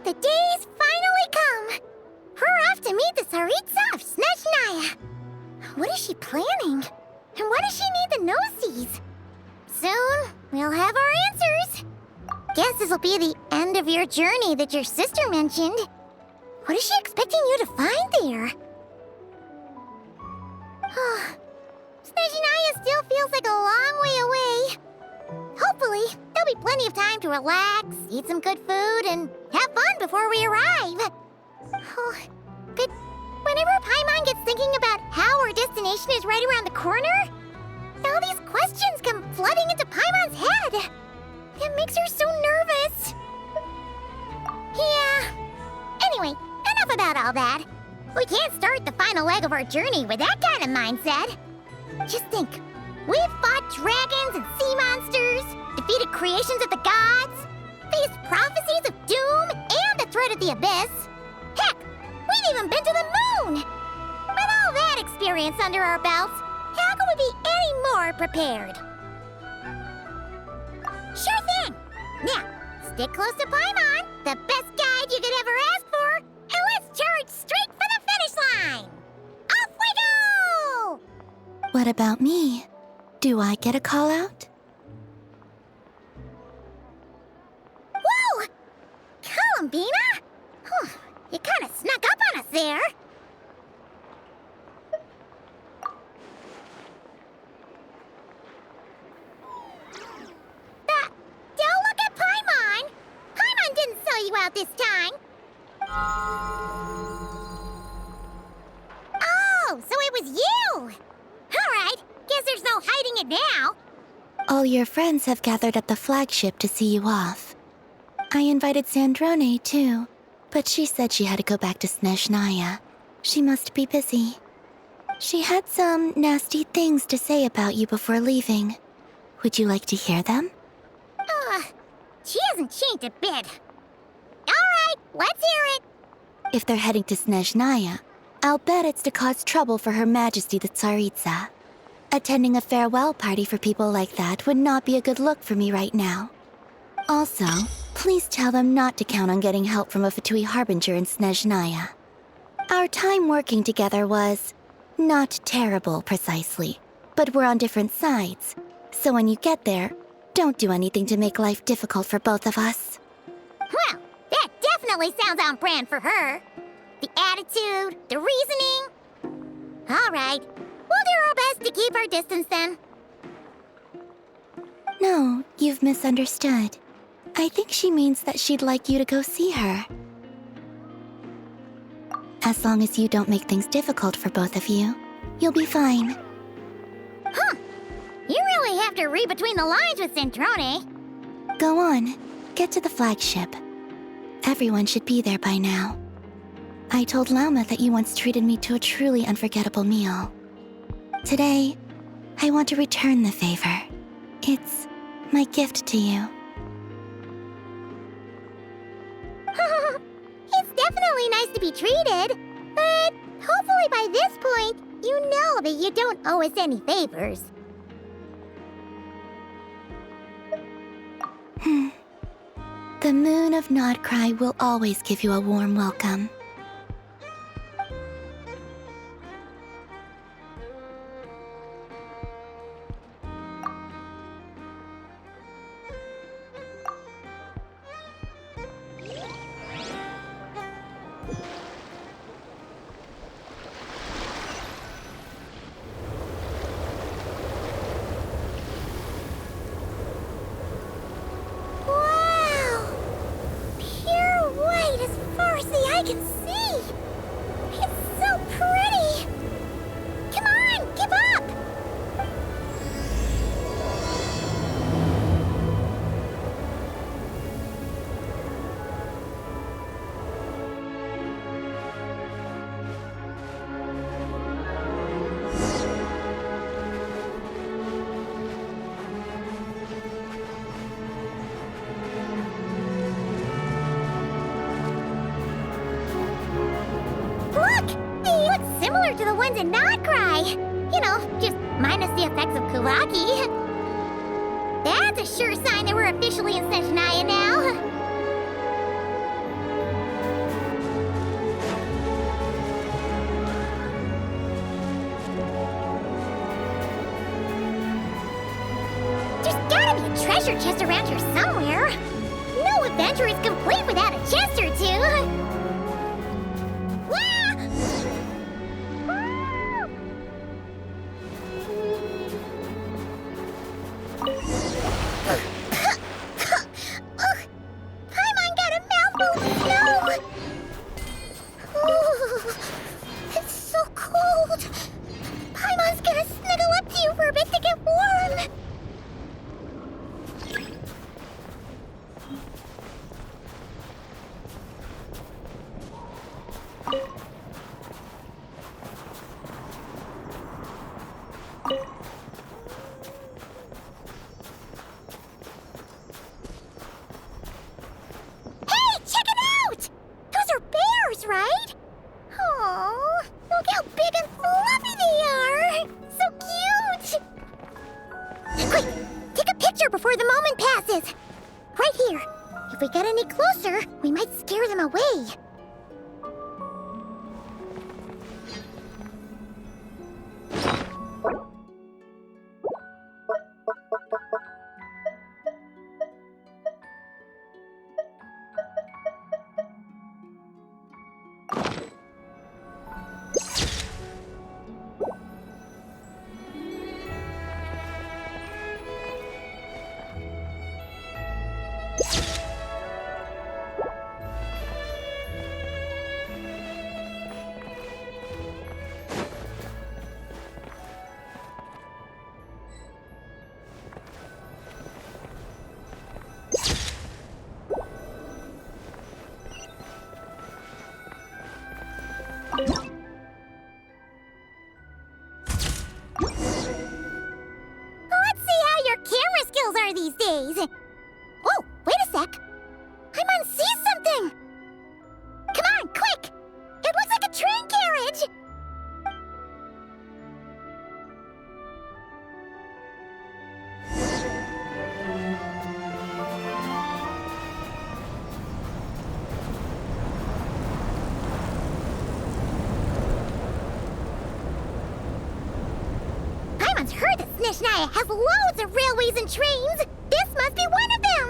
The day's finally come! We're off to meet the Tsaritsa of Snezhnaya! What is she planning? And why does she need the gnosies? Soon, we'll have our answers! Guess this'll be the end of your journey that your sister mentioned. What is she expecting you to find there? Snezhnaya still feels like a long way away. Hopefully, there'll be plenty of time to relax, eat some good food, and have fun before we arrive. But whenever Paimon gets thinking about how our destination is right around the corner, all these questions come flooding into Paimon's head. It makes her so nervous. Yeah. Anyway, enough about all that. We can't start the final leg of our journey with that kind of mindset. Just think. We've fought dragons and sea monsters, defeated creations of the gods, faced prophecies of doom and the threat of the abyss. Heck, we've even been to the moon! With all that experience under our belts, how could we be any more prepared? Sure thing! Now, stick close to Paimon, the best guide you could ever ask for, and let's charge straight for the finish line! Off we go! What about me? Do I get a call out? Whoa! Columbina? You kind of snuck up on us there. Don't look at Paimon! Paimon didn't sell you out this time. Oh, so it was you! All right, guess there's no hiding it now. All your friends have gathered at the flagship to see you off. I invited Sandrone, too, but she said she had to go back to Snezhnaya. She must be busy. She had some nasty things to say about you before leaving. Would you like to hear them? She hasn't changed a bit. All right, let's hear it. If they're heading to Snezhnaya, I'll bet it's to cause trouble for Her Majesty the Tsaritsa. Attending a farewell party for people like that would not be a good look for me right now. Also, please tell them not to count on getting help from a Fatui Harbinger in Snezhnaya. Our time working together was not terrible, precisely, but we're on different sides. So when you get there, don't do anything to make life difficult for both of us. Well, that definitely sounds on brand for her. The attitude, the reasoning. All right, we'll do our best to keep our distance then. No, you've misunderstood. I think she means that she'd like you to go see her. As long as you don't make things difficult for both of you, you'll be fine. You really have to read between the lines with Sandrone. Go on, get to the flagship. Everyone should be there by now. I told Lauma that you once treated me to a truly unforgettable meal. Today, I want to return the favor. It's my gift to you. It's definitely nice to be treated, but hopefully by this point, you know that you don't owe us any favors. The moon of Nodcry will always give you a warm welcome. Can see! It's so pretty! Come on, keep up! Similar to the ones in Nodcry. You know, just minus the effects of Kuvaki. That's a sure sign that we're officially in Snezhnaya now. treasure chest around here somewhere. No adventure is complete without a chest or two. Wah! Ugh, Paimon got a mouthful of snow. Ooh, it's so cold. Paimon's gonna snuggle up to you for a bit to get warm. Hey, check it out! Those are bears, right? Oh, look how big and fluffy they are! So cute! Quick, take a picture before the moment passes. Right here. If we get any closer, we might scare them away. Let's see how your camera skills are these days. Oh, wait a sec. Paimon sees something. Come on, quick! It looks like a train carriage. Paimon's heard that Snezhnaya has loads of railways and trains. This must be one of them.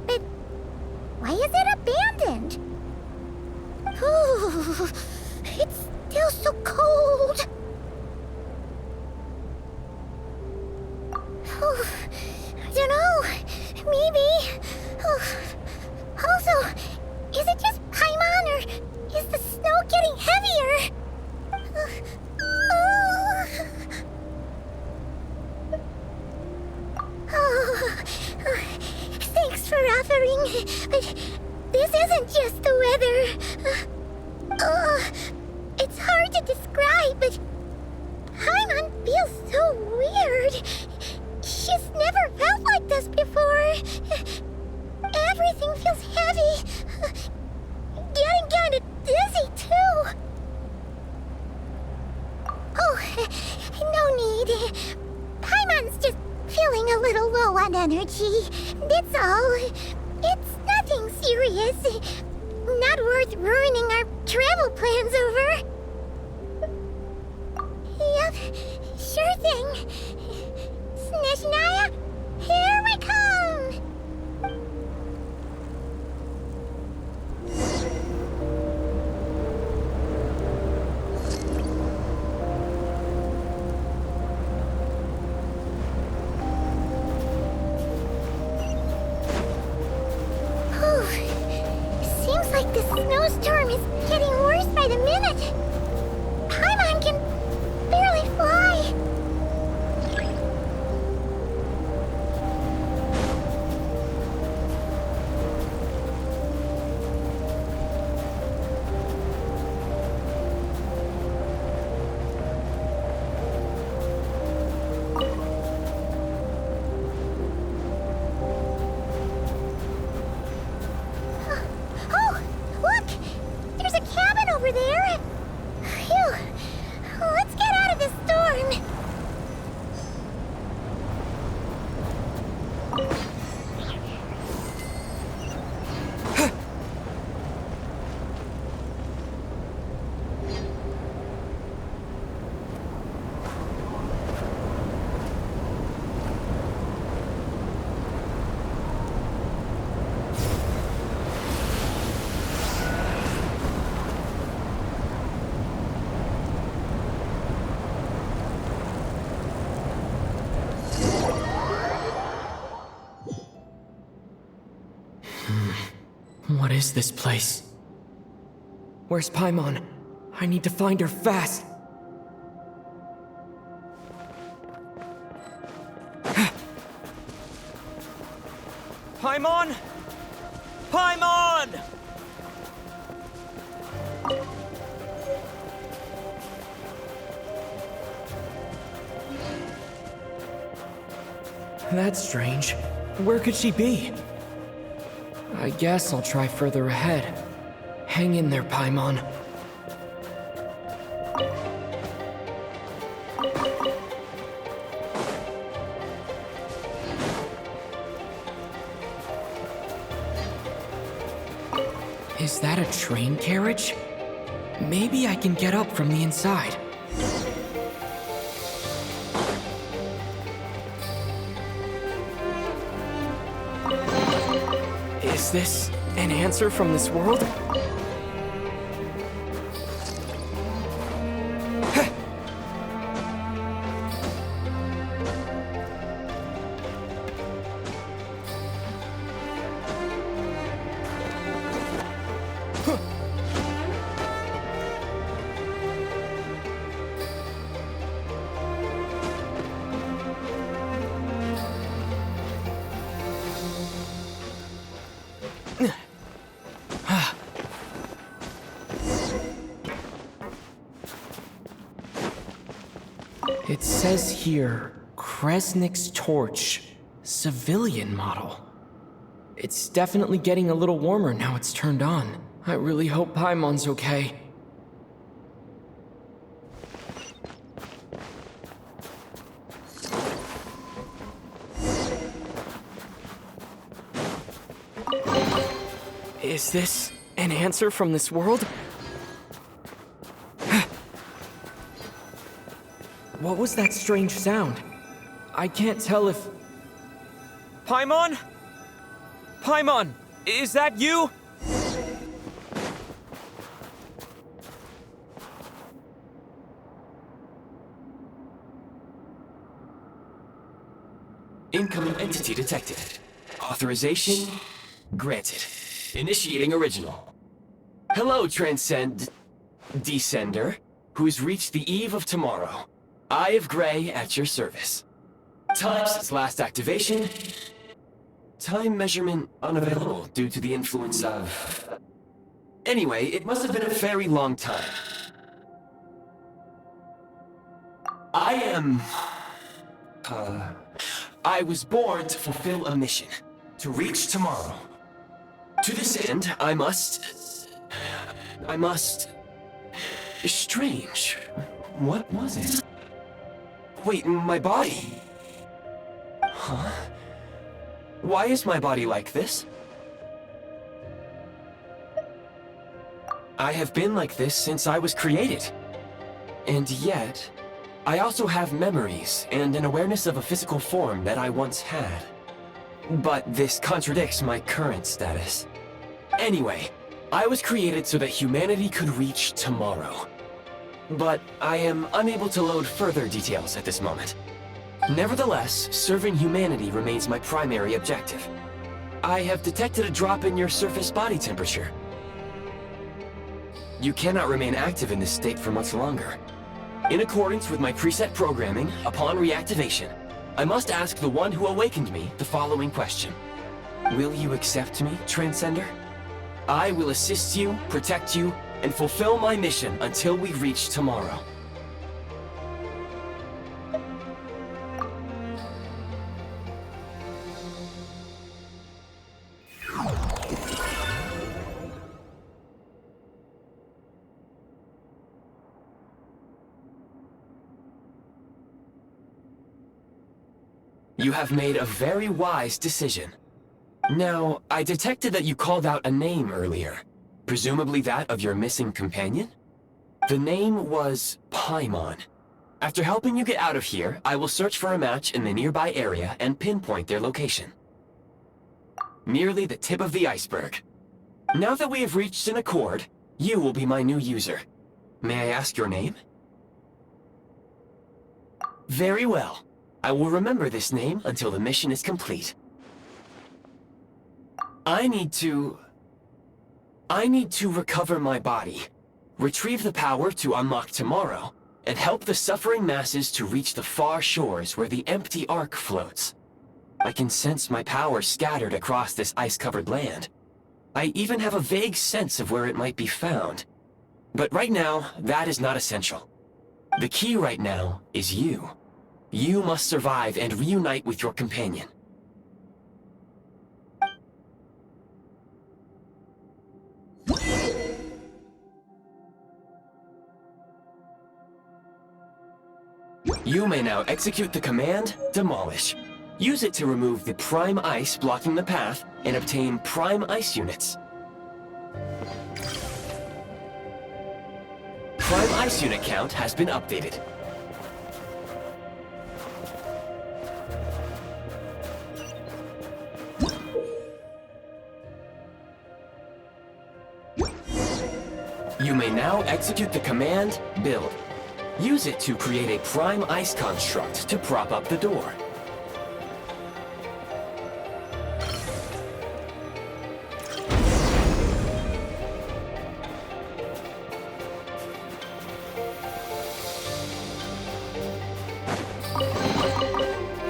But why is it abandoned? Ooh, it's still so cold. Ooh, I don't know. Maybe. Ooh. Also, is it just Paimon or is the snow getting heavier? Thanks for offering, but this isn't just the weather. It's hard to describe, but Paimon feels so weird. She's never felt like this before. Everything feels heavy. Getting kind of dizzy, too. Oh, no need. Paimon's just feeling a little low on energy. That's all. It's nothing serious. Not worth ruining our travel plans over. Yep, sure thing. Snezhnaya, here we come! Seems like the snowstorm is getting worse by the minute. Paimon can barely fly. Oh, look! There's a cabin over there. What is this place? Where's Paimon? I need to find her fast. Paimon! Paimon! That's strange. Where could she be? I guess I'll try further ahead. Hang in there, Paimon. Is that a train carriage? Maybe I can get up from the inside. Is this an answer from this world? It says here, Kresnik's torch, civilian model. It's definitely getting a little warmer now it's turned on. I really hope Paimon's okay. Is this an answer from this world? What was that strange sound? I can't tell if... Paimon? Paimon, is that you? Incoming entity detected. Authorization granted. Initiating original. Hello, Descender, who's reached the eve of tomorrow. Eye of Grey at your service. Time since last activation. Time measurement unavailable due to the influence of... Anyway, it must have been a very long time. I was born to fulfill a mission. To reach tomorrow. To this end, I must... Strange. What was it? Wait, my body? Huh? Why is my body like this? I have been like this since I was created. And yet, I also have memories and an awareness of a physical form that I once had. But this contradicts my current status. Anyway, I was created so that humanity could reach tomorrow. But I am unable to load further details at this moment. Nevertheless, serving humanity remains my primary objective. I have detected a drop in your surface body temperature. You cannot remain active in this state for much longer. In accordance with my preset programming, upon reactivation, I must ask the one who awakened me the following question. Will you accept me, Transcender? I will assist you, protect you, and fulfill my mission until we reach tomorrow. You have made a very wise decision. Now, I detected that you called out a name earlier. Presumably that of your missing companion? The name was Paimon. After helping you get out of here, I will search for a match in the nearby area and pinpoint their location. Merely the tip of the iceberg. Now that we have reached an accord, you will be my new user. May I ask your name? Very well. I will remember this name until the mission is complete. I need to recover my body, retrieve the power to unlock tomorrow, and help the suffering masses to reach the far shores where the empty Ark floats. I can sense my power scattered across this ice-covered land. I even have a vague sense of where it might be found. But right now, that is not essential. The key right now is you. You must survive and reunite with your companion. You may now execute the command, Demolish. Use it to remove the Prime Ice blocking the path and obtain Prime Ice units. Prime Ice unit count has been updated. You may now execute the command, Build. Use it to create a Prime Ice construct to prop up the door.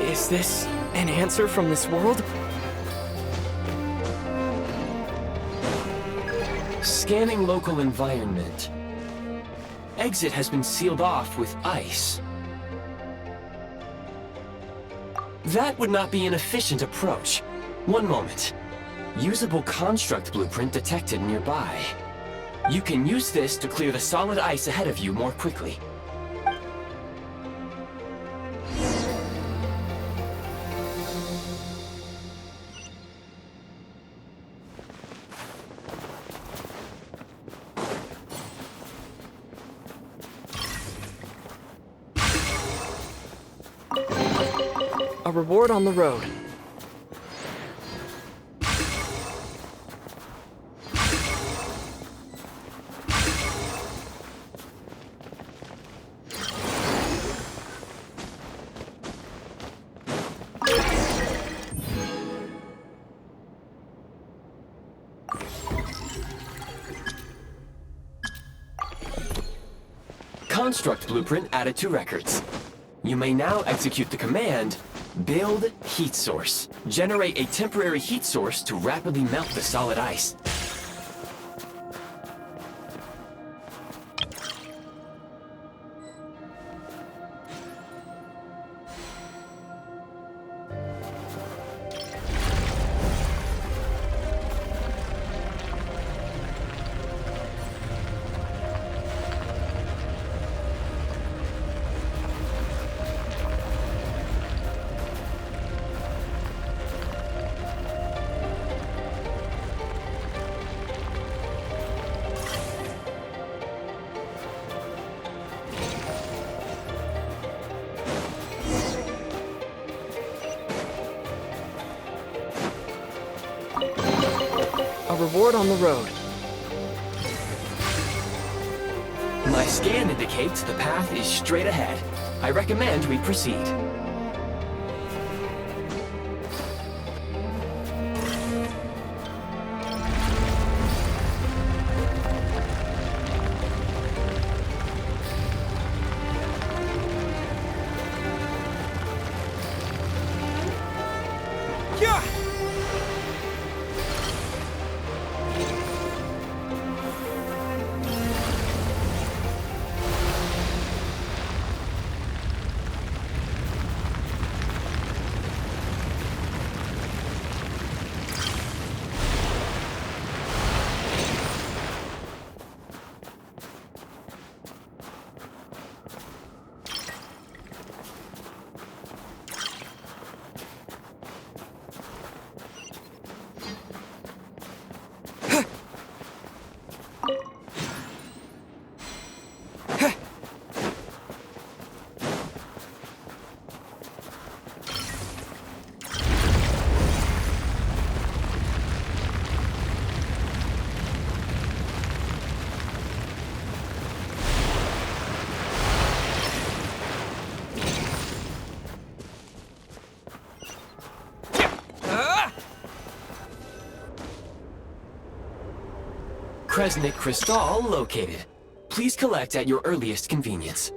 Is this an answer from this world? Scanning local environment. Exit has been sealed off with ice. That would not be an efficient approach. One moment. Usable construct blueprint detected nearby. You can use this to clear the solid ice ahead of you more quickly. A reward on the road. Construct blueprint added to records. You may now execute the command, Build Heat Source. Generate a temporary heat source to rapidly melt the solid ice. A reward on the road. My scan indicates the path is straight ahead. I recommend we proceed. Yeah! Kresnik Crystal located. Please collect at your earliest convenience.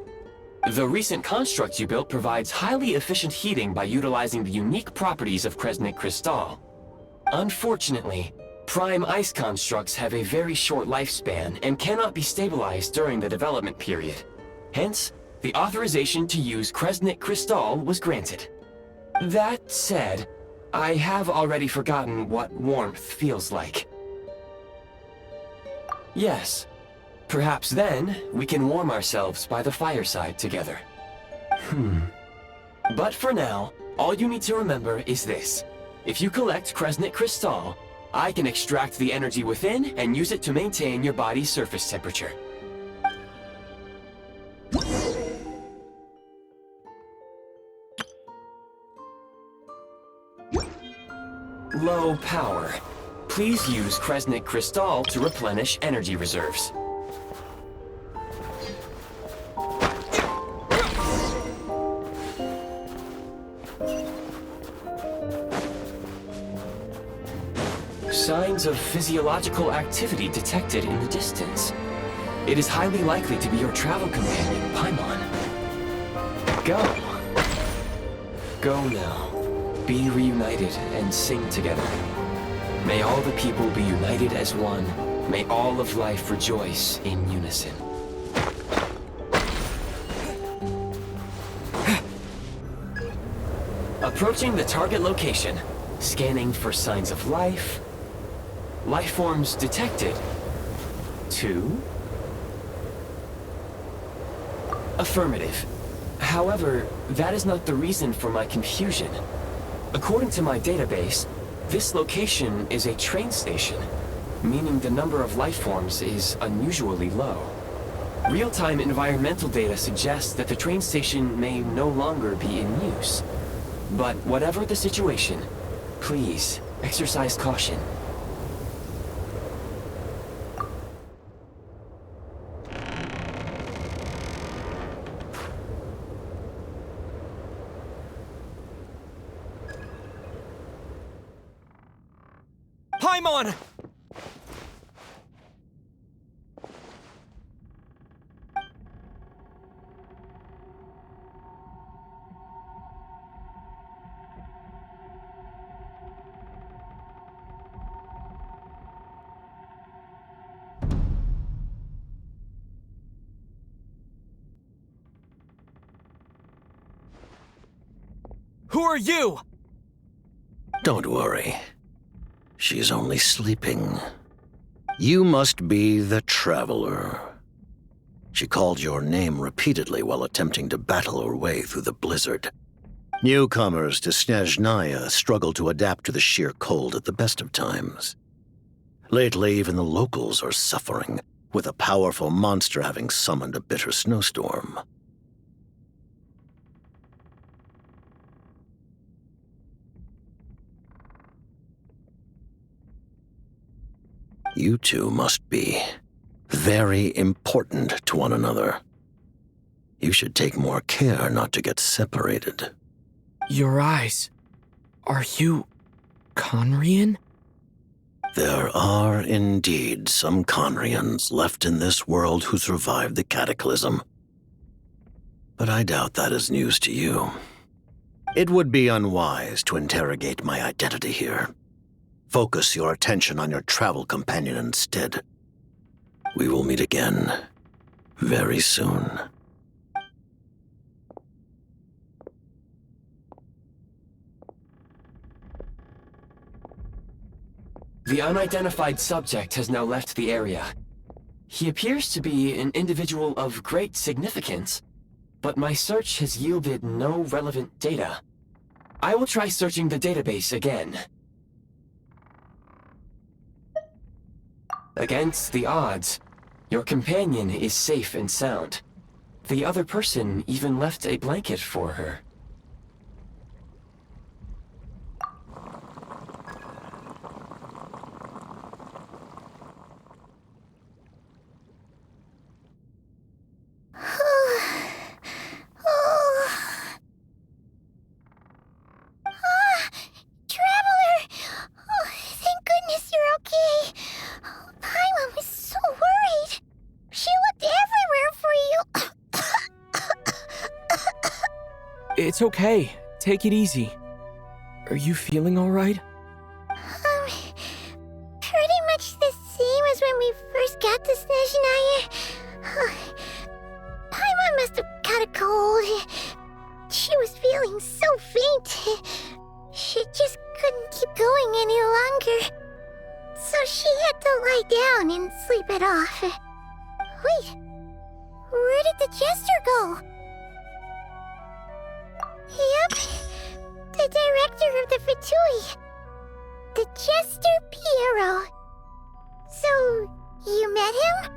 The recent construct you built provides highly efficient heating by utilizing the unique properties of Kresnik Crystal. Unfortunately, prime ice constructs have a very short lifespan and cannot be stabilized during the development period. Hence, the authorization to use Kresnik Crystal was granted. That said, I have already forgotten what warmth feels like. Yes, perhaps then we can warm ourselves by the fireside together. But for now, all you need to remember is this. If you collect Kresnik Crystal, I can extract the energy within and use it to maintain your body's surface temperature. Low power. Please use Kresnik Crystal to replenish energy reserves. Signs of physiological activity detected in the distance. It is highly likely to be your travel companion, Paimon. Go. Go now. Be reunited and sing together. May all the people be united as one. May all of life rejoice in unison. Approaching the target location. Scanning for signs of life. Life forms detected. 2. Affirmative. However, that is not the reason for my confusion. According to my database, this location is a train station, meaning the number of life forms is unusually low. Real-time environmental data suggests that the train station may no longer be in use. But whatever the situation, please exercise caution. Paimon! Who are you? Don't worry. She's only sleeping. You must be the Traveler. She called your name repeatedly while attempting to battle her way through the blizzard. Newcomers to Snezhnaya struggle to adapt to the sheer cold at the best of times. Lately, even the locals are suffering, with a powerful monster having summoned a bitter snowstorm. You two must be very important to one another. You should take more care not to get separated. Your eyes. Are you Conrian? There are indeed some Conrians left in this world who survived the cataclysm. But I doubt that is news to you. It would be unwise to interrogate my identity here. Focus your attention on your travel companion instead. We will meet again very soon. The unidentified subject has now left the area. He appears to be an individual of great significance, but my search has yielded no relevant data. I will try searching the database again. Against the odds, your companion is safe and sound. The other person even left a blanket for her. Traveler! Oh, thank goodness you're okay. Paimon was so It's okay. Take it easy. Are you feeling alright? Pretty much the same as when we first got to Snezhnaya. Paimon must have caught a cold. She was feeling so faint. She just couldn't keep going any longer. So she had to lie down and sleep it off. Wait, where did the jester go? Yep, the director of the Fatui. The Jester Piero. So, you met him?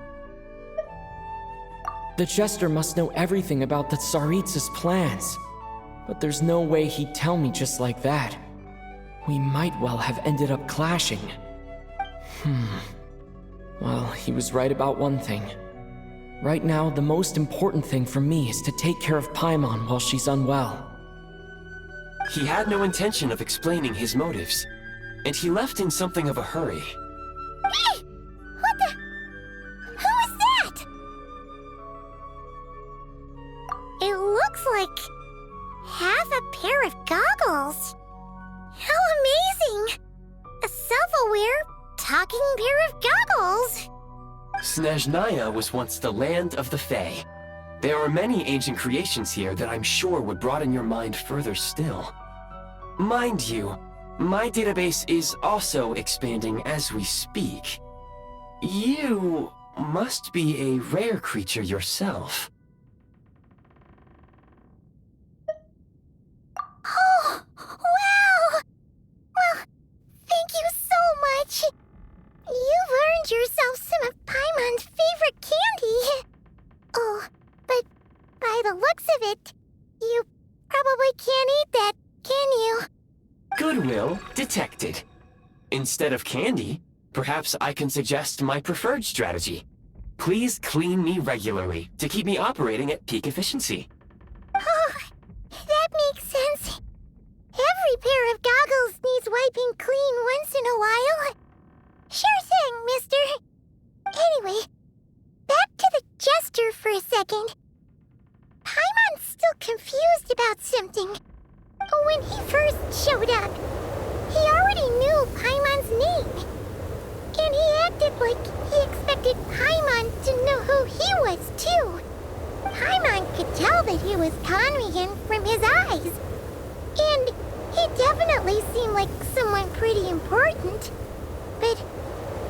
The Jester must know everything about the Tsaritsa's plans. But there's no way he'd tell me just like that. We might well have ended up clashing. Well, he was right about one thing. Right now, the most important thing for me is to take care of Paimon while she's unwell. He had no intention of explaining his motives, and he left in something of a hurry. Hey! What the? Who is that? It looks like half a pair of goggles. How amazing! A self-aware, talking pair of goggles. Snezhnaya was once the land of the Fae. There are many ancient creations here that I'm sure would broaden your mind further still. Mind you, my database is also expanding as we speak. You must be a rare creature yourself. Oh, wow! Well, thank you so much. You've earned yourself some of Paimon's favorite candy. Oh, but by the looks of it, you probably can't eat that, can you? Goodwill detected. Instead of candy, perhaps I can suggest my preferred strategy. Please clean me regularly to keep me operating at peak efficiency. Oh, that makes sense. Every pair of goggles needs wiping clean once in a while. Sure thing, mister. Anyway, back to the Jester for a second. Paimon's still confused about something. When he first showed up, he already knew Paimon's name. And he acted like he expected Paimon to know who he was, too. Paimon could tell that he was conning him from his eyes. And he definitely seemed like someone pretty important. But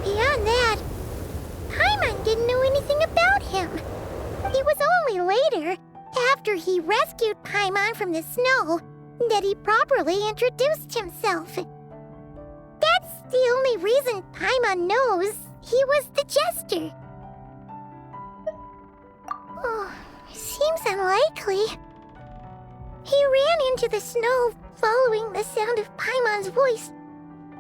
beyond that, Paimon didn't know anything about him. It was only later, after he rescued Paimon from the snow, that he properly introduced himself. That's the only reason Paimon knows he was the Jester. Oh, seems unlikely. He ran into the snow following the sound of Paimon's voice,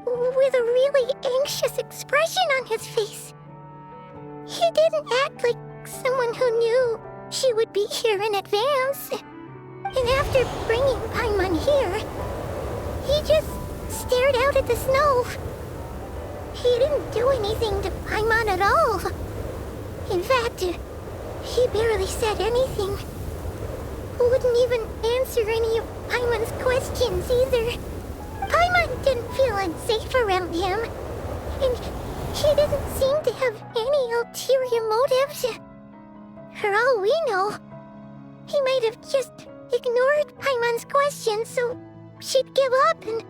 with a really anxious expression on his face. He didn't act like someone who knew she would be here in advance. And after bringing Paimon here, he just stared out at the snow. He didn't do anything to Paimon at all. In fact, he barely said anything. Wouldn't even answer any of Paimon's questions either. Paimon didn't feel unsafe around him, and he didn't seem to have any ulterior motives. For all we know, he might have just ignored Paimon's questions so she'd give up and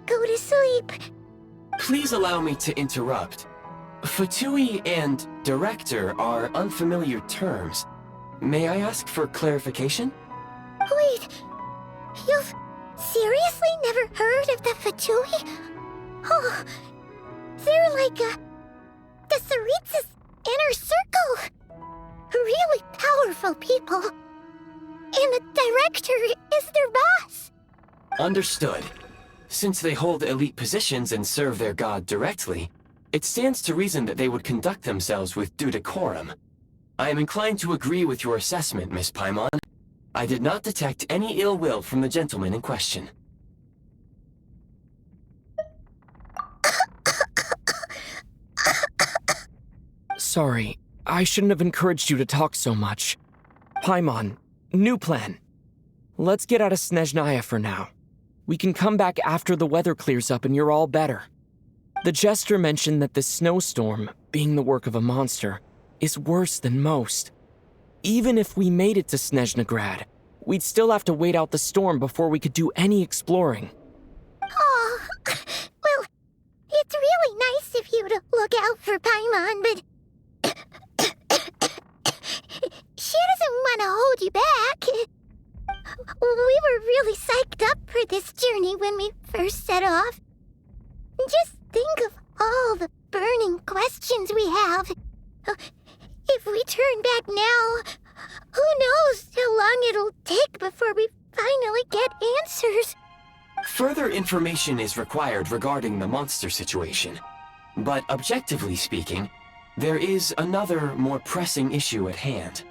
go to sleep. Please allow me to interrupt. Fatui and director are unfamiliar terms. May I ask for clarification? Wait, you've seriously never heard of the Fatui? Oh, they're like the Tsaritsa's inner circle. Really powerful people. And the director is their boss. Understood. Since they hold elite positions and serve their god directly, it stands to reason that they would conduct themselves with due decorum. I am inclined to agree with your assessment, Miss Paimon. I did not detect any ill will from the gentleman in question. Sorry, I shouldn't have encouraged you to talk so much. Paimon, new plan. Let's get out of Snezhnaya for now. We can come back after the weather clears up and you're all better. The Jester mentioned that this snowstorm, being the work of a monster, is worse than most. Even if we made it to Snezhnagrad, we'd still have to wait out the storm before we could do any exploring. Oh, well, it's really nice of you to look out for Paimon, but she doesn't want to hold you back. We were really psyched up for this journey when we first set off. Just think of all the burning questions we have. If we turn back now, who knows how long it'll take before we finally get answers. Further information is required regarding the monster situation. But objectively speaking, there is another, more pressing issue at hand.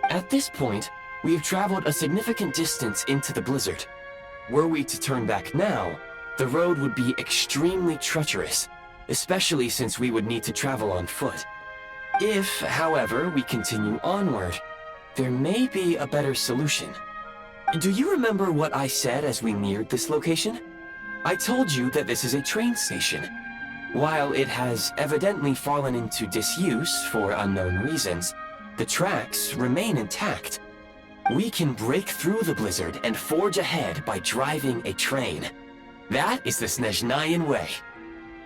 At this point, we have traveled a significant distance into the blizzard. Were we to turn back now, the road would be extremely treacherous, especially since we would need to travel on foot. If, however, we continue onward, there may be a better solution. Do you remember what I said as we neared this location? I told you that this is a train station. While it has evidently fallen into disuse for unknown reasons, the tracks remain intact. We can break through the blizzard and forge ahead by driving a train. That is the Snezhnayan way.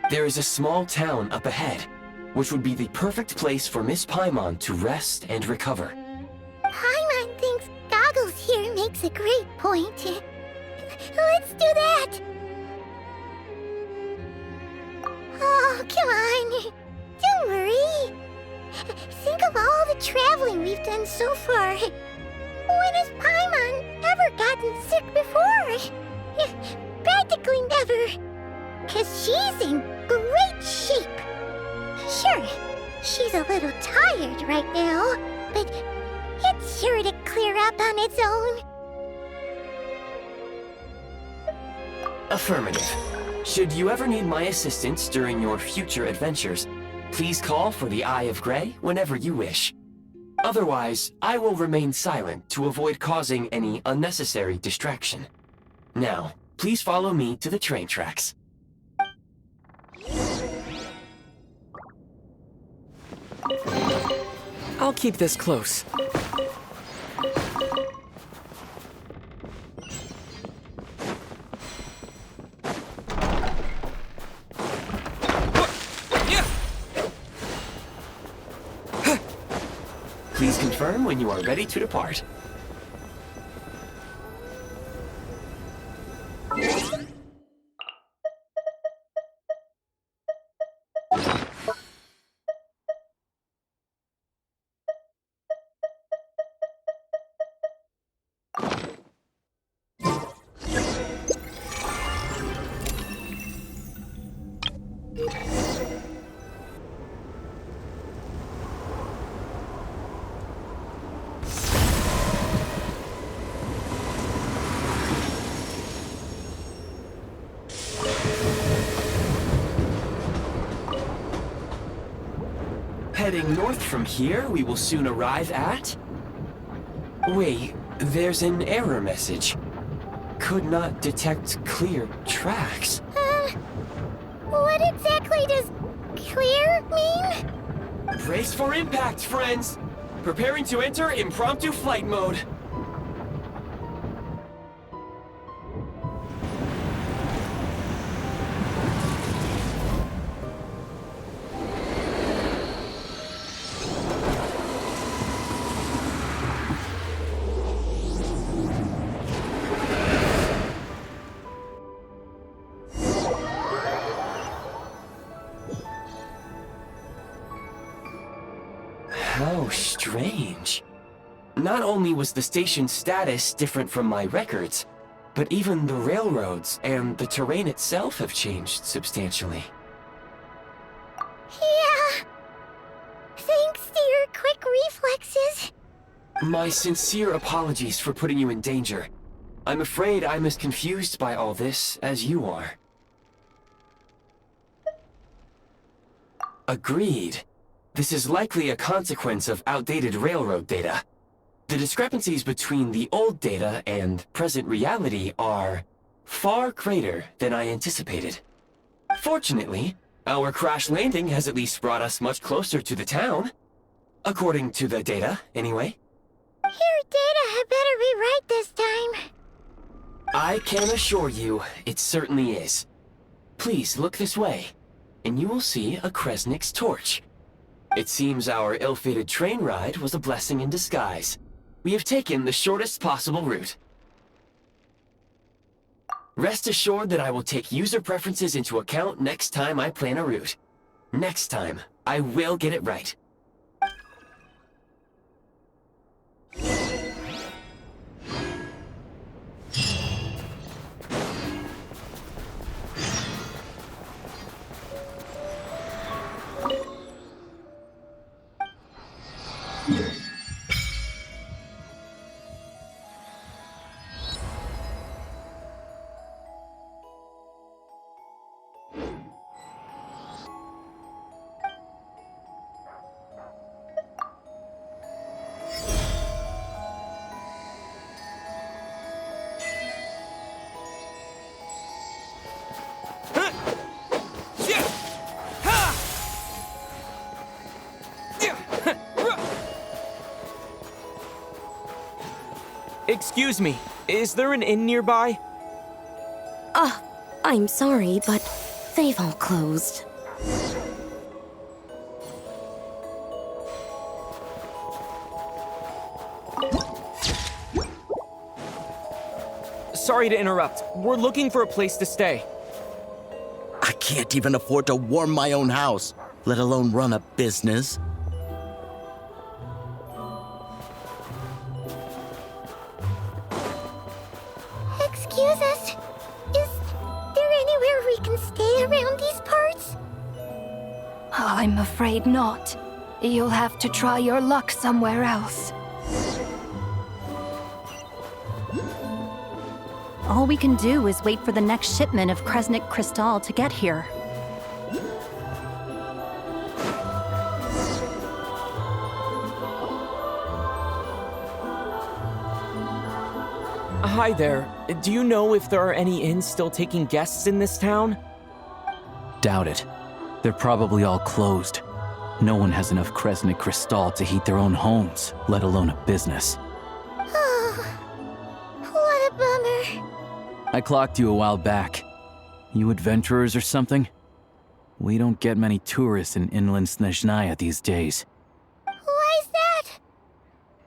There is a small town up ahead, which would be the perfect place for Miss Paimon to rest and recover. Paimon thinks Goggles here makes a great point. Let's do that! Oh, come on. Don't worry. Think of all the traveling we've done so far. When has Paimon ever gotten sick before? Practically never. 'Cause she's in great shape. Sure, she's a little tired right now, but it's sure to clear up on its own. Affirmative. Should you ever need my assistance during your future adventures, please call for the Eye of Grey whenever you wish. Otherwise, I will remain silent to avoid causing any unnecessary distraction. Now, please follow me to the train tracks. I'll keep this close. Please confirm when you are ready to depart. Heading north from here, we will soon arrive at... Wait, there's an error message. Could not detect clear tracks. What exactly does clear mean? Brace for impact, friends! Preparing to enter impromptu flight mode. How strange. Not only was the station's status different from my records, but even the railroads and the terrain itself have changed substantially. Yeah. Thanks to your quick reflexes. My sincere apologies for putting you in danger. I'm afraid I'm as confused by all this as you are. Agreed. This is likely a consequence of outdated railroad data. The discrepancies between the old data and present reality are far greater than I anticipated. Fortunately, our crash landing has at least brought us much closer to the town. According to the data, anyway. Your data had better be right this time. I can assure you, it certainly is. Please look this way, and you will see a Kresnik's torch. It seems our ill-fated train ride was a blessing in disguise. We have taken the shortest possible route. Rest assured that I will take user preferences into account next time I plan a route. Next time, I will get it right. Excuse me, is there an inn nearby? I'm sorry, but they've all closed. Sorry to interrupt. We're looking for a place to stay. I can't even afford to warm my own house, let alone run a business. Excuse us. Is there anywhere we can stay around these parts? I'm afraid not. You'll have to try your luck somewhere else. All we can do is wait for the next shipment of Kresnik Crystal to get here. Hi there. Do you know if there are any inns still taking guests in this town? Doubt it. They're probably all closed. No one has enough Kresnik Crystal to heat their own homes, let alone a business. Oh, what a bummer. I clocked you a while back. You adventurers or something? We don't get many tourists in inland Snezhnaya these days. Why is that?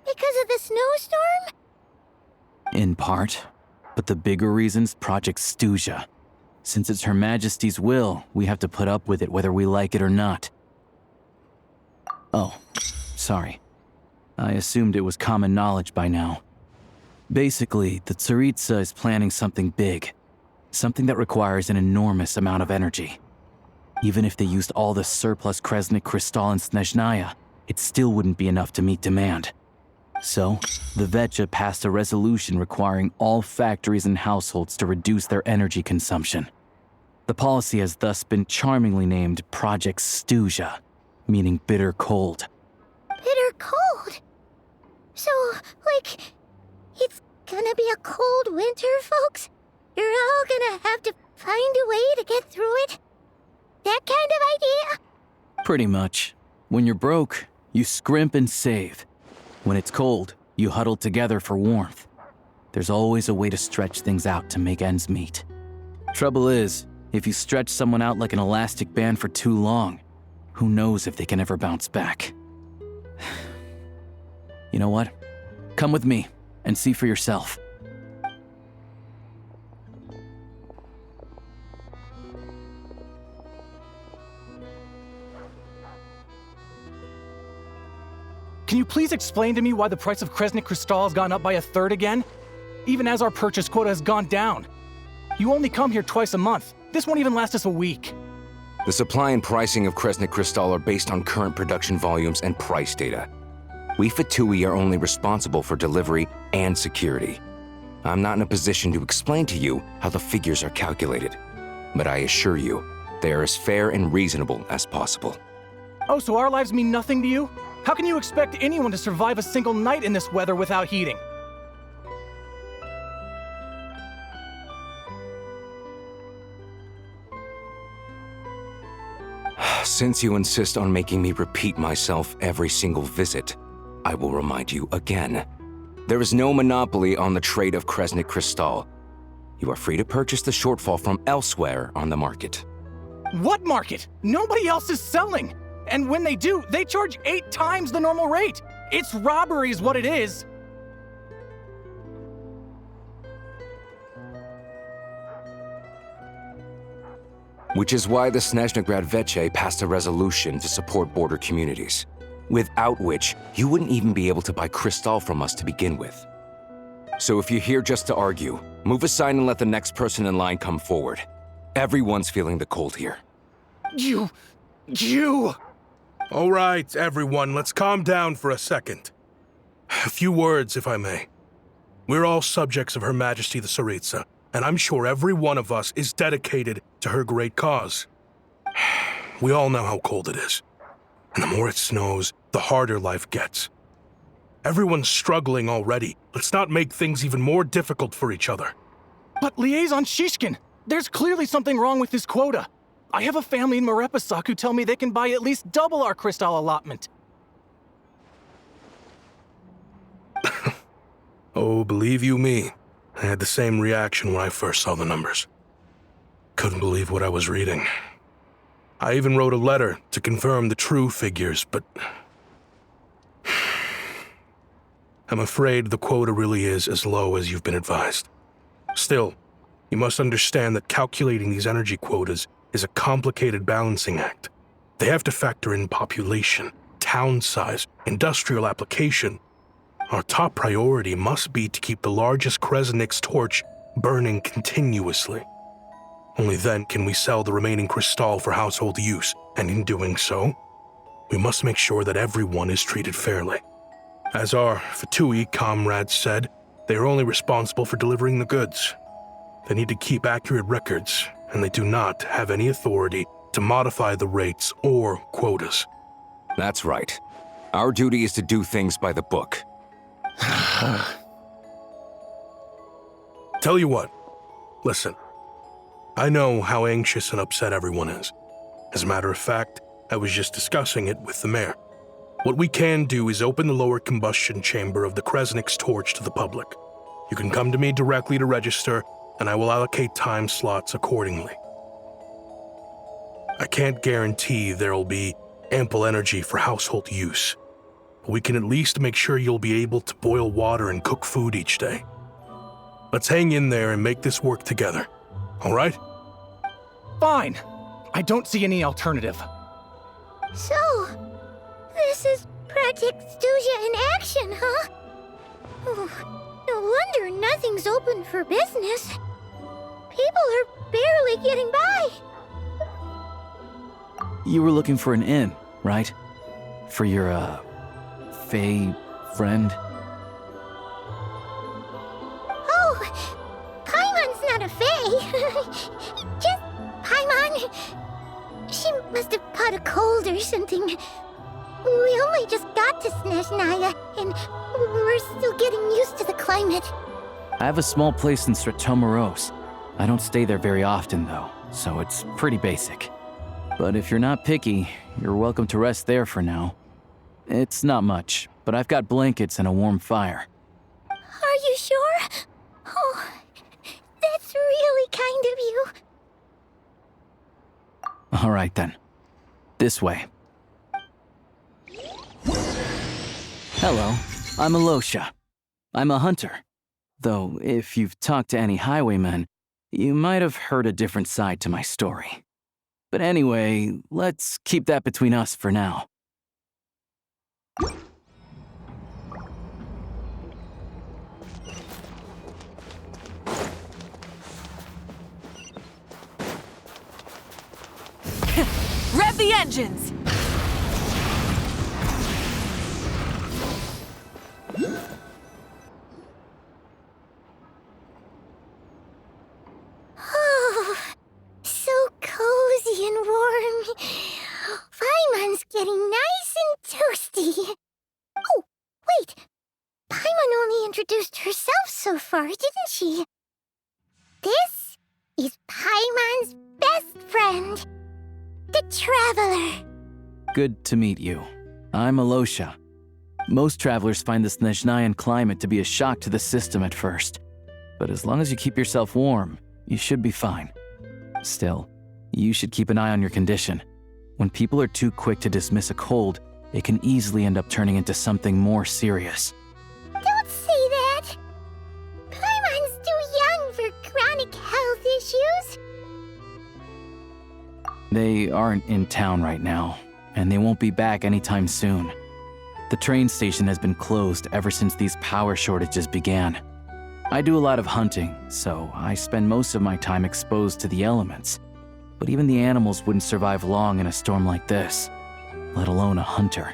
Because of the snowstorm? In part. But the bigger reason's Project Stuzha. Since it's Her Majesty's will, we have to put up with it whether we like it or not. Oh, sorry. I assumed it was common knowledge by now. Basically, the Tsaritsa is planning something big. Something that requires an enormous amount of energy. Even if they used all the surplus Kresnik Crystal in Snezhnaya, it still wouldn't be enough to meet demand. So, the Vecha passed a resolution requiring all factories and households to reduce their energy consumption. The policy has thus been charmingly named Project Stuzha, meaning bitter cold. Bitter cold? So, like, it's gonna be a cold winter, folks? You're all gonna have to find a way to get through it? That kind of idea? Pretty much. When you're broke, you scrimp and save. When it's cold, you huddle together for warmth. There's always a way to stretch things out to make ends meet. Trouble is, if you stretch someone out like an elastic band for too long, who knows if they can ever bounce back. You know what? Come with me and see for yourself. Can you please explain to me why the price of Kresnik Crystal has gone up by 1/3 again? Even as our purchase quota has gone down. You only come here twice a month. This won't even last us a week. The supply and pricing of Kresnik Crystal are based on current production volumes and price data. We Fatui are only responsible for delivery and security. I'm not in a position to explain to you how the figures are calculated, but I assure you, they are as fair and reasonable as possible. Oh, so our lives mean nothing to you? How can you expect anyone to survive a single night in this weather without heating? Since you insist on making me repeat myself every single visit, I will remind you again. There is no monopoly on the trade of Kresnik Crystal. You are free to purchase the shortfall from elsewhere on the market. What market? Nobody else is selling! And when they do, they charge 8 times the normal rate! It's robbery is what it is! Which is why the Snezhnagrad Veche passed a resolution to support border communities, without which you wouldn't even be able to buy Crystal from us to begin with. So if you're here just to argue, move aside and let the next person in line come forward. Everyone's feeling the cold here. You... All right, everyone, let's calm down for a second. A few words, if I may. We're all subjects of Her Majesty the Tsaritsa, and I'm sure every one of us is dedicated to her great cause. We all know how cold it is, and the more it snows, the harder life gets. Everyone's struggling already. Let's not make things even more difficult for each other. But Liaison Shishkin, there's clearly something wrong with this quota. I have a family in Marepasak who tell me they can buy at least double our Crystal allotment. Oh, believe you me, I had the same reaction when I first saw the numbers. Couldn't believe what I was reading. I even wrote a letter to confirm the true figures, but I'm afraid the quota really is as low as you've been advised. Still, you must understand that calculating these energy quotas is a complicated balancing act. They have to factor in population, town size, industrial application. Our top priority must be to keep the largest Kresnik's torch burning continuously. Only then can we sell the remaining Crystal for household use, and in doing so, we must make sure that everyone is treated fairly. As our Fatui comrades said, they are only responsible for delivering the goods. They need to keep accurate records, and they do not have any authority to modify the rates or quotas. That's right. Our duty is to do things by the book. Tell you what, listen. I know how anxious and upset everyone is. As a matter of fact, I was just discussing it with the mayor. What we can do is open the lower combustion chamber of the Kresnik's torch to the public. You can come to me directly to register, and I will allocate time slots accordingly. I can't guarantee there'll be ample energy for household use, but we can at least make sure you'll be able to boil water and cook food each day. Let's hang in there and make this work together, all right? Fine. I don't see any alternative. So, this is Project Stuja in action, huh? Oh, no wonder nothing's open for business. People are barely getting by. You were looking for an inn, right? For your, Fae friend? Oh, Paimon's not a Fae. Just Paimon. She must have caught a cold or something. We only just got to Snezhnaya, and we're still getting used to the climate. I have a small place in Stratomaros. I don't stay there very often, though, so it's pretty basic. But if you're not picky, you're welcome to rest there for now. It's not much, but I've got blankets and a warm fire. Are you sure? Oh, that's really kind of you. All right, then. This way. Hello, I'm Alosha. I'm a hunter. Though, if you've talked to any highwaymen, you might have heard a different side to my story. But anyway, let's keep that between us for now. Rev the engines! Oh, so cozy and warm. Paimon's getting nice and toasty. Oh, wait. Paimon only introduced herself so far, didn't she? This is Paimon's best friend, the Traveler. Good to meet you. I'm Alosha. Most travelers find the Snezhnayan climate to be a shock to the system at first. But as long as you keep yourself warm, you should be fine. Still, you should keep an eye on your condition. When people are too quick to dismiss a cold, it can easily end up turning into something more serious. Don't say that. Paimon's too young for chronic health issues. They aren't in town right now, and they won't be back anytime soon. The train station has been closed ever since these power shortages began. I do a lot of hunting, so I spend most of my time exposed to the elements. But even the animals wouldn't survive long in a storm like this, let alone a hunter.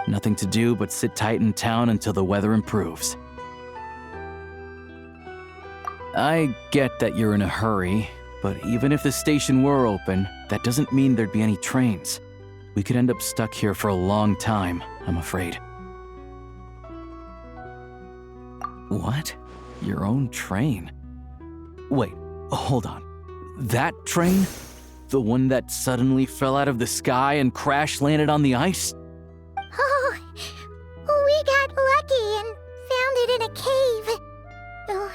Nothing to do but sit tight in town until the weather improves. I get that you're in a hurry, but even if the station were open, that doesn't mean there'd be any trains. We could end up stuck here for a long time, I'm afraid. What? Your own train? Wait, hold on. That train? The one that suddenly fell out of the sky and crash-landed on the ice? Oh, we got lucky and found it in a cave. Oh,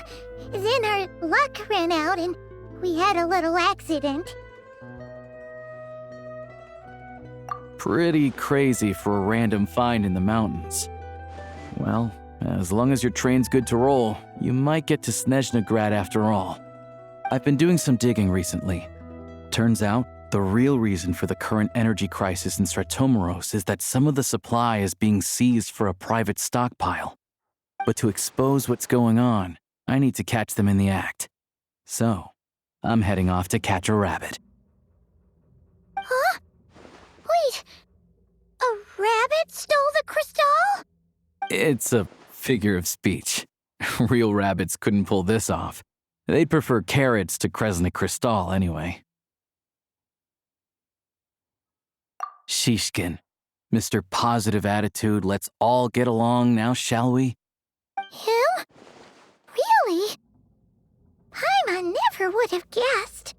then our luck ran out and we had a little accident. Pretty crazy for a random find in the mountains. Well, as long as your train's good to roll, you might get to Snezhnagrad after all. I've been doing some digging recently. Turns out, the real reason for the current energy crisis in Stratomeros is that some of the supply is being seized for a private stockpile. But to expose what's going on, I need to catch them in the act. So, I'm heading off to catch a rabbit. Huh? Wait, a rabbit stole the crystal? It's a figure of speech. Real rabbits couldn't pull this off. They'd prefer carrots to Kresnik Crystal anyway. Shishkin, Mr. Positive Attitude, let's all get along now, shall we? Him? Really? Paimon never would have guessed.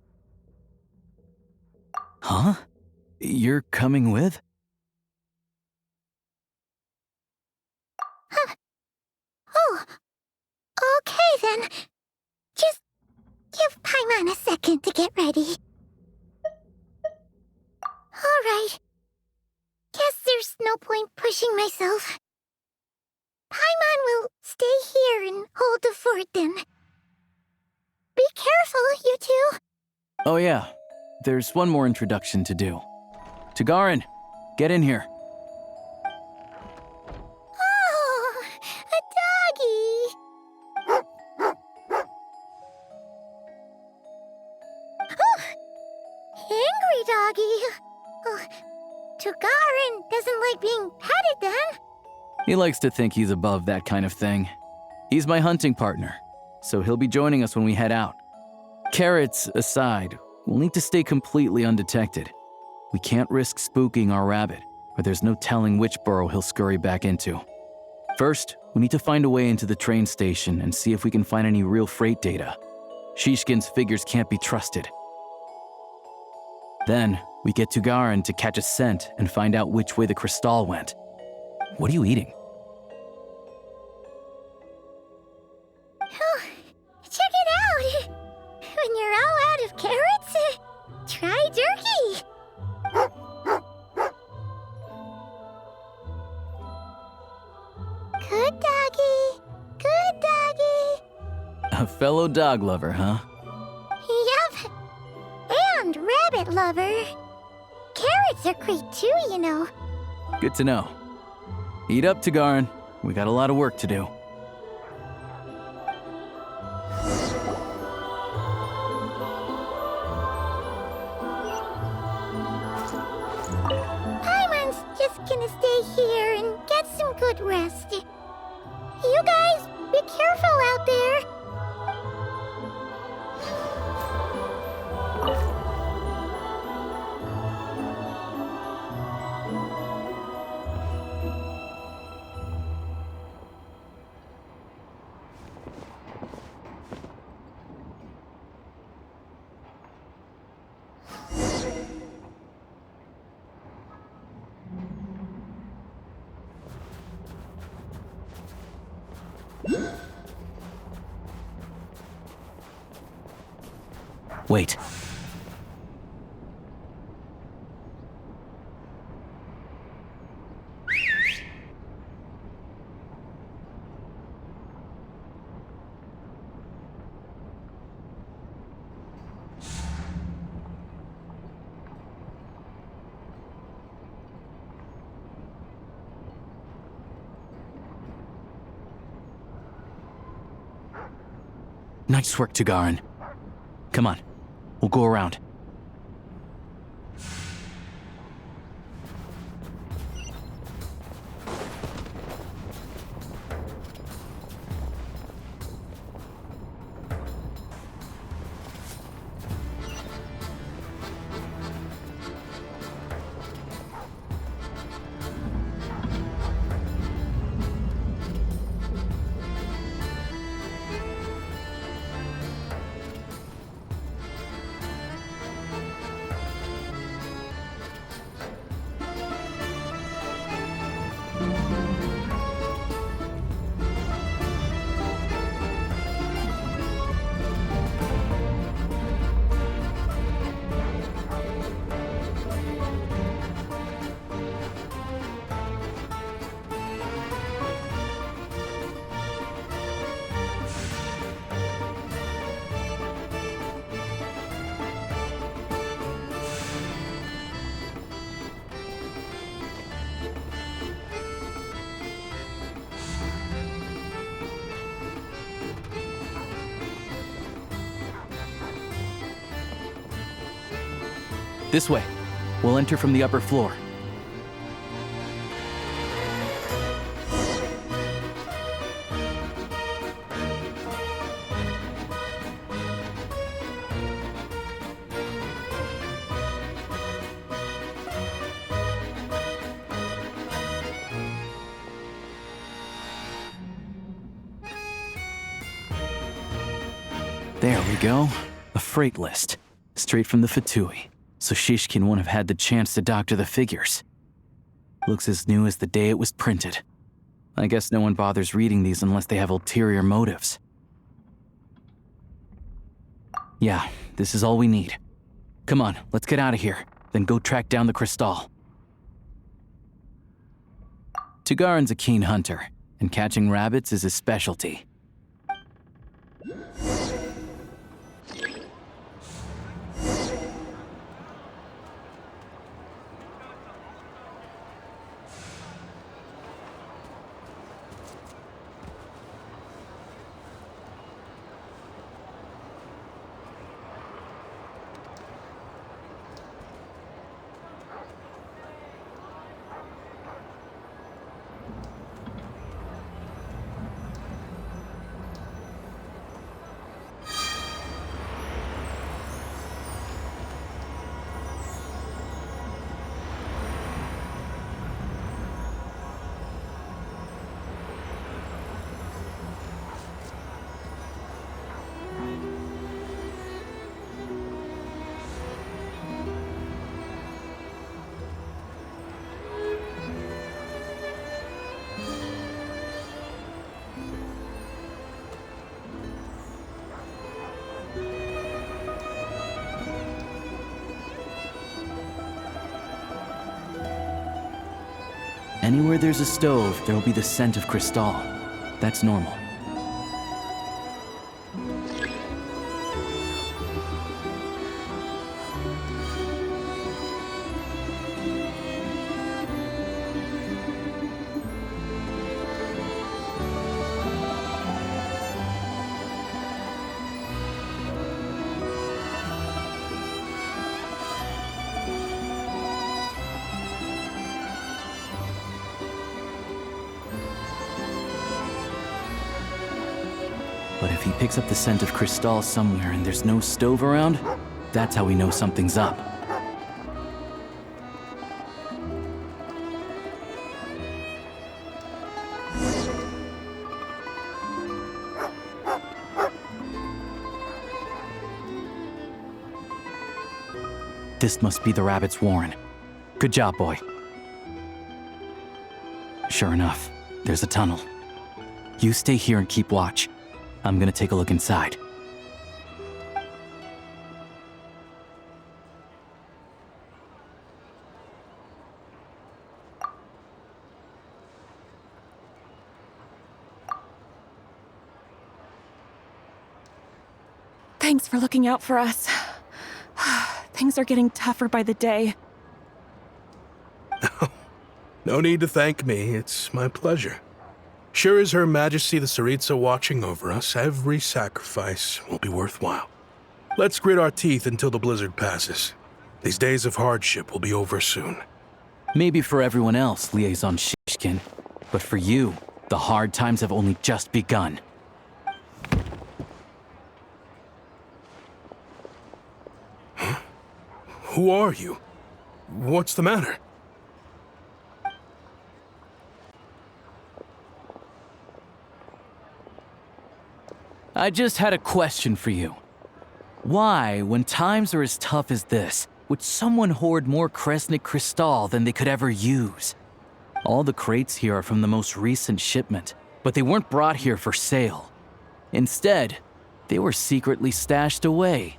Huh? You're coming with? Huh. Oh, okay then. Just give Paimon a second to get ready. All right. Guess there's no point pushing myself. Paimon will stay here and hold the fort then. Be careful, you two. Oh yeah, there's one more introduction to do. Tagarin, get in here. Oh, a doggy. Oh, angry doggy. Oh, Tagarin doesn't like being petted then. He likes to think he's above that kind of thing. He's my hunting partner, so he'll be joining us when we head out. Carrots aside, we'll need to stay completely undetected. We can't risk spooking our rabbit, or there's no telling which burrow he'll scurry back into. First, we need to find a way into the train station and see if we can find any real freight data. Shishkin's figures can't be trusted. Then, we get Tugarin to catch a scent and find out which way the crystal went. What are you eating? Oh, check it out. When you're all out of carrots, try jerky. Good doggy. Good doggy. A fellow dog lover, huh? Yep. And rabbit lover. Carrots are great too, you know. Good to know. Eat up, Tagarin. We got a lot of work to do. Paimon's just gonna stay here and get some good rest. You guys, be careful out there. Wait. Nice work, Tagarin. Come on, we'll go around. This way. We'll enter from the upper floor. There we go. A freight list. Straight from the Fatui. So Shishkin won't have had the chance to doctor the figures. Looks as new as the day it was printed. I guess no one bothers reading these unless they have ulterior motives. Yeah, this is all we need. Come on, let's get out of here, then go track down the Crystal. Tagarin's a keen hunter, and catching rabbits is his specialty. Anywhere there's a stove, there'll be the scent of Crystal. That's normal. But if he picks up the scent of Crystal somewhere and there's no stove around, that's how we know something's up. This must be the rabbit's warren. Good job, boy. Sure enough, there's a tunnel. You stay here and keep watch. I'm gonna take a look inside. Thanks for looking out for us. Things are getting tougher by the day. No need to thank me. It's my pleasure. Sure as Her Majesty the Tsaritsa watching over us, every sacrifice will be worthwhile. Let's grit our teeth until the blizzard passes. These days of hardship will be over soon. Maybe for everyone else, Liaison Shishkin, but for you, the hard times have only just begun. Huh? Who are you? What's the matter? I just had a question for you. Why, when times are as tough as this, would someone hoard more Kresnik Crystal than they could ever use? All the crates here are from the most recent shipment, but they weren't brought here for sale. Instead, they were secretly stashed away.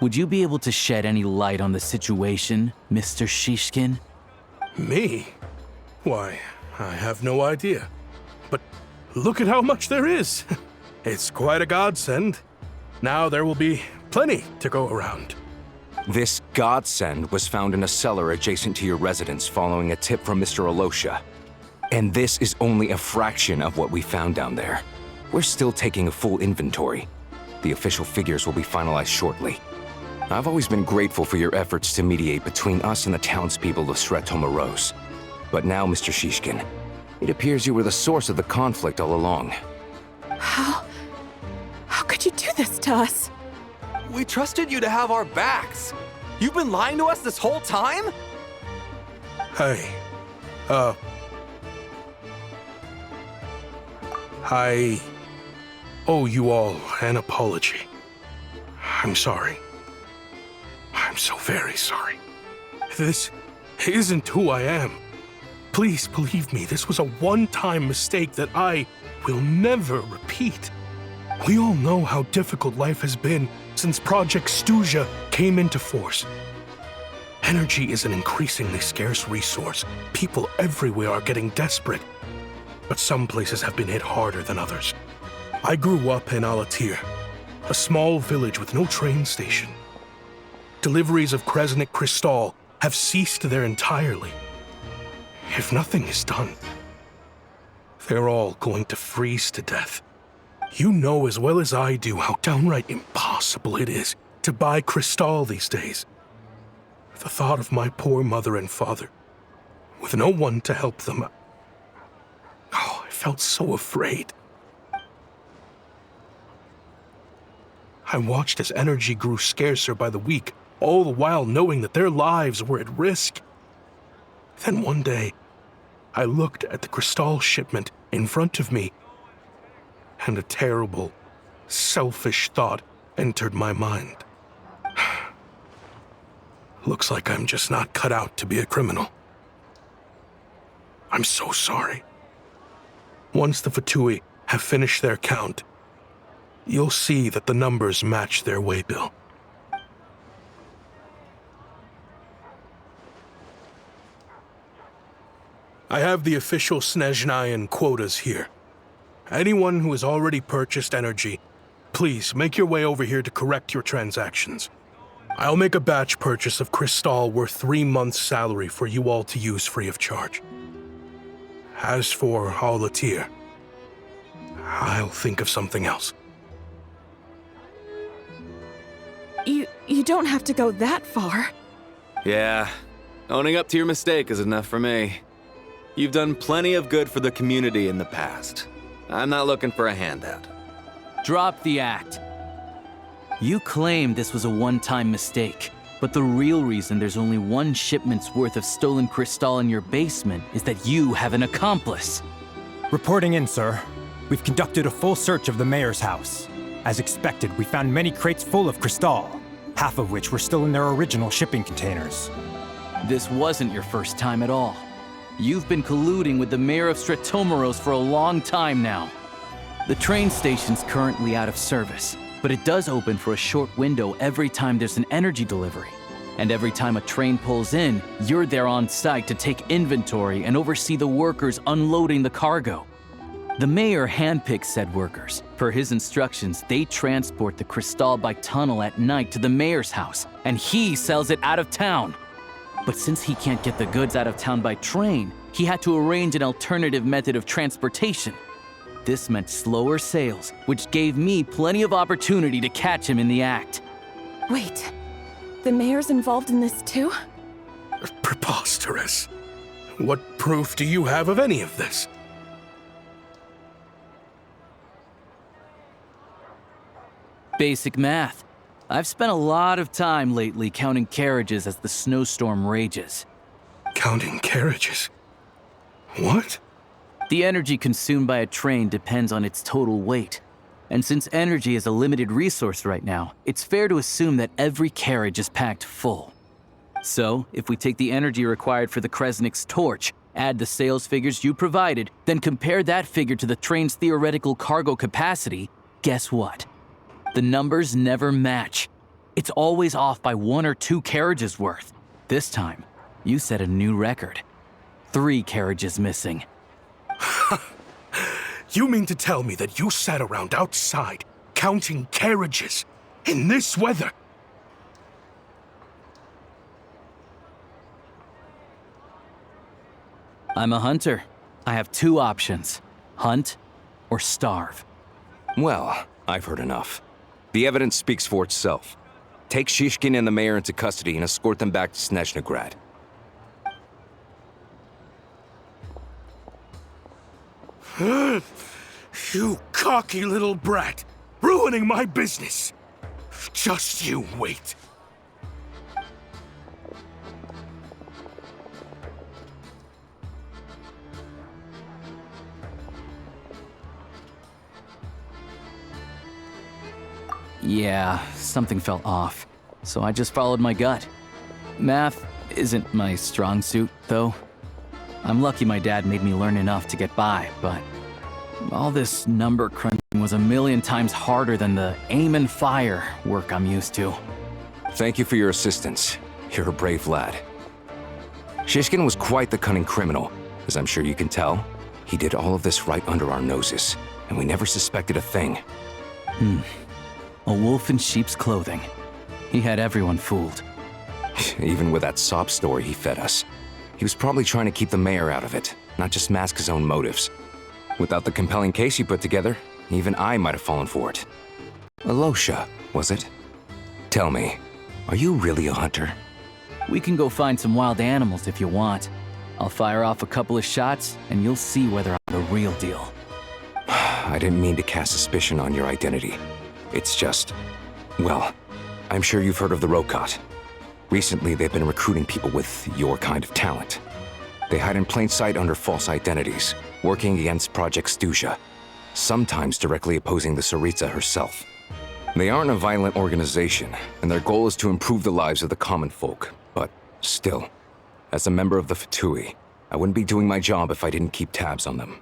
Would you be able to shed any light on the situation, Mr. Shishkin? Me? Why, I have no idea. But look at how much there is. It's quite a godsend. Now there will be plenty to go around. This godsend was found in a cellar adjacent to your residence following a tip from Mr. Alosha. And this is only a fraction of what we found down there. We're still taking a full inventory. The official figures will be finalized shortly. I've always been grateful for your efforts to mediate between us and the townspeople of Sretomaros. But now, Mr. Shishkin, it appears you were the source of the conflict all along. How could you do this to us? We trusted you to have our backs. You've been lying to us this whole time? Hey, I owe you all an apology. I'm sorry. I'm so very sorry. This isn't who I am. Please believe me, this was a one-time mistake that I will never repeat. We all know how difficult life has been since Project Stuja came into force. Energy is an increasingly scarce resource. People everywhere are getting desperate. But some places have been hit harder than others. I grew up in Alatir, a small village with no train station. Deliveries of Kresnik Crystal have ceased there entirely. If nothing is done, they're all going to freeze to death. You know as well as I do how downright impossible it is to buy Crystal these days. The thought of my poor mother and father, with no one to help them, I felt so afraid. I watched as energy grew scarcer by the week, all the while knowing that their lives were at risk. Then one day, I looked at the Crystal shipment in front of me, and a terrible, selfish thought entered my mind. Looks like I'm just not cut out to be a criminal. I'm so sorry. Once the Fatui have finished their count, you'll see that the numbers match their waybill. I have the official Snezhnayan quotas here. Anyone who has already purchased energy, please make your way over here to correct your transactions. I'll make a batch purchase of Crystal worth 3 months' salary for you all to use free of charge. As for Alatir, I'll think of something else. You don't have to go that far. Yeah, owning up to your mistake is enough for me. You've done plenty of good for the community in the past. I'm not looking for a handout. Drop the act. You claim this was a one-time mistake, but the real reason there's only 1 shipment's worth of stolen Crystal in your basement is that you have an accomplice. Reporting in, sir. We've conducted a full search of the mayor's house. As expected, we found many crates full of Crystal, half of which were still in their original shipping containers. This wasn't your first time at all. You've been colluding with the mayor of Sretomaros for a long time now. The train station's currently out of service, but it does open for a short window every time there's an energy delivery. And every time a train pulls in, you're there on site to take inventory and oversee the workers unloading the cargo. The mayor handpicks said workers. Per his instructions, they transport the crystal by tunnel at night to the mayor's house, and he sells it out of town. But since he can't get the goods out of town by train, he had to arrange an alternative method of transportation. This meant slower sales, which gave me plenty of opportunity to catch him in the act. Wait, the mayor's involved in this too? Preposterous. What proof do you have of any of this? Basic math. I've spent a lot of time lately counting carriages as the snowstorm rages. Counting carriages? What? The energy consumed by a train depends on its total weight. And since energy is a limited resource right now, it's fair to assume that every carriage is packed full. So, if we take the energy required for the Kresnik's torch, add the sales figures you provided, then compare that figure to the train's theoretical cargo capacity, guess what? The numbers never match. It's always off by 1 or 2 carriages worth. This time, you set a new record. 3 carriages missing. You mean to tell me that you sat around outside, counting carriages, in this weather? I'm a hunter. I have 2 options. Hunt or starve. Well, I've heard enough. The evidence speaks for itself. Take Shishkin and the mayor into custody and escort them back to Snezhnaya. You cocky little brat! Ruining my business! Just you wait. Yeah, something felt off, so I just followed my gut. Math isn't my strong suit, though. I'm lucky my dad made me learn enough to get by, but all this number crunching was a million times harder than the aim and fire work I'm used to. Thank you for your assistance. You're a brave lad. Shishkin was quite the cunning criminal, as I'm sure you can tell. He did all of this right under our noses, and we never suspected a thing. A wolf in sheep's clothing. He had everyone fooled. Even with that sob story he fed us. He was probably trying to keep the mayor out of it, not just mask his own motives. Without the compelling case he put together, even I might have fallen for it. Alosha, was it? Tell me, are you really a hunter? We can go find some wild animals if you want. I'll fire off a couple of shots, and you'll see whether I'm the real deal. I didn't mean to cast suspicion on your identity. It's just, well, I'm sure you've heard of the Rokot. Recently, they've been recruiting people with your kind of talent. They hide in plain sight under false identities, working against Project Stuzha, sometimes directly opposing the Tsaritsa herself. They aren't a violent organization, and their goal is to improve the lives of the common folk. But still, as a member of the Fatui, I wouldn't be doing my job if I didn't keep tabs on them.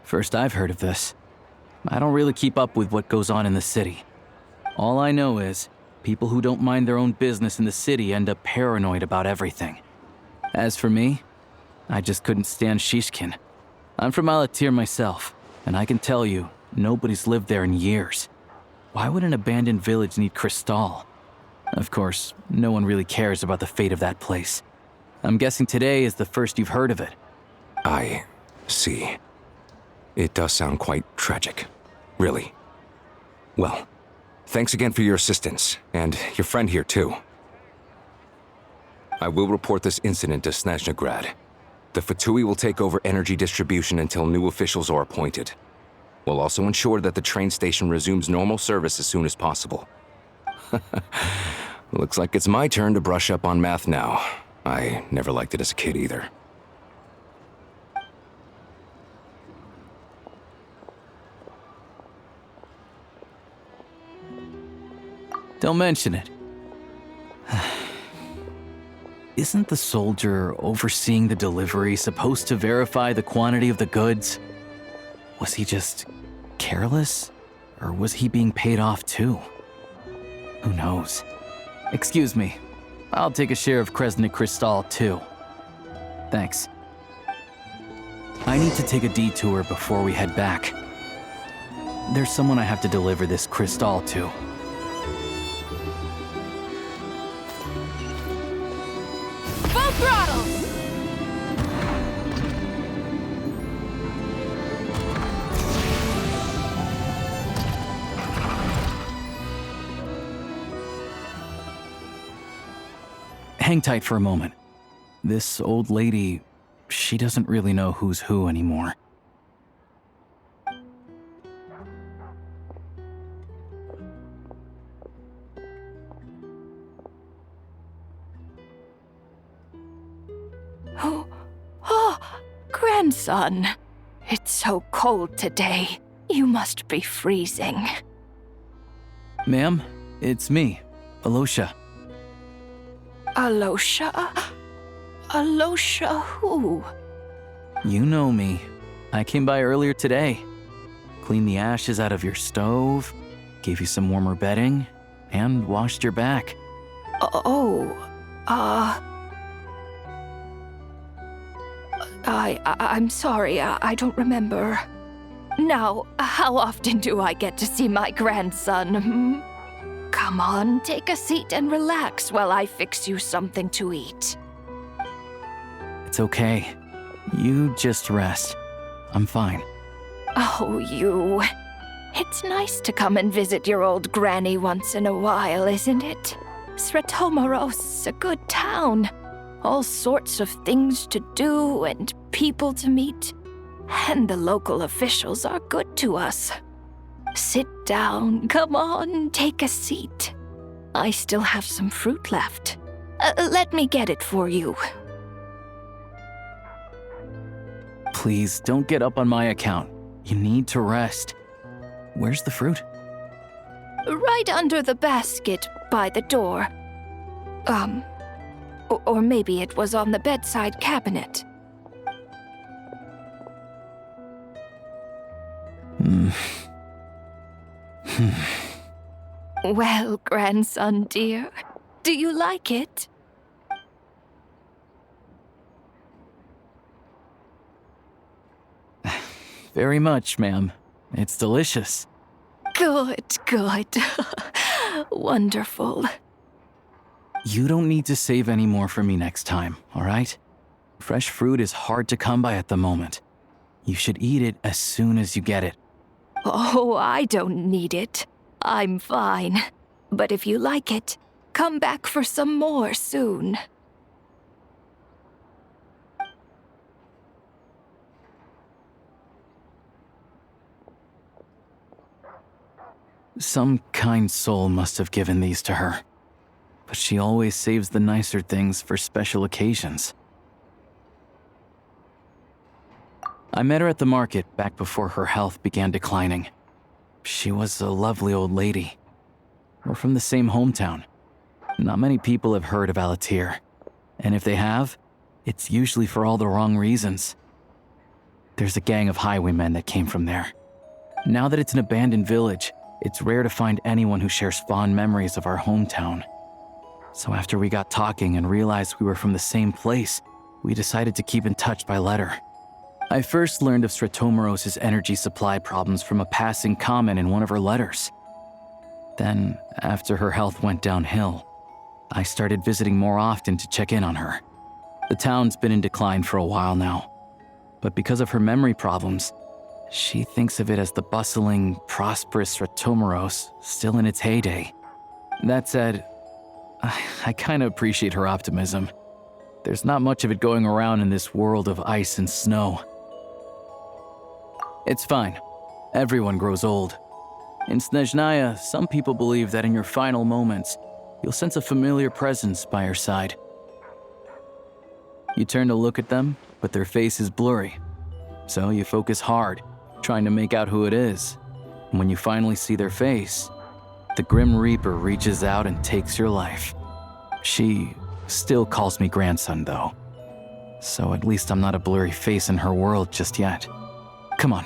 First I've heard of this. I don't really keep up with what goes on in the city. All I know is, people who don't mind their own business in the city end up paranoid about everything. As for me, I just couldn't stand Shishkin. I'm from Alatir myself, and I can tell you, nobody's lived there in years. Why would an abandoned village need crystal? Of course, no one really cares about the fate of that place. I'm guessing today is the first you've heard of it. I see. It does sound quite tragic. Really. Well, thanks again for your assistance, and your friend here too. I will report this incident to Snezhnaya. The Fatui will take over energy distribution until new officials are appointed. We'll also ensure that the train station resumes normal service as soon as possible. Looks like it's my turn to brush up on math now. I never liked it as a kid either. Don't mention it. Isn't the soldier overseeing the delivery supposed to verify the quantity of the goods? Was he just careless? Or was he being paid off too? Who knows? Excuse me. I'll take a share of Kresnik Crystal too. Thanks. I need to take a detour before we head back. There's someone I have to deliver this crystal to. Full throttle! Hang tight for a moment. This old lady, she doesn't really know who's who anymore. Oh, grandson. It's so cold today. You must be freezing. Ma'am, it's me, Alosha. Alosha? Alosha who? You know me. I came by earlier today. Cleaned the ashes out of your stove, gave you some warmer bedding, and washed your back. I'm sorry, I don't remember. Now, how often do I get to see my grandson? Come on, take a seat and relax while I fix you something to eat. It's okay. You just rest. I'm fine. Oh, you. It's nice to come and visit your old granny once in a while, isn't it? Sretomoros's a good town. All sorts of things to do and people to meet. And the local officials are good to us. Sit down, come on, take a seat. I still have some fruit left. Let me get it for you. Please, don't get up on my account. You need to rest. Where's the fruit? Right under the basket by the door. Or maybe it was on the bedside cabinet. Well, grandson dear, do you like it? Very much, ma'am. It's delicious. Good, good. Wonderful. You don't need to save any more for me next time, all right? Fresh fruit is hard to come by at the moment. You should eat it as soon as you get it. Oh, I don't need it. I'm fine. But if you like it, come back for some more soon. Some kind soul must have given these to her. But she always saves the nicer things for special occasions. I met her at the market back before her health began declining. She was a lovely old lady. We're from the same hometown. Not many people have heard of Alatir. And if they have, it's usually for all the wrong reasons. There's a gang of highwaymen that came from there. Now that it's an abandoned village, it's rare to find anyone who shares fond memories of our hometown. So after we got talking and realized we were from the same place, we decided to keep in touch by letter. I first learned of Sretomoros's energy supply problems from a passing comment in one of her letters. Then, after her health went downhill, I started visiting more often to check in on her. The town's been in decline for a while now, but because of her memory problems, she thinks of it as the bustling, prosperous Sretomoros still in its heyday. That said, I kinda appreciate her optimism. There's not much of it going around in this world of ice and snow. It's fine. Everyone grows old. In Snezhnaya, some people believe that in your final moments, you'll sense a familiar presence by your side. You turn to look at them, but their face is blurry. So you focus hard, trying to make out who it is. And when you finally see their face, the Grim Reaper reaches out and takes your life. She still calls me grandson, though. So at least I'm not a blurry face in her world just yet. Come on,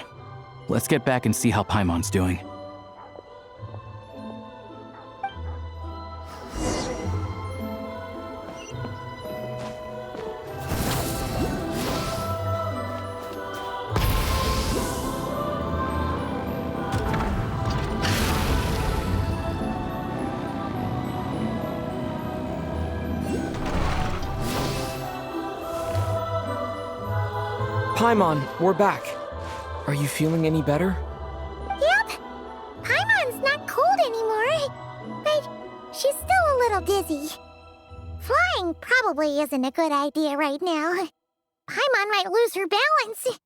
let's get back and see how Paimon's doing. Paimon, we're back. Are you feeling any better? Yep. Paimon's not cold anymore, but she's still a little dizzy. Flying probably isn't a good idea right now. Paimon might lose her balance.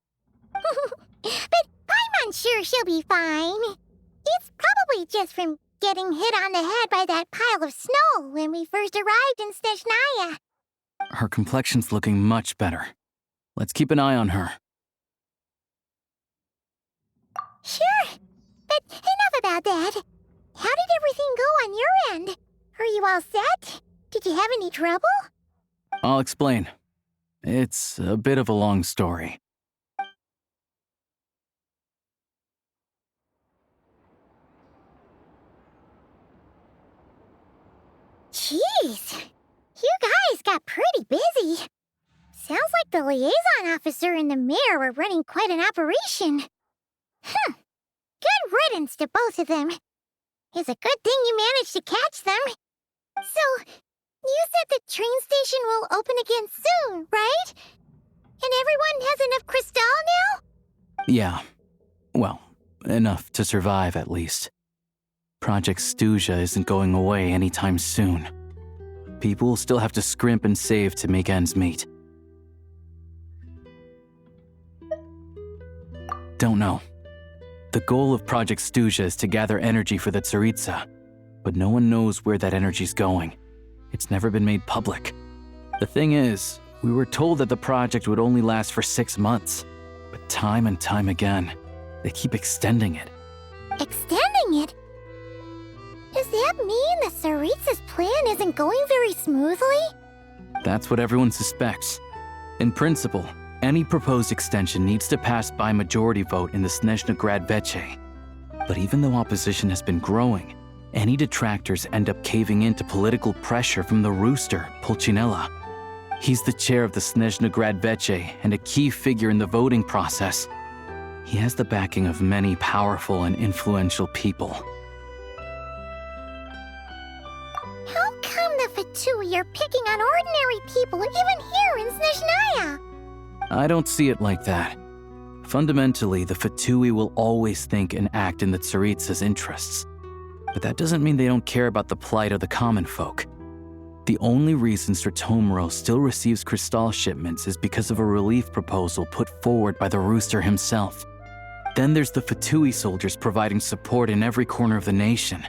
But Paimon's sure she'll be fine. It's probably just from getting hit on the head by that pile of snow when we first arrived in Snezhnaya. Her complexion's looking much better. Let's keep an eye on her. Sure, but enough about that. How did everything go on your end? Are you all set? Did you have any trouble? I'll explain. It's a bit of a long story. Jeez, you guys got pretty busy. Sounds like the liaison officer and the mayor were running quite an operation. Good riddance to both of them. It's a good thing you managed to catch them. So, you said the train station will open again soon, right? And everyone has enough crystal now? Yeah. Well, enough to survive at least. Project Snezhnaya isn't going away anytime soon. People will still have to scrimp and save to make ends meet. Don't know. The goal of Project Snezhnaya is to gather energy for the Tsaritsa, but no one knows where that energy's going. It's never been made public. The thing is, we were told that the project would only last for 6 months, but time and time again, they keep extending it. Extending it? Does that mean the Tsaritsa's plan isn't going very smoothly? That's what everyone suspects. In principle, any proposed extension needs to pass by majority vote in the Snezhnaya Veche. But even though opposition has been growing, any detractors end up caving into political pressure from the rooster, Pulcinella. He's the chair of the Snezhnaya Veche and a key figure in the voting process. He has the backing of many powerful and influential people. How come the Fatui are picking on ordinary people even here in Snezhnaya? I don't see it like that. Fundamentally, the Fatui will always think and act in the Tsaritsa's interests. But that doesn't mean they don't care about the plight of the common folk. The only reason Sratomero still receives crystal shipments is because of a relief proposal put forward by the rooster himself. Then there's the Fatui soldiers providing support in every corner of the nation.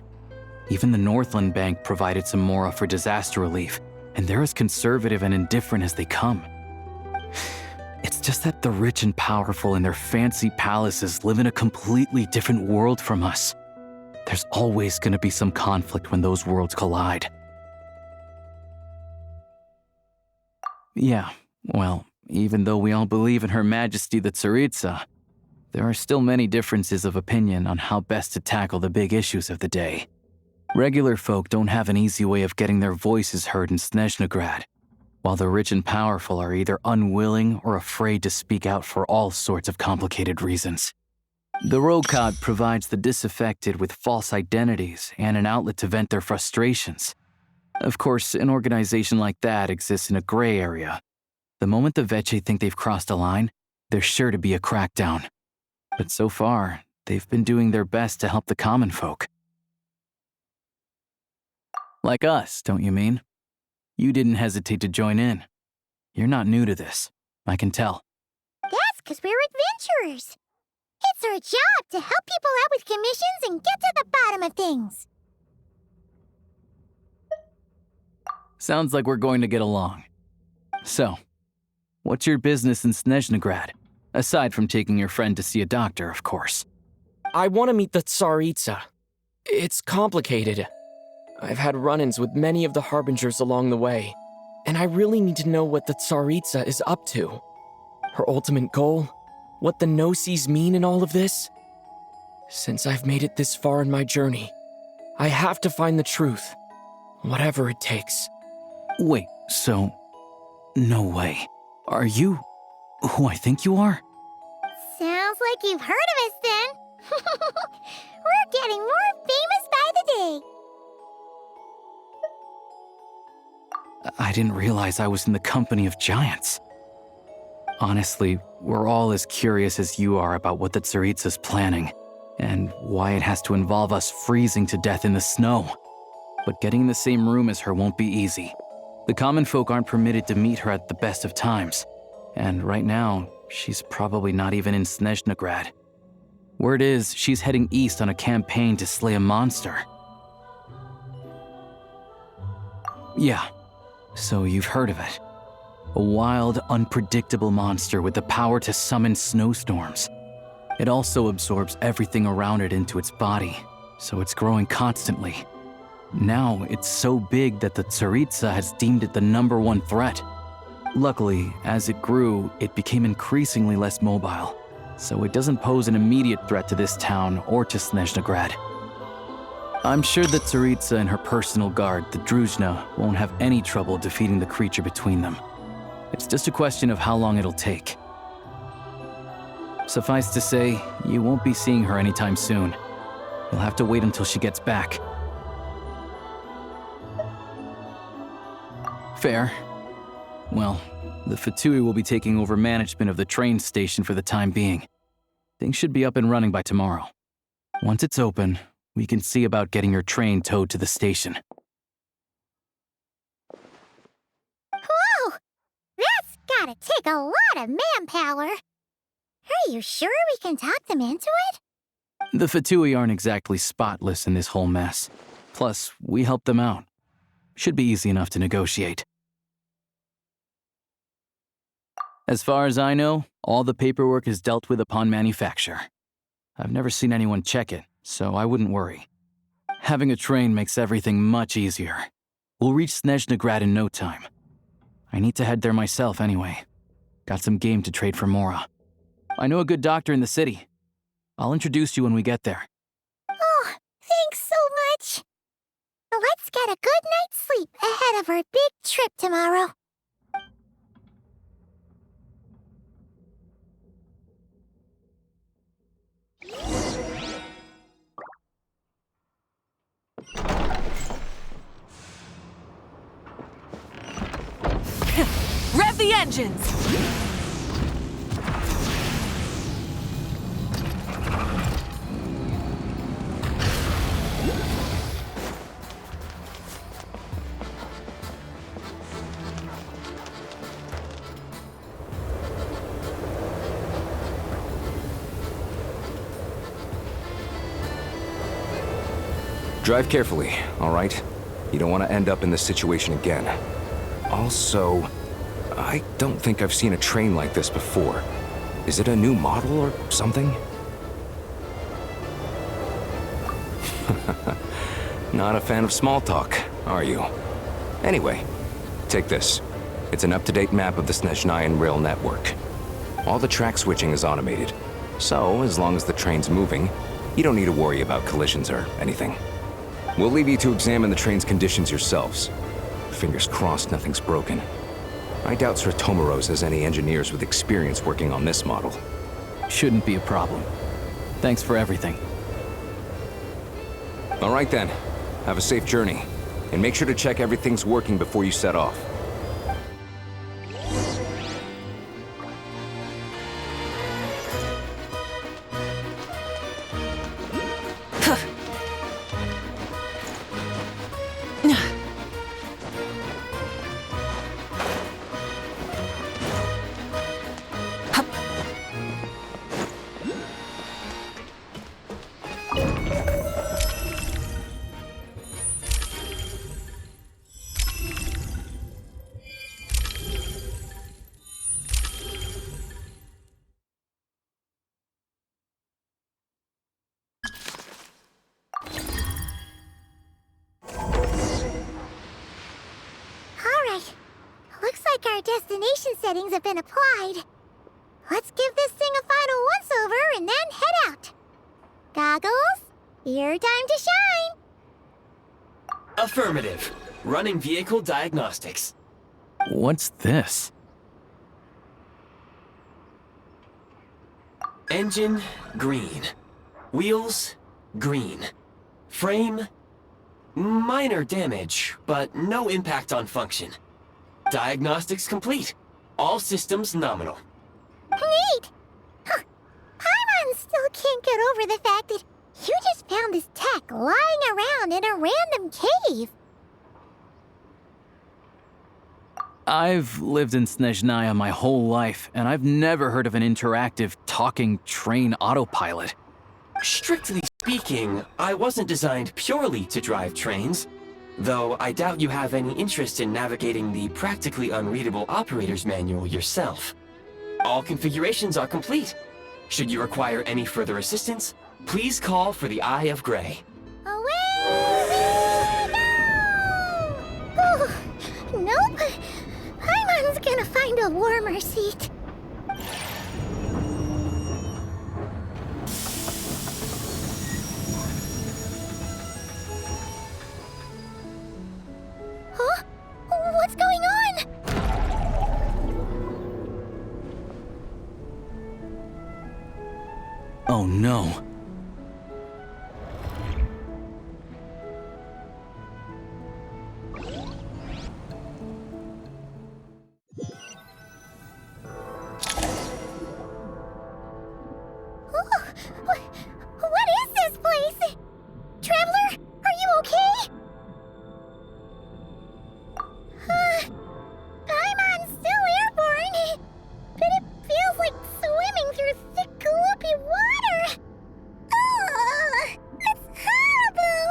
Even the Northland Bank provided some mora for disaster relief, and they're as conservative and indifferent as they come. It's just that the rich and powerful in their fancy palaces live in a completely different world from us. There's always going to be some conflict when those worlds collide. Yeah, well, even though we all believe in Her Majesty the Tsaritsa, there are still many differences of opinion on how best to tackle the big issues of the day. Regular folk don't have an easy way of getting their voices heard in Snezhnaya, while the rich and powerful are either unwilling or afraid to speak out for all sorts of complicated reasons. The Rokad provides the disaffected with false identities and an outlet to vent their frustrations. Of course, an organization like that exists in a gray area. The moment the Veche think they've crossed a line, there's sure to be a crackdown. But so far, they've been doing their best to help the common folk. Like us, don't you mean? You didn't hesitate to join in. You're not new to this, I can tell. That's because we're adventurers. It's our job to help people out with commissions and get to the bottom of things. Sounds like we're going to get along. So, what's your business in Snezhnaya? Aside from taking your friend to see a doctor, of course. I want to meet the Tsaritsa. It's complicated. I've had run-ins with many of the Harbingers along the way, and I really need to know what the Tsaritsa is up to. Her ultimate goal? What the no-sees mean in all of this? Since I've made it this far in my journey, I have to find the truth, whatever it takes. Wait, so... no way. Are you who I think you are? Sounds like you've heard of us then. We're getting more famous by the day. I didn't realize I was in the company of giants. Honestly, we're all as curious as you are about what the Tsaritsa's planning, and why it has to involve us freezing to death in the snow. But getting in the same room as her won't be easy. The common folk aren't permitted to meet her at the best of times, and right now, she's probably not even in Snezhnagrad. Word is, she's heading east on a campaign to slay a monster. Yeah, so you've heard of it. A wild, unpredictable monster with the power to summon snowstorms. It also absorbs everything around it into its body, so it's growing constantly. Now, it's so big that the Tsaritsa has deemed it the #1 threat. Luckily, as it grew, it became increasingly less mobile, so it doesn't pose an immediate threat to this town or to Snezhnagrad. I'm sure the Tsaritsa and her personal guard, the Druzhna, won't have any trouble defeating the creature between them. It's just a question of how long it'll take. Suffice to say, you won't be seeing her anytime soon. You'll have to wait until she gets back. Fair. Well, the Fatui will be taking over management of the train station for the time being. Things should be up and running by tomorrow. Once it's open, we can see about getting your train towed to the station. Whoa! That's gotta take a lot of manpower. Are you sure we can talk them into it? The Fatui aren't exactly spotless in this whole mess. Plus, we helped them out. Should be easy enough to negotiate. As far as I know, all the paperwork is dealt with upon manufacture. I've never seen anyone check it, so I wouldn't worry. Having a train makes everything much easier. We'll reach Snezhnagrad in no time. I need to head there myself anyway. Got some game to trade for Mora. I know a good doctor in the city. I'll introduce you when we get there. Oh, thanks so much. Let's get a good night's sleep ahead of our big trip tomorrow. Rev the engines! Drive carefully, all right? You don't want to end up in this situation again. Also, I don't think I've seen a train like this before. Is it a new model or something? Not a fan of small talk, are you? Anyway, take this. It's an up-to-date map of the Snezhnayan rail network. All the track switching is automated, so as long as the train's moving, you don't need to worry about collisions or anything. We'll leave you to examine the train's conditions yourselves. Fingers crossed nothing's broken. I doubt Sratomaros has any engineers with experience working on this model. Shouldn't be a problem. Thanks for everything. All right then. Have a safe journey. And make sure to check everything's working before you set off. Our destination settings have been applied. Let's give this thing a final once-over and then head out. Goggles, your time to shine. Affirmative. Running vehicle diagnostics. What's this? Engine, green. Wheels, green. Frame, minor damage, but no impact on function. Diagnostics complete. All systems nominal. Neat! Huh. Paimon still can't get over the fact that you just found this tech lying around in a random cave. I've lived in Snezhnaya my whole life, and I've never heard of an interactive, talking train autopilot. Strictly speaking, I wasn't designed purely to drive trains, though I doubt you have any interest in navigating the practically unreadable operator's manual yourself. All configurations are complete. Should you require any further assistance, please call for the Eye of Grey. Away we go! Oh, nope. Paimon's gonna find a warmer seat. Huh? What's going on? Oh no. What is this place? Traveler, are you okay? Paimon's still airborne, but it feels like swimming through thick, gloopy water. It's horrible!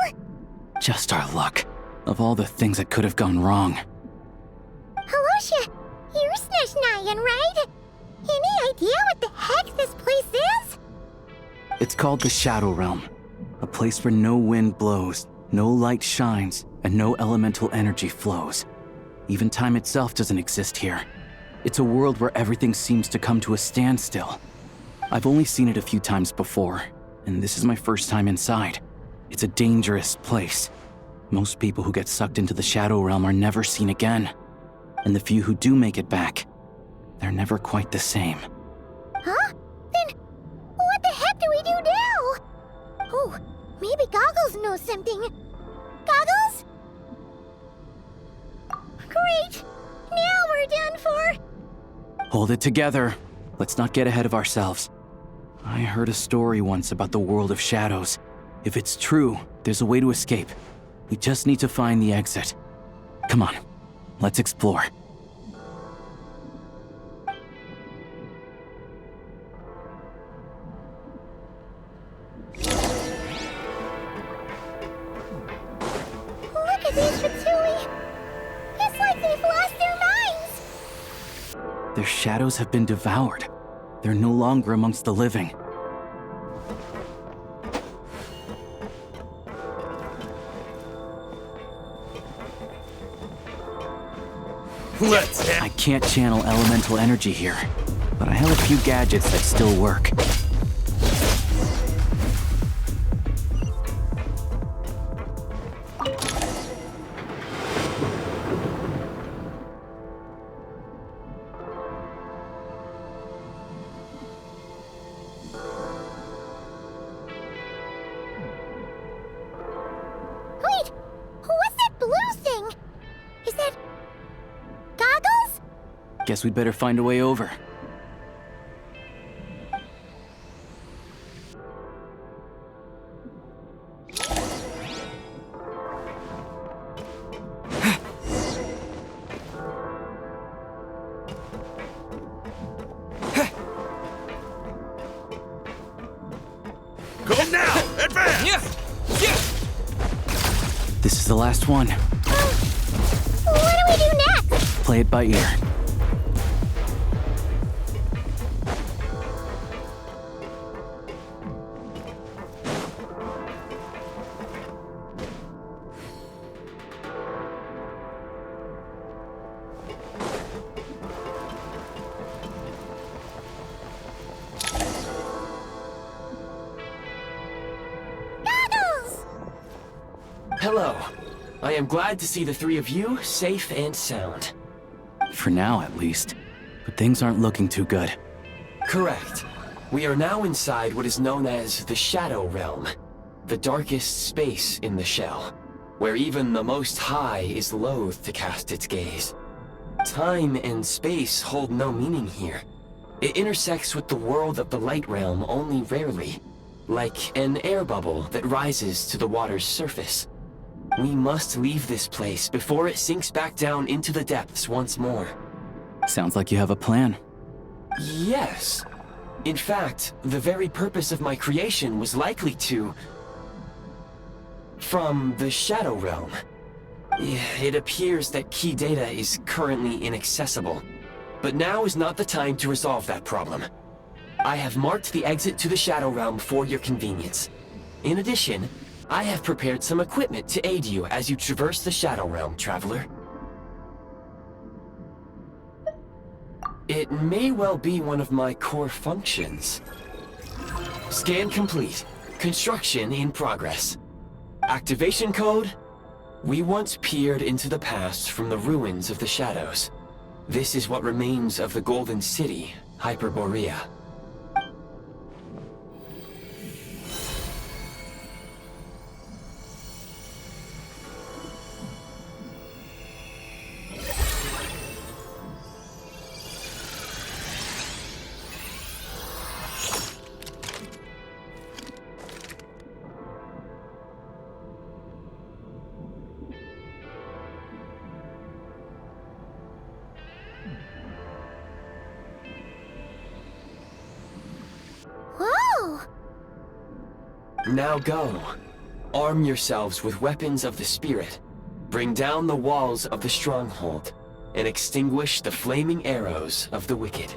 Just our luck. Of all the things that could have gone wrong. Halosha, you're Snezhnayan, right? Any idea what the heck this place is? It's called the Shadow Realm. A place where no wind blows, no light shines, and no elemental energy flows. Even time itself doesn't exist here. It's a world where everything seems to come to a standstill. I've only seen it a few times before, and this is my first time inside. It's a dangerous place. Most people who get sucked into the Shadow Realm are never seen again. And the few who do make it back, they're never quite the same. Huh? Then what the heck do we do now? Oh, maybe Goggles knows something. Goggles? Great! Now we're done for! Hold it together. Let's not get ahead of ourselves. I heard a story once about the world of shadows. If it's true, there's a way to escape. We just need to find the exit. Come on, let's explore. Look at these Fatui! It's like they've lost their minds! Their shadows have been devoured. They're no longer amongst the living. I can't channel elemental energy here, but I have a few gadgets that still work. Wait! What's that blue thing? Is that... Goggles? Guess we'd better find a way over. Go now! Advance! This is the last one. What do we do next? Play it by ear. Goggles! Hello. I am glad to see the three of you safe and sound. For now, at least. But things aren't looking too good. Correct. We are now inside what is known as the Shadow Realm, the darkest space in the shell, where even the Most High is loath to cast its gaze. Time and space hold no meaning here. It intersects with the world of the light realm only rarely, like an air bubble that rises to the water's surface. We must leave this place before it sinks back down into the depths once more. Sounds like you have a plan. Yes. In fact, the very purpose of my creation was likely to... from the Shadow Realm. It appears that key data is currently inaccessible, but now is not the time to resolve that problem. I have marked the exit to the Shadow Realm for your convenience. In addition, I have prepared some equipment to aid you as you traverse the Shadow Realm, Traveler. It may well be one of my core functions. Scan complete. Construction in progress. Activation code? We once peered into the past from the ruins of the Shadows. This is what remains of the Golden City, Hyperborea. Whoa! Now go. Arm yourselves with weapons of the spirit. Bring down the walls of the stronghold, and extinguish the flaming arrows of the wicked.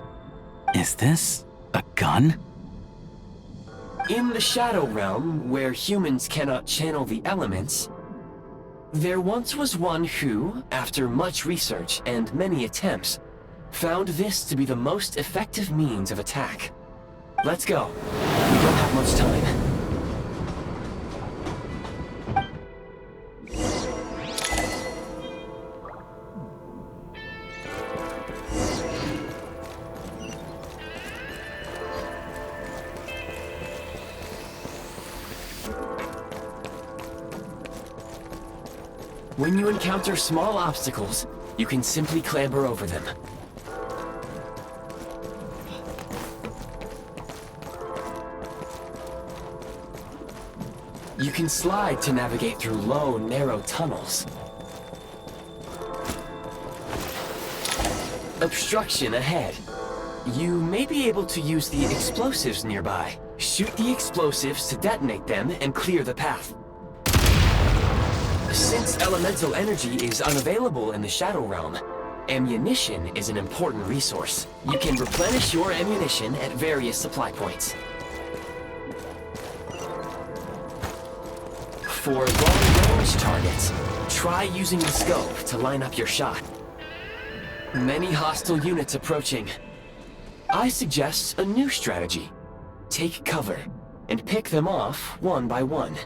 Is this a gun? In the Shadow Realm, where humans cannot channel the elements, there once was one who, after much research and many attempts, found this to be the most effective means of attack. Let's go. We don't have much time. When you encounter small obstacles, you can simply clamber over them. You can slide to navigate through low, narrow tunnels. Obstruction ahead. You may be able to use the explosives nearby. Shoot the explosives to detonate them and clear the path. Since elemental energy is unavailable in the Shadow Realm, ammunition is an important resource. You can replenish your ammunition at various supply points. For long-range targets, try using the scope to line up your shot. Many hostile units approaching. I suggest a new strategy. Take cover, and pick them off one by one.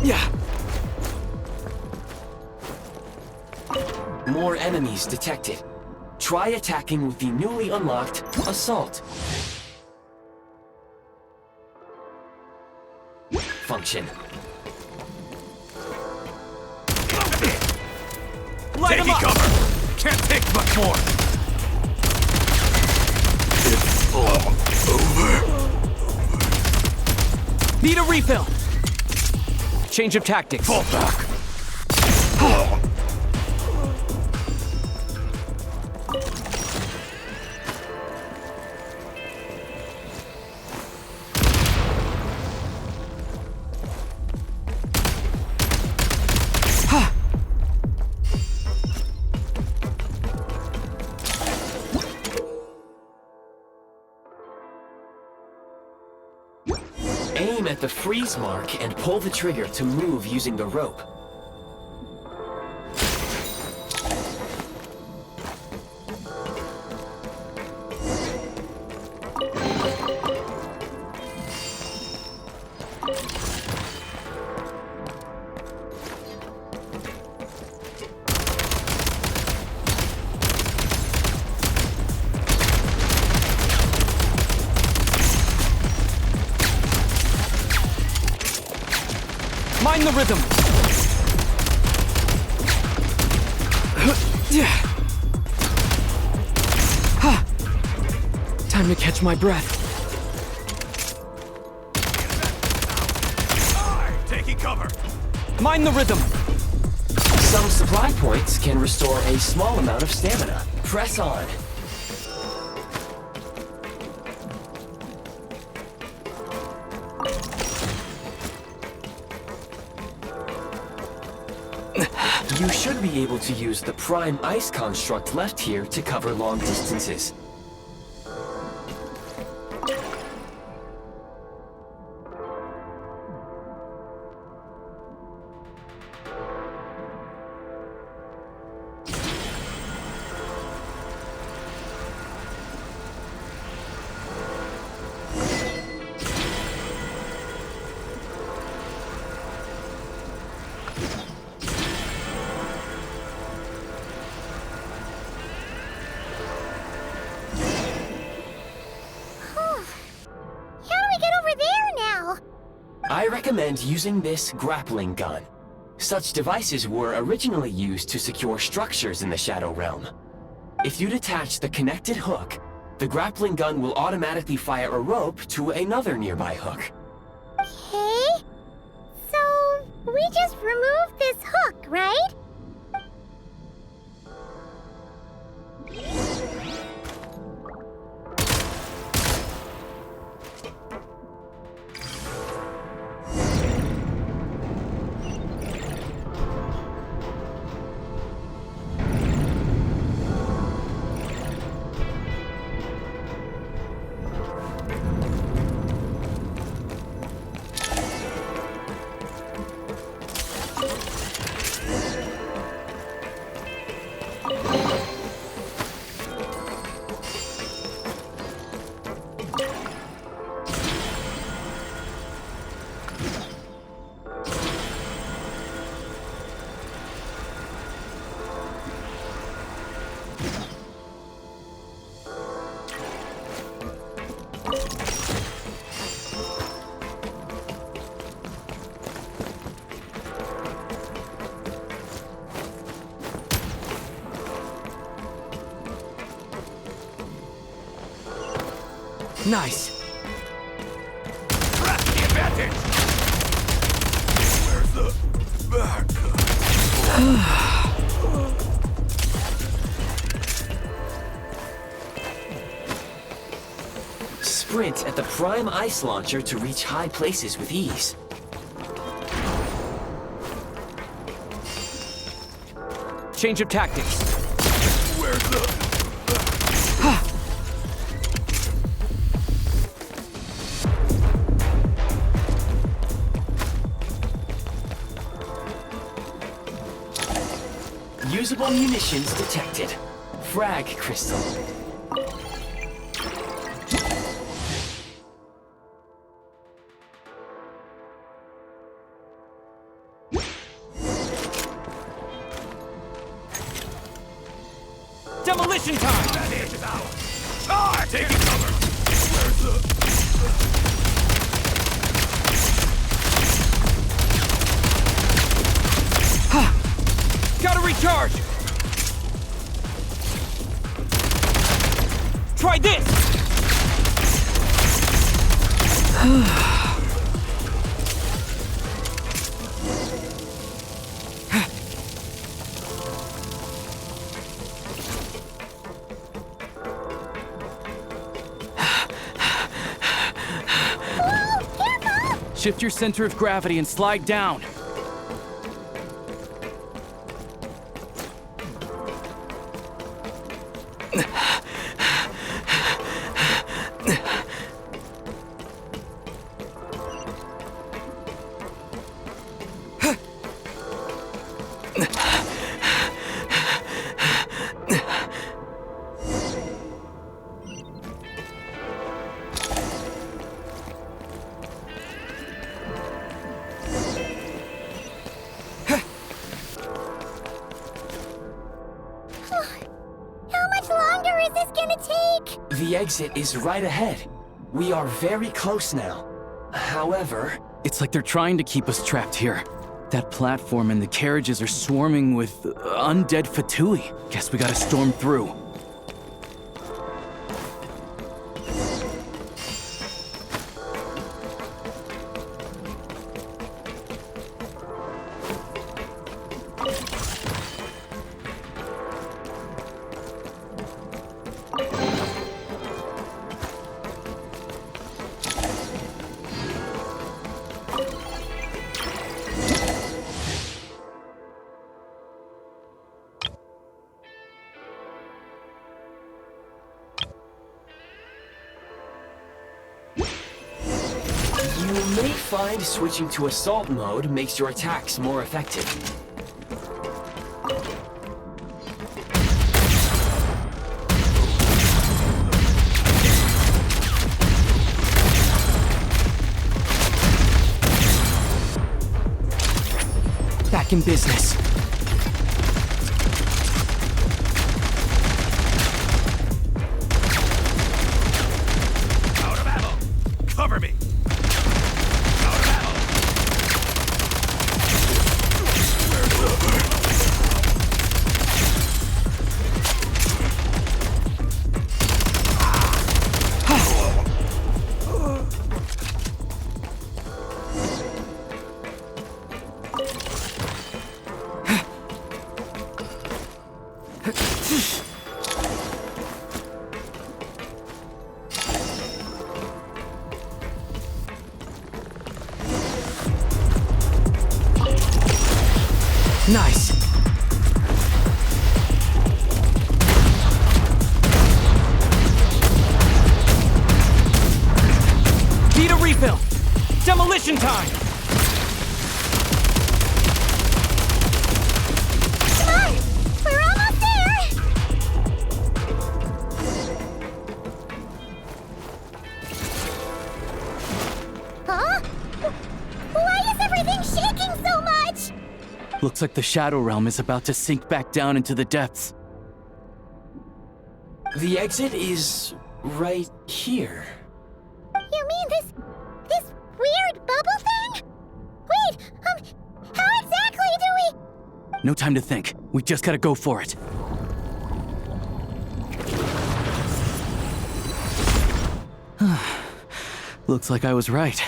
Yeah. More enemies detected. Try attacking with the newly unlocked Assault function. Taking cover! Can't take much more! It's all over. Need a refill! Change of tactics. Fall back! Aim at the freeze mark and pull the trigger to move using the rope. Mind the rhythm! Time to catch my breath. Taking cover. Mind the rhythm! Some supply points can restore a small amount of stamina. Press on. You should be able to use the Prime Ice construct left here to cover long distances. I recommend using this grappling gun. Such devices were originally used to secure structures in the Shadow Realm. If you detach the connected hook, the grappling gun will automatically fire a rope to another nearby hook. Okay. So, we just removed this hook, right? Nice. Press the advantage. Where's the back? Sprint at the Prime Ice Launcher to reach high places with ease. Change of tactics. Where's the... Usable munitions detected. Frag crystal. Demolition time! That edge is ours. Charge! Taking cover. Where's the... Gotta recharge! Try this! Shift your center of gravity and slide down. The exit is right ahead. We are very close now. However... It's like they're trying to keep us trapped here. That platform and the carriages are swarming with undead Fatui. Guess we gotta storm through. You may find switching to assault mode makes your attacks more effective. Back in business. Out of ammo! Cover me! Nice. Need a refill. Demolition time. Come on! We're almost there! Huh? Why is everything shaking so much? Looks like the Shadow Realm is about to sink back down into the depths. The exit is right here. You mean this weird bubble thing? Wait, how exactly do we... No time to think. We just gotta go for it. Looks like I was right.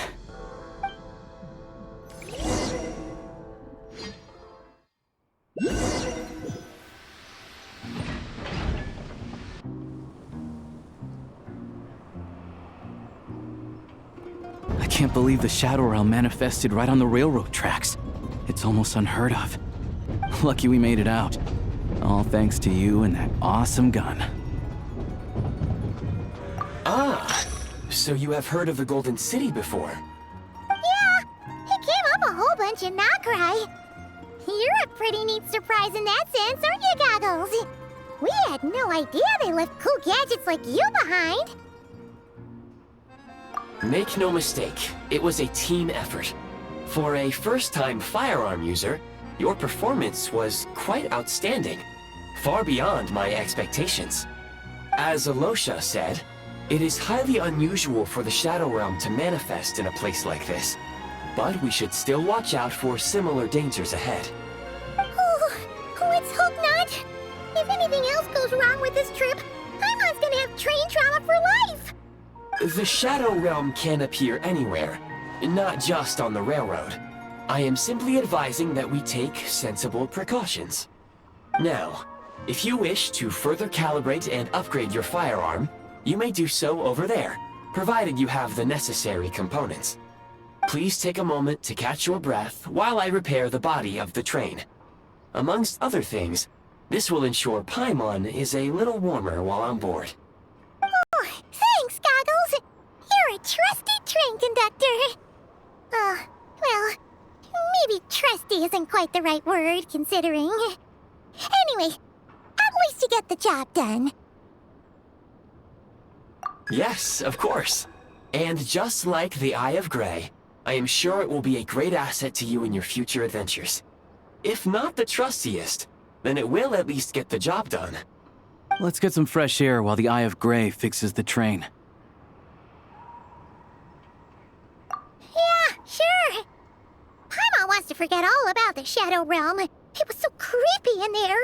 I can't believe the Shadow Realm manifested right on the railroad tracks. It's almost unheard of. Lucky we made it out. All thanks to you and that awesome gun. Ah, so you have heard of the Golden City before? Yeah, it came up a whole bunch in Nokrai. You're a pretty neat surprise in that sense, aren't you, Goggles? We had no idea they left cool gadgets like you behind. Make no mistake, it was a team effort. For a first-time firearm user, your performance was quite outstanding, far beyond my expectations. As Alosha said, it is highly unusual for the Shadow Realm to manifest in a place like this, but we should still watch out for similar dangers ahead. Oh, let's hope not. If anything else goes wrong with this trip, Paimon's gonna have train trauma for life. The Shadow Realm can appear anywhere, not just on the railroad. I am simply advising that we take sensible precautions. Now, if you wish to further calibrate and upgrade your firearm, you may do so over there, provided you have the necessary components. Please take a moment to catch your breath while I repair the body of the train. Amongst other things, this will ensure Paimon is a little warmer while on board. Oh, thanks, Goggles. You're a trusty train conductor. Well, maybe trusty isn't quite the right word, considering. Anyway, at least you get the job done. Yes, of course. And just like the Eye of Grey, I am sure it will be a great asset to you in your future adventures. If not the trustiest, then it will at least get the job done. Let's get some fresh air while the Eye of Grey fixes the train. Yeah, sure. Paimon wants to forget all about the Shadow Realm. It was so creepy in there.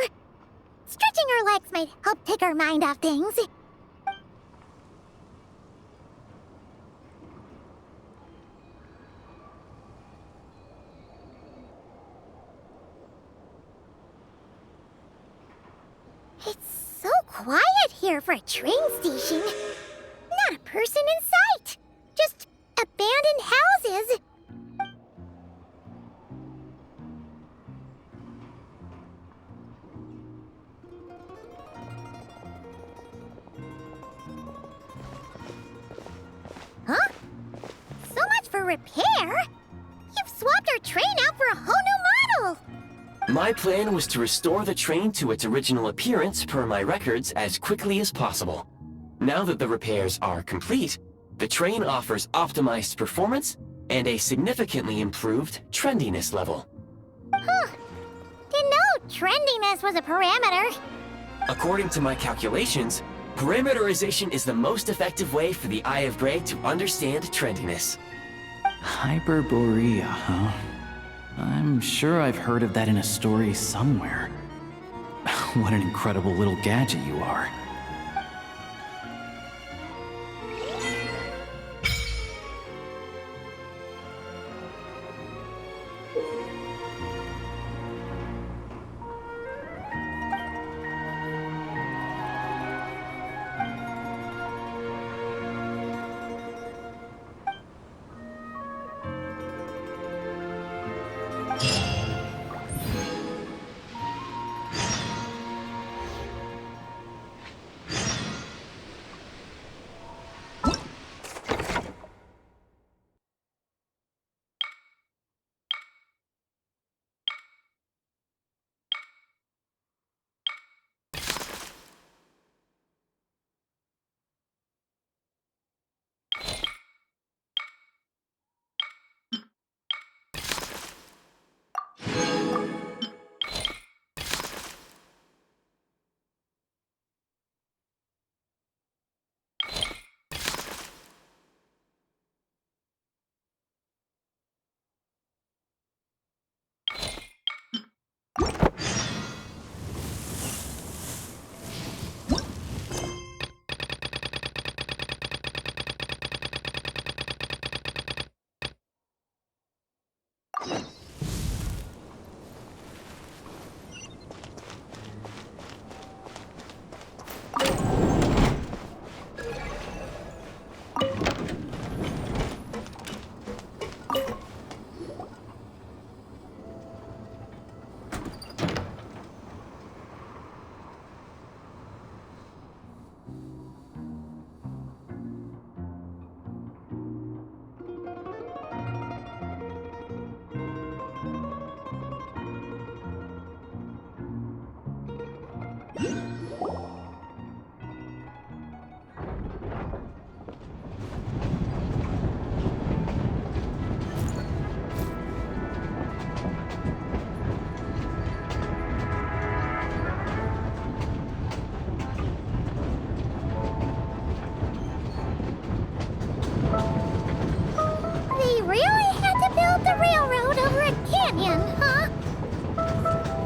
Stretching our legs might help take our mind off things. It's so quiet here for a train station. Not a person in sight. Just abandoned houses. Huh? So much for repair? You've swapped our train out for a whole new model! My plan was to restore the train to its original appearance per my records as quickly as possible. Now that the repairs are complete, the train offers optimized performance and a significantly improved trendiness level. Huh. Didn't know trendiness was a parameter. According to my calculations, parameterization is the most effective way for the Eye of Grey to understand trendiness. Hyperborea, huh? I'm sure I've heard of that in a story somewhere. What an incredible little gadget you are.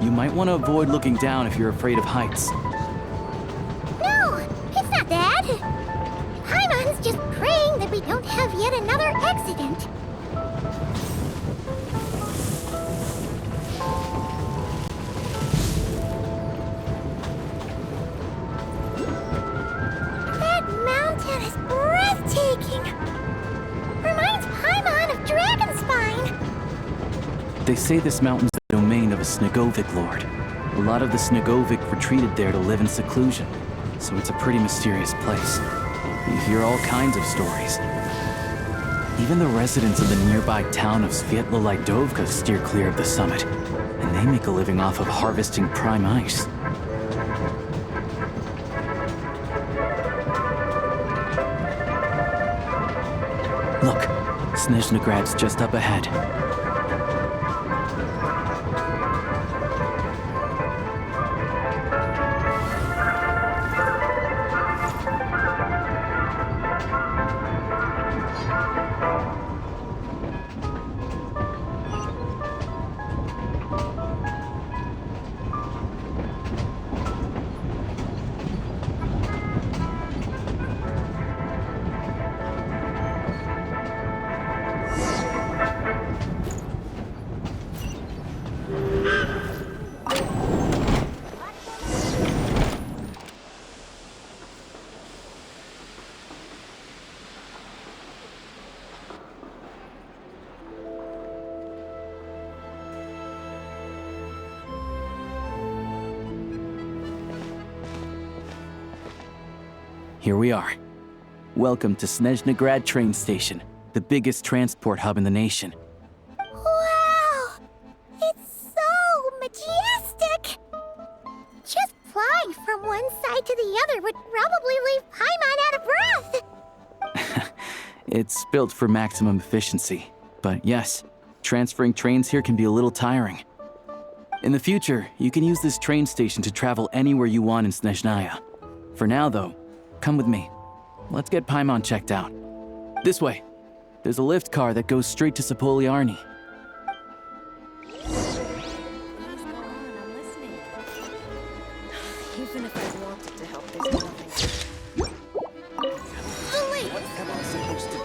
You might want to avoid looking down if you're afraid of heights. No, it's not that. Paimon's just praying that we don't have yet another accident. That mountain is breathtaking. Reminds Paimon of Dragonspine. They say this mountain's the domain of a Snegovic lord. A lot of the Snegovic retreated there to live in seclusion, so it's a pretty mysterious place. You hear all kinds of stories. Even the residents of the nearby town of Svietlo-Lidovka steer clear of the summit, and they make a living off of harvesting prime ice. Look, Snezhnagrad's just up ahead. here we are. Welcome to Snezhnaya train station, the biggest transport hub in the nation. Wow! It's so majestic! Just flying from one side to the other would probably leave Paimon out of breath! It's built for maximum efficiency, but yes, transferring trains here can be a little tiring. In the future, you can use this train station to travel anywhere you want in Snezhnaya. For now, though, come with me. Let's get Paimon checked out. This way. There's a lift car that goes straight to Sapoliarni. Even if I wanted to help, there's nothing. What am I supposed to do?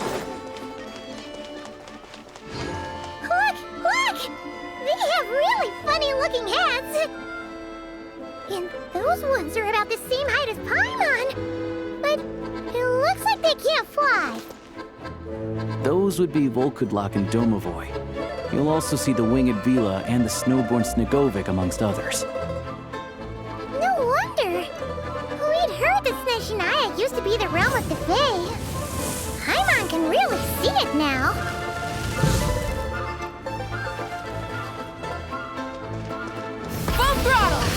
Look! They have really funny-looking hats! And those ones are about the same height as Paimon! But it looks like they can't fly! Those would be Volkudlak and Domovoy. You'll also see the winged Vila and the snowborn Snegovic amongst others. No wonder! We'd heard that Snezhnaya used to be the realm of the Fae. Paimon can really see it now. Full throttle!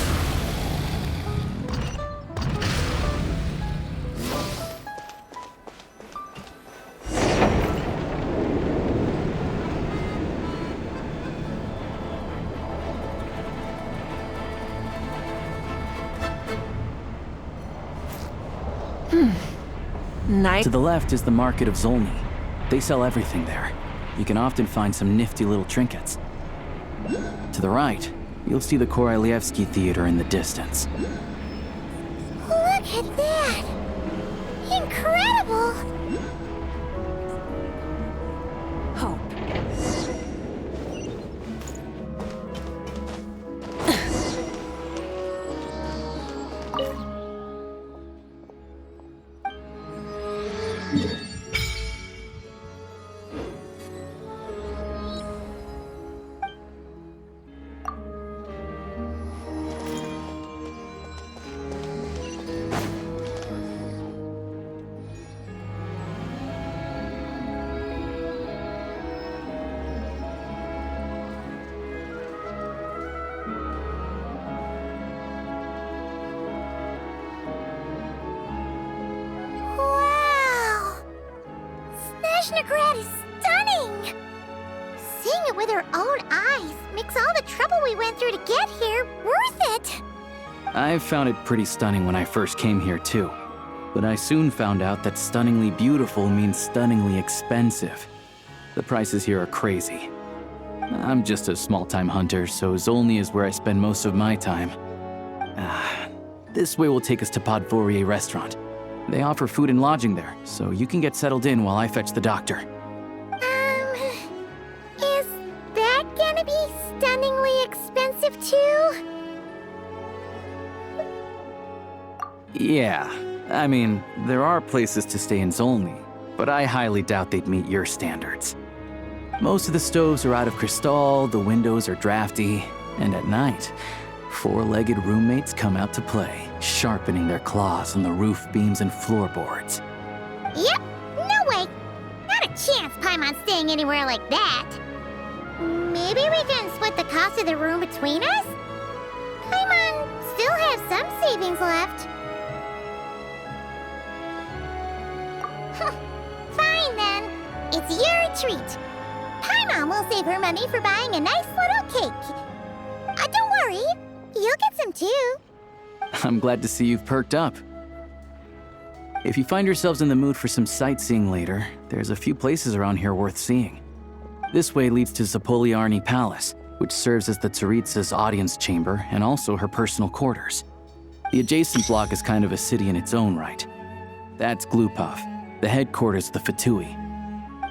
Nice. To the left is the market of Zolny. They sell everything there. You can often find some nifty little trinkets. To the right, you'll see the Korolievsky Theater in the distance. Look at that! Incredible! Hope. Wow! Snezhnaya is stunning! Seeing it with our own eyes makes all the trouble we went through to get here worth it! I found it pretty stunning when I first came here too. But I soon found out that stunningly beautiful means stunningly expensive. The prices here are crazy. I'm just a small-time hunter, so Zolny is where I spend most of my time. This way will take us to Podvorier restaurant. They offer food and lodging there, so you can get settled in while I fetch the doctor. Is that gonna be stunningly expensive too? Yeah, I mean, there are places to stay in Zolny, but I highly doubt they'd meet your standards. Most of the stoves are out of crystal, the windows are drafty, and at night, four-legged roommates come out to play, sharpening their claws on the roof beams and floorboards. Yep, no way! Not a chance Paimon's staying anywhere like that. Maybe we can split the cost of the room between us? Paimon still has some savings left. Fine then, it's your treat. Paimon will save her money for buying a nice little cake. Don't worry, you'll get some too. I'm glad to see you've perked up. If you find yourselves in the mood for some sightseeing later, there's a few places around here worth seeing. This way leads to Sapoliarni Palace, which serves as the Tsaritsa's audience chamber and also her personal quarters. The adjacent block is kind of a city in its own right. That's Glupov, the headquarters of the Fatui.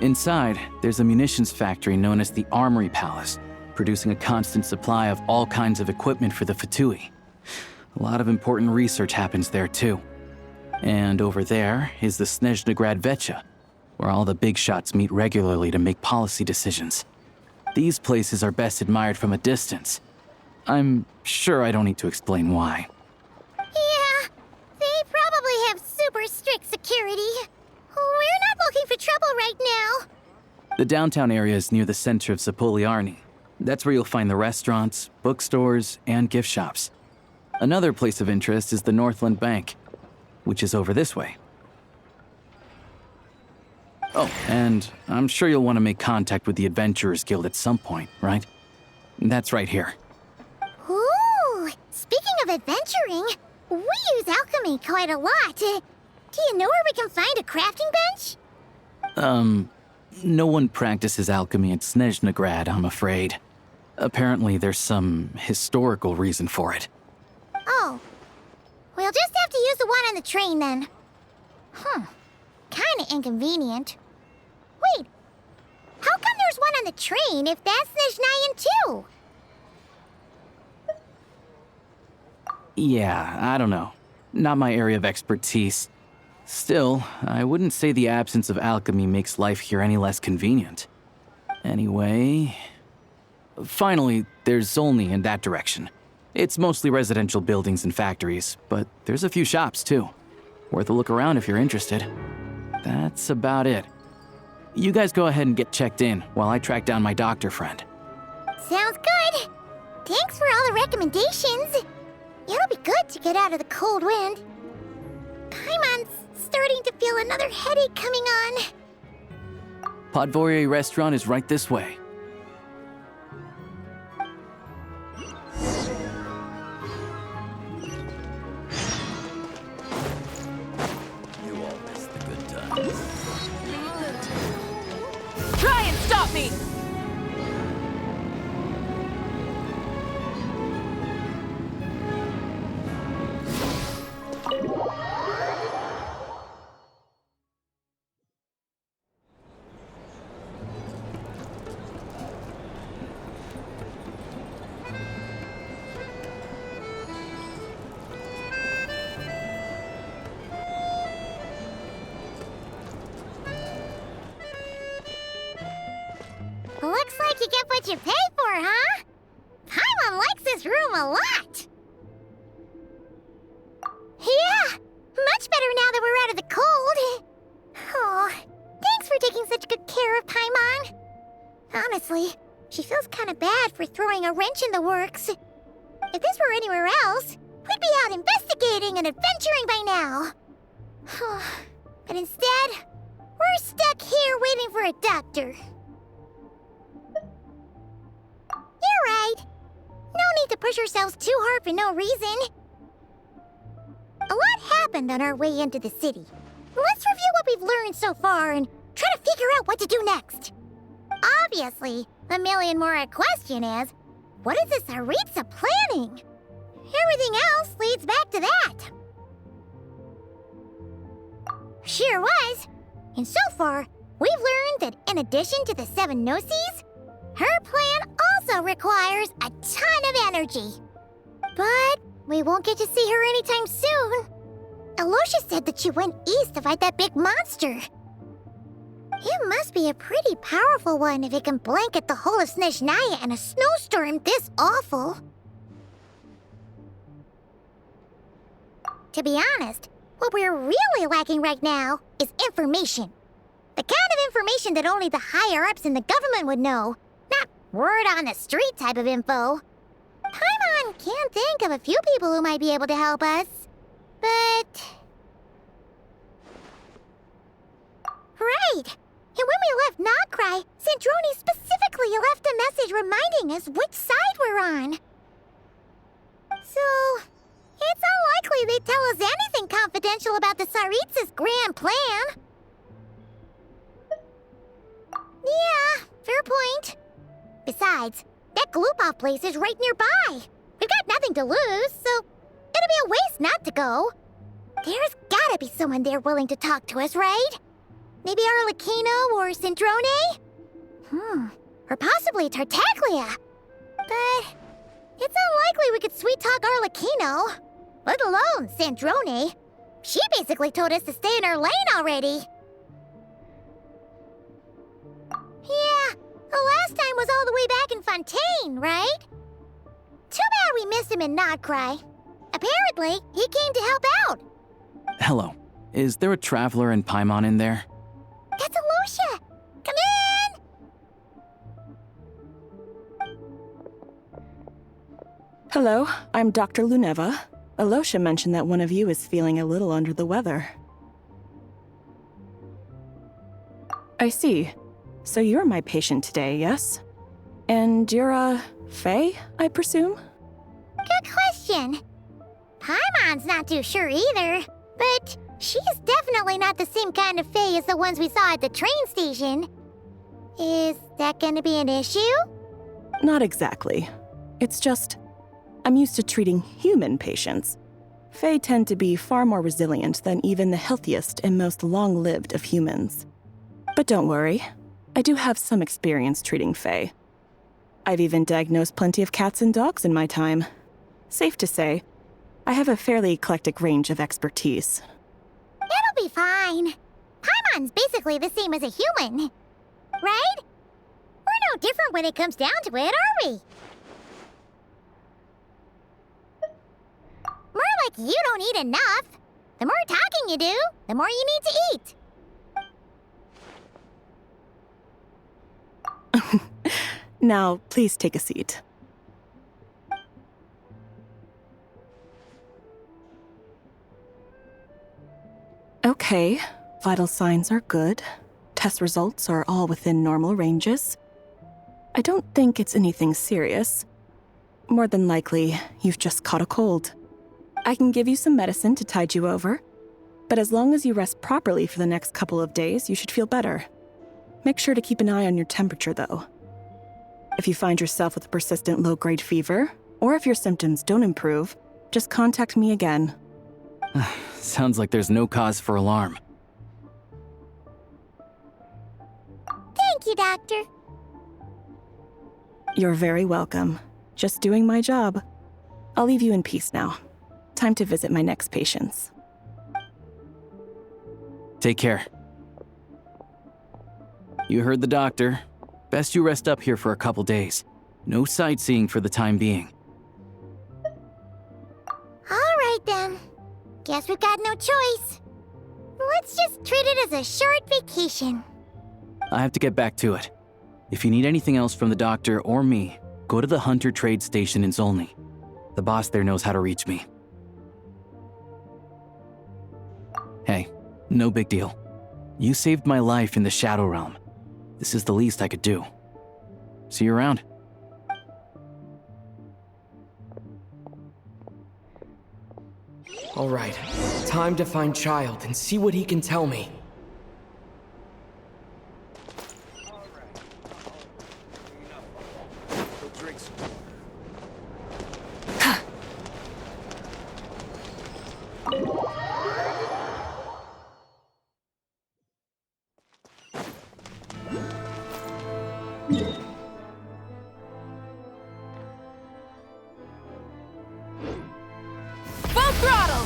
Inside, there's a munitions factory known as the Armory Palace, producing a constant supply of all kinds of equipment for the Fatui. A lot of important research happens there too. And over there is the Snezhnaya Vecha, where all the big shots meet regularly to make policy decisions. These places are best admired from a distance. I'm sure I don't need to explain why. Yeah, they probably have super strict The downtown area is near the center of Zapoliarny. That's where you'll find the restaurants, bookstores, and gift shops. Another place of interest is the Northland Bank, which is over this way. Oh, and I'm sure you'll want to make contact with the Adventurers Guild at some point, right? That's right here. Ooh, speaking of adventuring, we use alchemy quite a lot. Do you know where we can find a crafting bench? No one practices alchemy at Snezhnagrad, I'm afraid. Apparently there's some historical reason for it. Oh. We'll just have to use the one on the train then. Kinda inconvenient. Wait, how come there's one on the train if that's Snezhnayan too? Yeah, I don't know. Not my area of expertise. Still, I wouldn't say the absence of alchemy makes life here any less convenient. Anyway... Finally, there's Zolny in that direction. It's mostly residential buildings and factories, but there's a few shops too. Worth a look around if you're interested. That's about it. You guys go ahead and get checked in while I track down my doctor friend. Sounds good. Thanks for all the recommendations. It'll be good to get out of the cold wind. Paimon's starting to feel another headache coming on. Podvorye restaurant is right this way. Try and stop me! Looks like you get what you pay for, huh? Paimon likes this room a lot. Yeah, much better now that we're out of the cold. Oh, thanks for taking such good care of Paimon. Honestly, she feels kind of bad for throwing a wrench in the works. If this were anywhere else, we'd be out investigating and adventuring by now. But instead, we're stuck here waiting for a doctor. You're right. No need to push ourselves too hard for no reason. A lot happened on our way into the city. Let's review what we've learned so far and try to figure out what to do next. Obviously, the million-more question is, what is this Tsaritsa planning? Everything else leads back to that. Sure was. And so far, we've learned that in addition to the 7 Gnosis, her plan also requires a ton of energy. But we won't get to see her anytime soon. Aloysia said that she went east to fight that big monster. It must be a pretty powerful one if it can blanket the whole of Snezhnaya in a snowstorm this awful. To be honest, what we're really lacking right now is information. The kind of information that only the higher-ups in the government would know. Not word on the street type of info. Paimon can think of a few people who might be able to help us. But... Right! And when we left Nogcry, Sandrone specifically left a message reminding us which side we're on. So... it's unlikely they'd tell us anything confidential about the Tsaritsa's grand plan. Yeah, fair point. Besides, that Glupov place is right nearby. We've got nothing to lose, so it'd be a waste not to go. There's gotta be someone there willing to talk to us, right? Maybe Arlecchino or Sandrone? Or possibly Tartaglia. But it's unlikely we could sweet-talk Arlecchino, let alone Sandrone. She basically told us to stay in her lane already. Yeah, the last time was all the way back in Fontaine, right? Too bad we missed him in Nogcry. Apparently, he came to help out. Hello. Is there a traveler and Paimon in there? That's Aloysia! Come in! Hello, I'm Dr. Luneva. Alosha mentioned that one of you is feeling a little under the weather. I see. So you're my patient today, yes? And you're, Faye, I presume? Good question. Paimon's not too sure either, but she's definitely not the same kind of Fae as the ones we saw at the train station. Is that gonna be an issue? Not exactly. It's just, I'm used to treating human patients. Fae tend to be far more resilient than even the healthiest and most long-lived of humans. But don't worry, I do have some experience treating Fae. I've even diagnosed plenty of cats and dogs in my time. Safe to say, I have a fairly eclectic range of expertise. It'll be fine. Paimon's basically the same as a human. Right? We're no different when it comes down to it, are we? More like you don't eat enough. The more talking you do, the more you need to eat. Now, please take a seat. Okay, vital signs are good. Test results are all within normal ranges. I don't think it's anything serious. More than likely, you've just caught a cold. I can give you some medicine to tide you over, but as long as you rest properly for the next couple of days, you should feel better. Make sure to keep an eye on your temperature, though. If you find yourself with a persistent low-grade fever, or if your symptoms don't improve, just contact me again. Sounds like there's no cause for alarm. Thank you, Doctor. You're very welcome. Just doing my job. I'll leave you in peace now. Time to visit my next patients. Take care. You heard the doctor. Best you rest up here for a couple days. No sightseeing for the time being. All right, then. Guess we've got no choice. Let's just treat it as a short vacation. I have to get back to it. If you need anything else from the doctor or me, go to the Hunter Trade Station in Zolny. The boss there knows how to reach me. Hey, no big deal. You saved my life in the Shadow Realm. This is the least I could do. See you around. All right, time to find Child and see what he can tell me. Full throttle!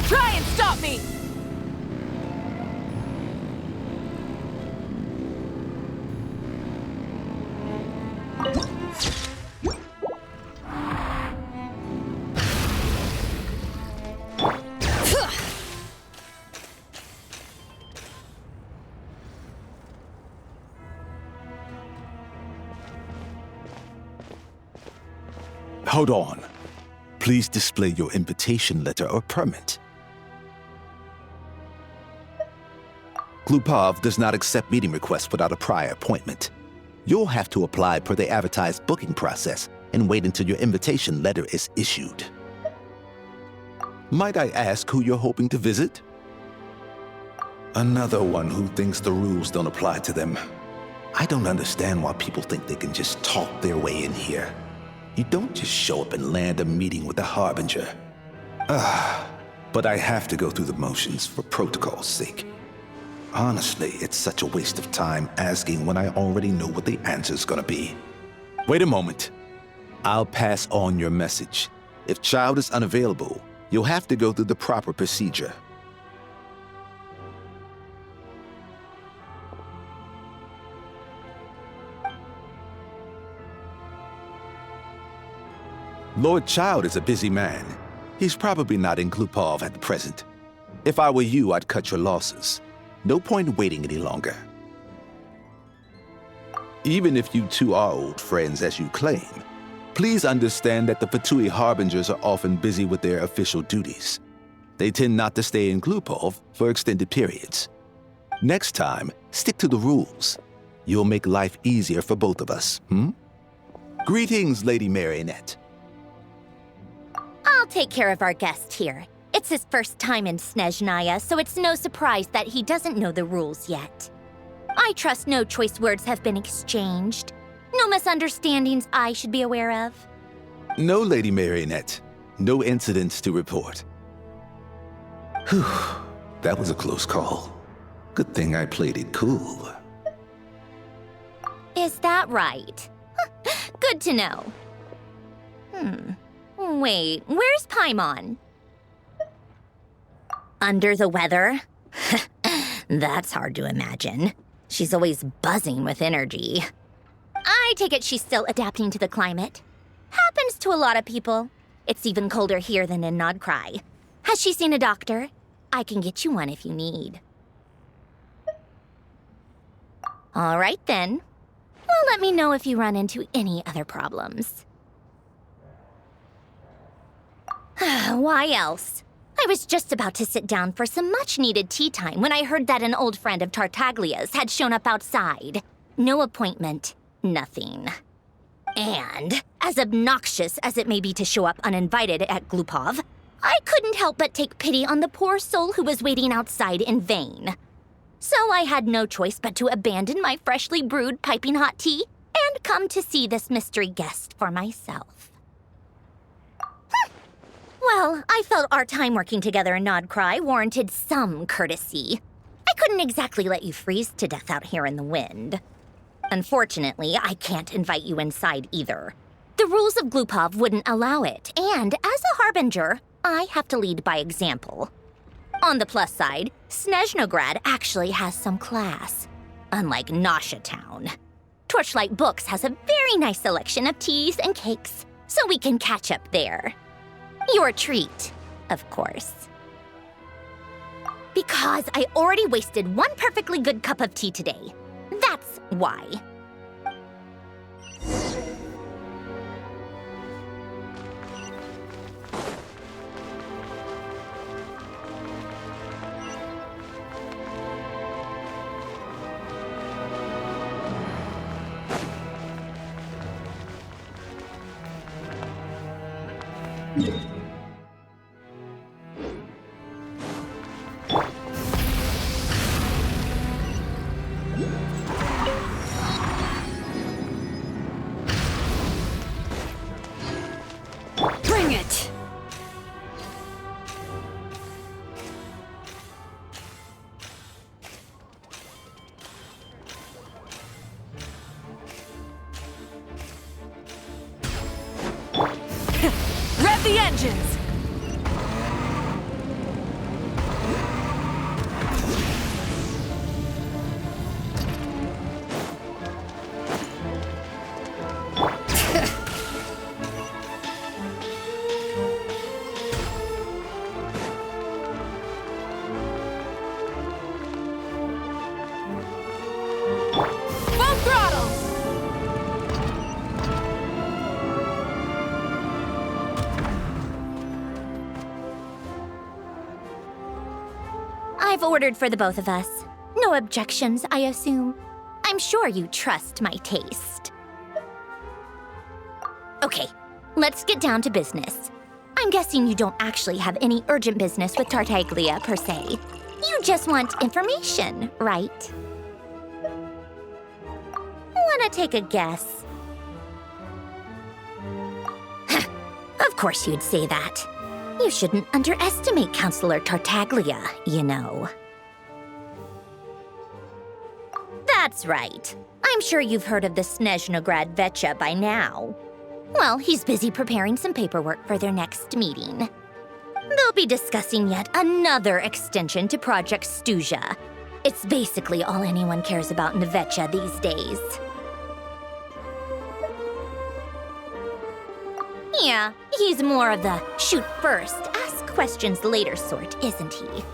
Try and stop me! Hold on. Please display your invitation letter or permit. Glupov does not accept meeting requests without a prior appointment. You'll have to apply per the advertised booking process and wait until your invitation letter is issued. Might I ask who you're hoping to visit? Another one who thinks the rules don't apply to them. I don't understand why people think they can just talk their way in here. You don't just show up and land a meeting with the Harbinger. But I have to go through the motions for protocol's sake. Honestly, it's such a waste of time asking when I already know what the answer's gonna be. Wait a moment. I'll pass on your message. If Child is unavailable, you'll have to go through the proper procedure. Lord Child is a busy man. He's probably not in Glupov at the present. If I were you, I'd cut your losses. No point waiting any longer. Even if you two are old friends as you claim, please understand that the Fatui Harbingers are often busy with their official duties. They tend not to stay in Glupov for extended periods. Next time, stick to the rules. You'll make life easier for both of us, Greetings, Lady Marionette. I'll take care of our guest here. It's his first time in Snezhnaya, so it's no surprise that he doesn't know the rules yet. I trust no choice words have been exchanged. No misunderstandings I should be aware of. No, Lady Marionette. No incidents to report. Whew, that was a close call. Good thing I played it cool. Is that right? Good to know. Wait, where's Paimon? Under the weather? That's hard to imagine. She's always buzzing with energy. I take it she's still adapting to the climate. Happens to a lot of people. It's even colder here than in Nodcry. Has she seen a doctor? I can get you one if you need. All right then. Well, let me know if you run into any other problems. Why else? I was just about to sit down for some much-needed tea time when I heard that an old friend of Tartaglia's had shown up outside. No appointment, nothing. And, as obnoxious as it may be to show up uninvited at Glupov, I couldn't help but take pity on the poor soul who was waiting outside in vain. So I had no choice but to abandon my freshly brewed piping hot tea and come to see this mystery guest for myself. Well, I felt our time working together in Nodcry warranted some courtesy. I couldn't exactly let you freeze to death out here in the wind. Unfortunately, I can't invite you inside either. The rules of Glupov wouldn't allow it, and as a harbinger, I have to lead by example. On the plus side, Snezhnograd actually has some class, unlike Nasha Town. Torchlight Books has a very nice selection of teas and cakes, so we can catch up there. Your treat, of course. Because I already wasted one perfectly good cup of tea today. That's why. Bring it! Rev the engines! Full throttle! I've ordered for the both of us. No objections, I assume. I'm sure you trust my taste. Okay, let's get down to business. I'm guessing you don't actually have any urgent business with Tartaglia, per se. You just want information, right? Wanna take a guess? Of course you'd say that. You shouldn't underestimate Counselor Tartaglia, you know. That's right. I'm sure you've heard of the Snezhnograd Vecha by now. Well, he's busy preparing some paperwork for their next meeting. They'll be discussing yet another extension to Project Stuzha. It's basically all anyone cares about in the Vecha these days. Yeah, he's more of the shoot first, ask questions later sort, isn't he?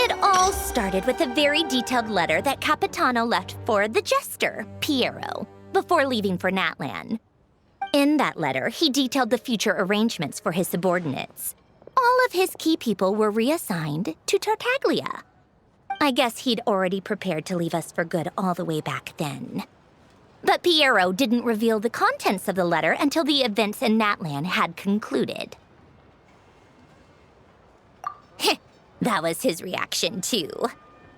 It all started with a very detailed letter that Capitano left for the jester, Piero, before leaving for Natlan. In that letter, he detailed the future arrangements for his subordinates. All of his key people were reassigned to Tartaglia. I guess he'd already prepared to leave us for good all the way back then. But Piero didn't reveal the contents of the letter until the events in Natlan had concluded. That was his reaction, too.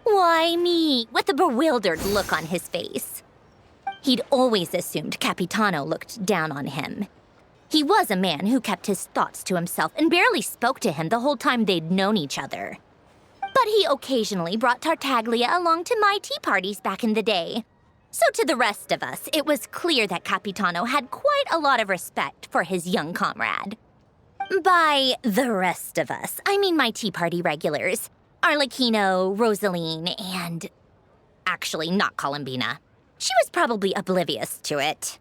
Why me? With a bewildered look on his face. He'd always assumed Capitano looked down on him. He was a man who kept his thoughts to himself and barely spoke to him the whole time they'd known each other. But he occasionally brought Tartaglia along to my tea parties back in the day. So to the rest of us, it was clear that Capitano had quite a lot of respect for his young comrade. By the rest of us, I mean my tea party regulars. Arlecchino, Rosaline, and... actually, not Columbina. She was probably oblivious to it.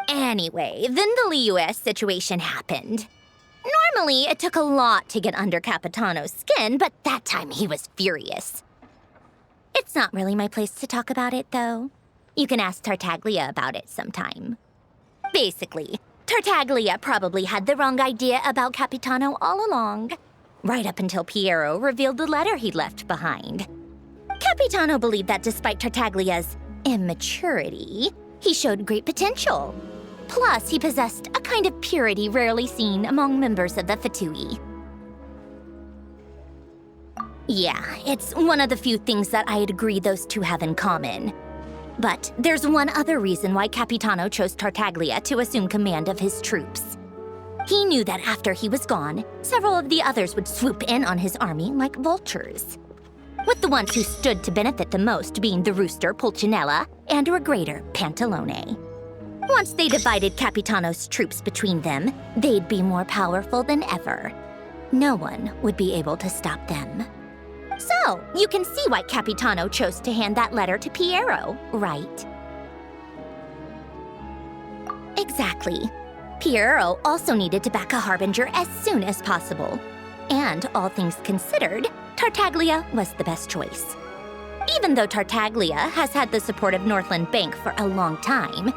Anyway, then the Liu-S situation happened. Normally, it took a lot to get under Capitano's skin, but that time he was furious. It's not really my place to talk about it, though. You can ask Tartaglia about it sometime. Basically, Tartaglia probably had the wrong idea about Capitano all along, right up until Piero revealed the letter he'd left behind. Capitano believed that despite Tartaglia's immaturity, he showed great potential. Plus, he possessed a kind of purity rarely seen among members of the Fatui. Yeah, it's one of the few things that I'd agree those two have in common. But there's one other reason why Capitano chose Tartaglia to assume command of his troops. He knew that after he was gone, several of the others would swoop in on his army like vultures. With the ones who stood to benefit the most being the rooster Pulcinella and Regrator Pantalone. Once they divided Capitano's troops between them, they'd be more powerful than ever. No one would be able to stop them. So, you can see why Capitano chose to hand that letter to Piero, right? Exactly. Piero also needed to back a harbinger as soon as possible. And all things considered, Tartaglia was the best choice. Even though Tartaglia has had the support of Northland Bank for a long time,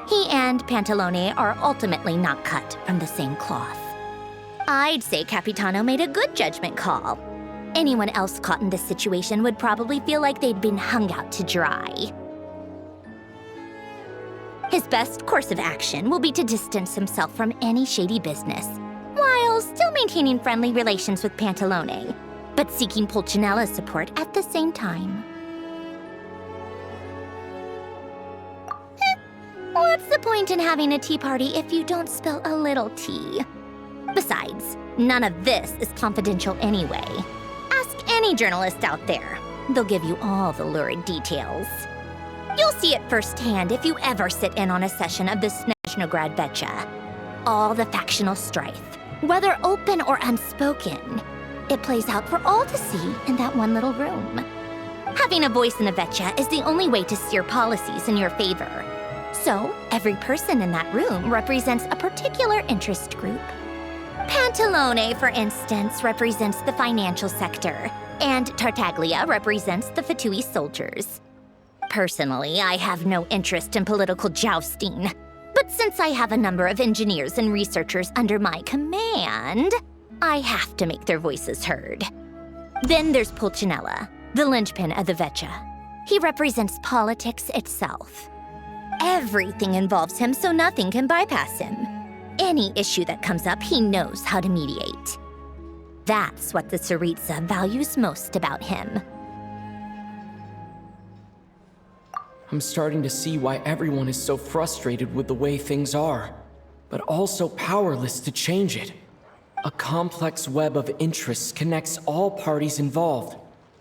he and Pantalone are ultimately not cut from the same cloth. I'd say Capitano made a good judgment call. Anyone else caught in this situation would probably feel like they'd been hung out to dry. His best course of action will be to distance himself from any shady business, while still maintaining friendly relations with Pantalone, but seeking Pulcinella's support at the same time. What's the point in having a tea party if you don't spill a little tea? Besides, none of this is confidential anyway. Ask any journalist out there. They'll give you all the lurid details. You'll see it firsthand if you ever sit in on a session of the Snezhnograd Vecha. All the factional strife, whether open or unspoken, it plays out for all to see in that one little room. Having a voice in the Vecha is the only way to steer policies in your favor. So, every person in that room represents a particular interest group. Pantalone, for instance, represents the financial sector, and Tartaglia represents the Fatui soldiers. Personally, I have no interest in political jousting, but since I have a number of engineers and researchers under my command, I have to make their voices heard. Then there's Pulcinella, the linchpin of the Vecha. He represents politics itself. Everything involves him, so nothing can bypass him. Any issue that comes up, he knows how to mediate. That's what the Tsaritsa values most about him. I'm starting to see why everyone is so frustrated with the way things are, but also powerless to change it. A complex web of interests connects all parties involved,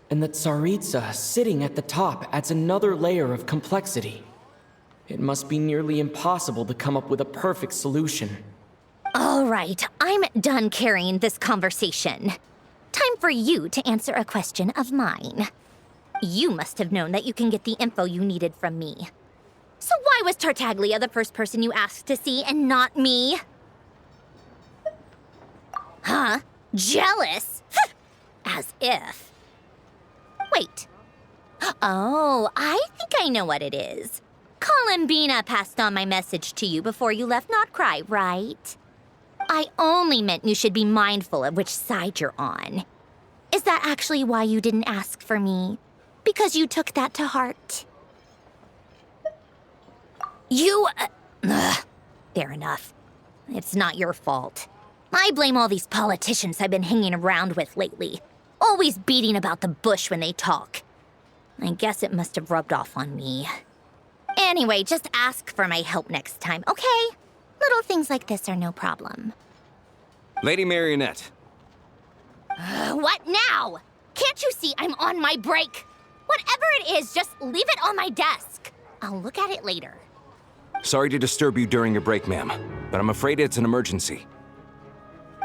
and the Tsaritsa sitting at the top adds another layer of complexity. It must be nearly impossible to come up with a perfect solution. All right, I'm done carrying this conversation. Time for you to answer a question of mine. You must have known that you can get the info you needed from me. So why was Tartaglia the first person you asked to see and not me? Huh? Jealous? As if. Wait. Oh, I think I know what it is. Columbina passed on my message to you before you left Notcry, right? I only meant you should be mindful of which side you're on. Is that actually why you didn't ask for me? Because you took that to heart? You... fair enough. It's not your fault. I blame all these politicians I've been hanging around with lately. Always beating about the bush when they talk. I guess it must have rubbed off on me. Anyway, just ask for my help next time, okay? Little things like this are no problem. Lady Marionette. What now? Can't you see I'm on my break? Whatever it is, just leave it on my desk. I'll look at it later. Sorry to disturb you during your break, ma'am, but I'm afraid it's an emergency.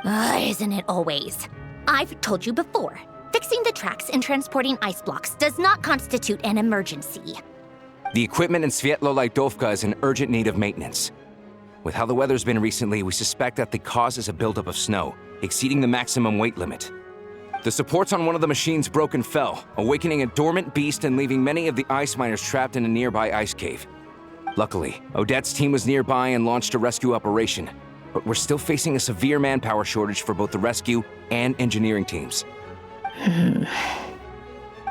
Isn't it always? I've told you before, fixing the tracks and transporting ice blocks does not constitute an emergency. The equipment in Svietlo-Lajdovka is in urgent need of maintenance. With how the weather's been recently, we suspect that the cause is a buildup of snow, exceeding the maximum weight limit. The supports on one of the machines broke and fell, awakening a dormant beast and leaving many of the ice miners trapped in a nearby ice cave. Luckily, Odette's team was nearby and launched a rescue operation, but we're still facing a severe manpower shortage for both the rescue and engineering teams.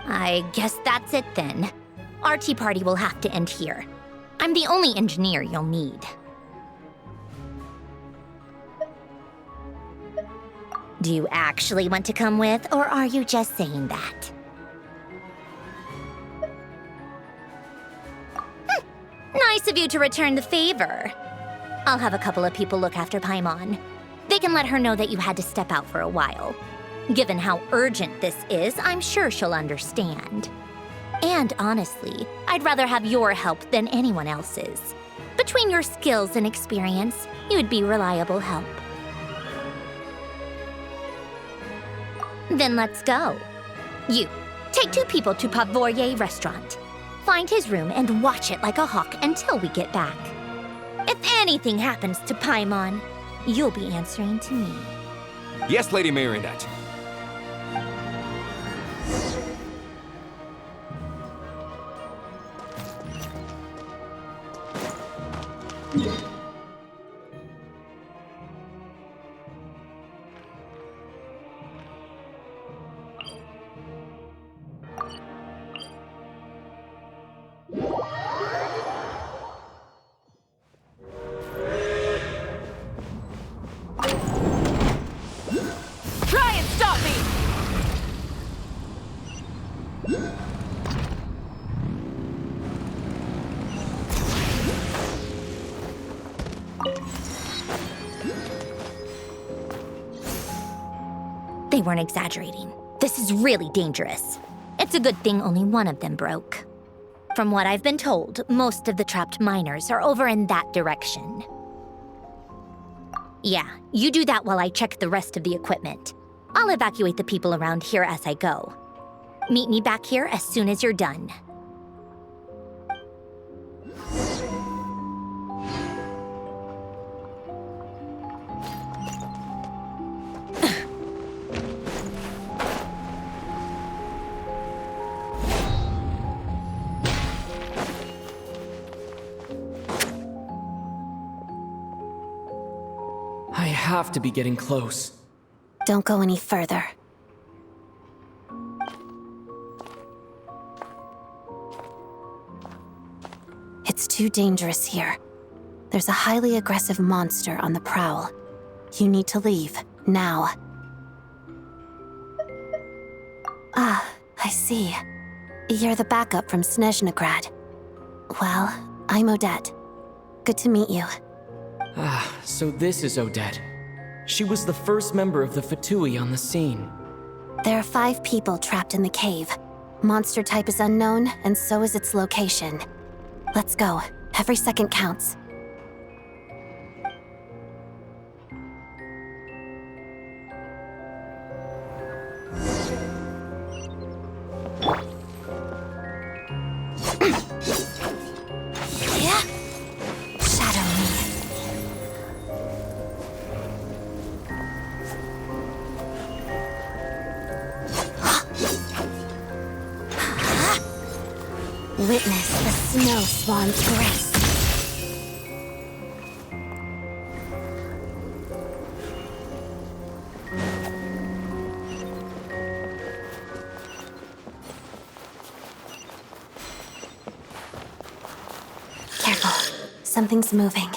I guess that's it then. Our tea party will have to end here. I'm the only engineer you'll need. Do you actually want to come with, or are you just saying that? Nice of you to return the favor. I'll have a couple of people look after Paimon. They can let her know that you had to step out for a while. Given how urgent this is, I'm sure she'll understand. And honestly, I'd rather have your help than anyone else's. Between your skills and experience, you'd be reliable help. Then let's go. You, take 2 people to Pavoye restaurant. Find his room and watch it like a hawk until we get back. If anything happens to Paimon, you'll be answering to me. Yes, Lady Marionette. Try and stop me! They weren't exaggerating. This is really dangerous. It's a good thing only one of them broke. From what I've been told, most of the trapped miners are over in that direction. Yeah, you do that while I check the rest of the equipment. I'll evacuate the people around here as I go. Meet me back here as soon as you're done. I have to be getting close. Don't go any further. It's too dangerous here. There's a highly aggressive monster on the prowl. You need to leave, now. Ah, I see. You're the backup from Snezhnagrad. Well, I'm Odette. Good to meet you. Ah, so this is Odette. She was the first member of the Fatui on the scene. There are 5 people trapped in the cave. Monster type is unknown, and so is its location. Let's go. Every second counts. Witness the snow swan's grace. Careful. Something's moving.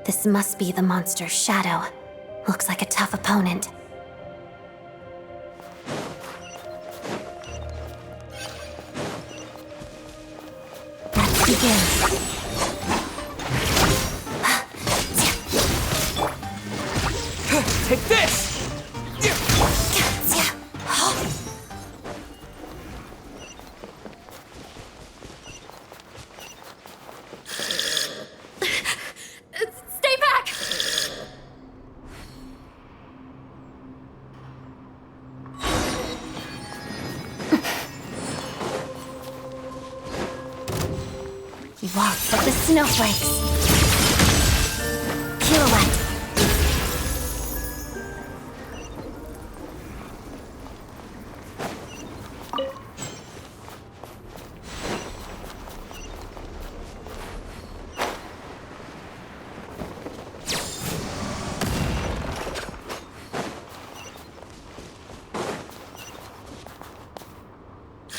This must be the monster's shadow. Looks like a tough opponent. Let's begin. Take this! Stay back! Waltz of the snowflakes. Pirouette.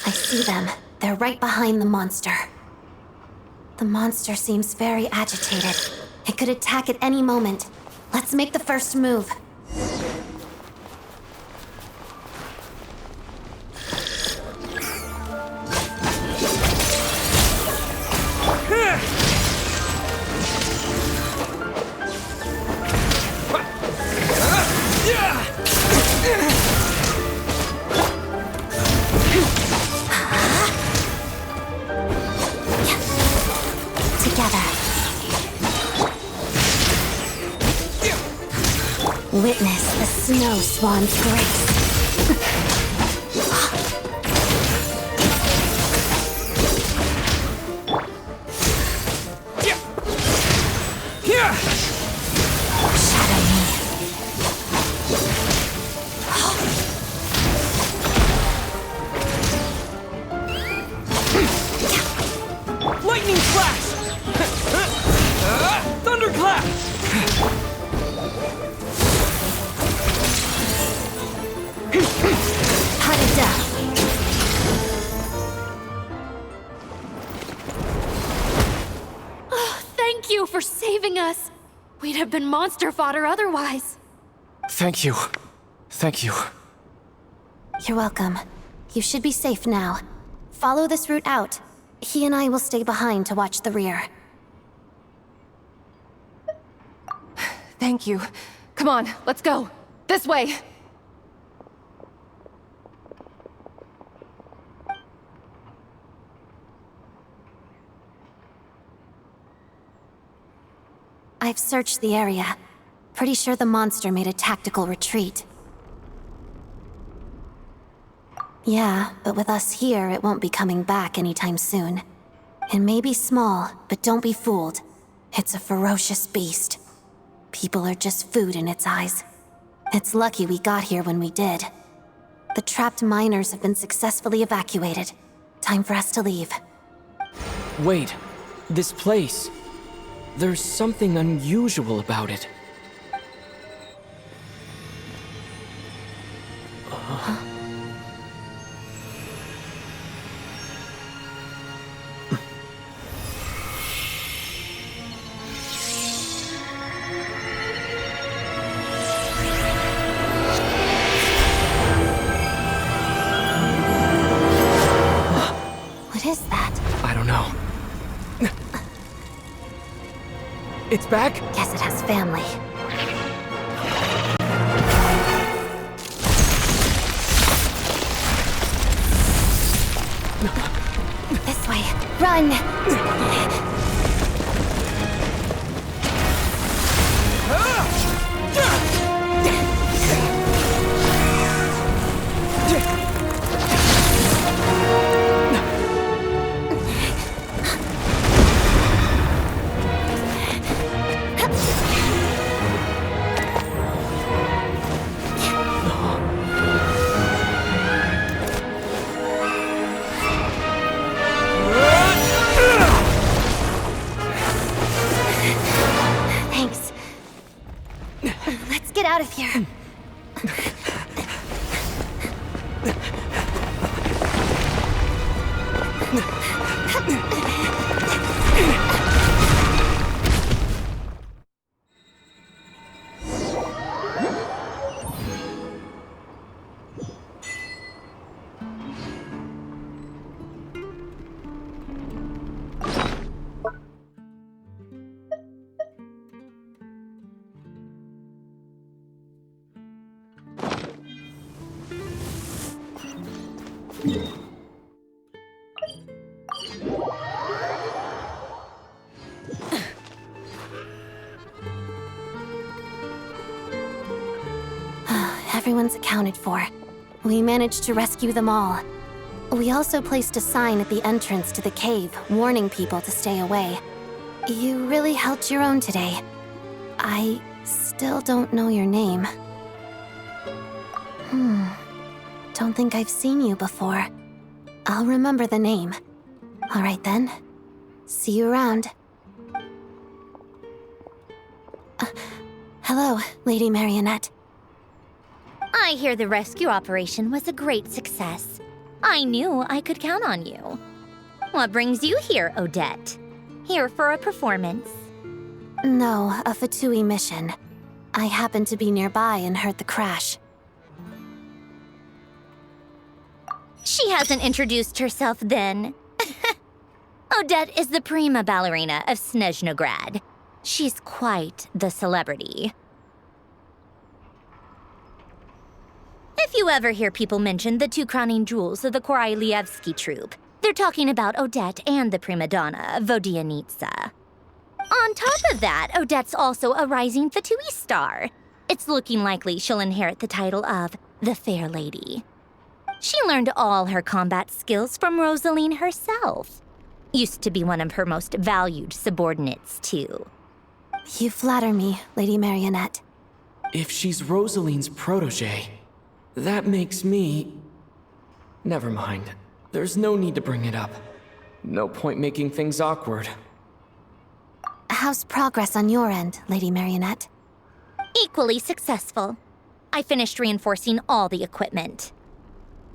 I see them. They're right behind the monster. The monster seems very agitated. It could attack at any moment. Let's make the first move. Witness the snow swan's grace. Shadow me. Lightning flash! Thunderclap! Oh, thank you for saving us. We'd have been monster fodder otherwise. Thank you. Thank you. You're welcome. You should be safe now. Follow this route out. He and I will stay behind to watch the rear. Thank you. Come on, let's go. This way. I've searched the area. Pretty sure the monster made a tactical retreat. Yeah, but with us here, it won't be coming back anytime soon. It may be small, but don't be fooled. It's a ferocious beast. People are just food in its eyes. It's lucky we got here when we did. The trapped miners have been successfully evacuated. Time for us to leave. Wait, this place. There's something unusual about it. What is that? I don't know. It's back? Guess it has family. This way. Run! out of here. Everyone's accounted for. We managed to rescue them all. We also placed a sign at the entrance to the cave, warning people to stay away. You really helped your own today. I still don't know your name. Don't think I've seen you before. I'll remember the name. All right then. See you around. Hello, Lady Marionette. I hear the rescue operation was a great success. I knew I could count on you. What brings you here, Odette? Here for a performance? No, a Fatui mission. I happened to be nearby and heard the crash. She hasn't introduced herself then. Odette is the prima ballerina of Snezhnograd. She's quite the celebrity. If you ever hear people mention the two crowning jewels of the Korylevsky troupe, they're talking about Odette and the prima donna, Vodianitsa. On top of that, Odette's also a rising Fatui star. It's looking likely she'll inherit the title of the Fair Lady. She learned all her combat skills from Rosaline herself. Used to be one of her most valued subordinates, too. You flatter me, Lady Marionette. If she's Rosaline's protege, that makes me... Never mind. There's no need to bring it up. No point making things awkward. How's progress on your end, Lady Marionette? Equally successful. I finished reinforcing all the equipment.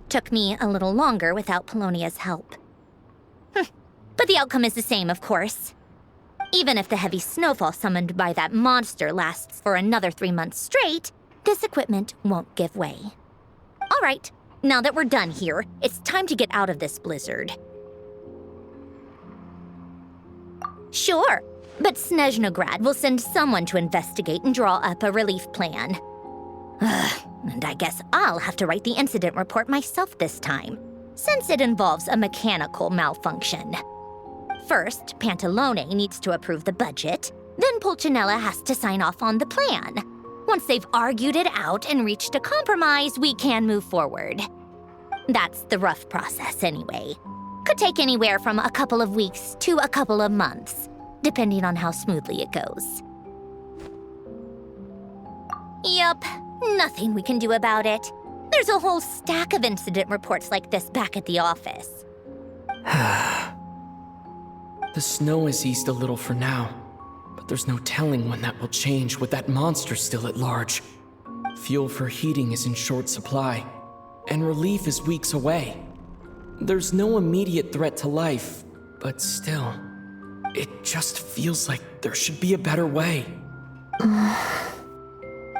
Took me a little longer without Polonia's help. But the outcome is the same, of course. Even if the heavy snowfall summoned by that monster lasts for another 3 months straight, this equipment won't give way. All right, now that we're done here, it's time to get out of this blizzard. Sure, but Snezhnograd will send someone to investigate and draw up a relief plan. And I guess I'll have to write the incident report myself this time, since it involves a mechanical malfunction. First, Pantalone needs to approve the budget, then Pulcinella has to sign off on the plan. Once they've argued it out and reached a compromise, we can move forward. That's the rough process anyway. Could take anywhere from a couple of weeks to a couple of months, depending on how smoothly it goes. Yup, nothing we can do about it. There's a whole stack of incident reports like this back at the office. The snow has eased a little for now, but there's no telling when that will change with that monster still at large. Fuel for heating is in short supply, and relief is weeks away. There's no immediate threat to life, but still, it just feels like there should be a better way.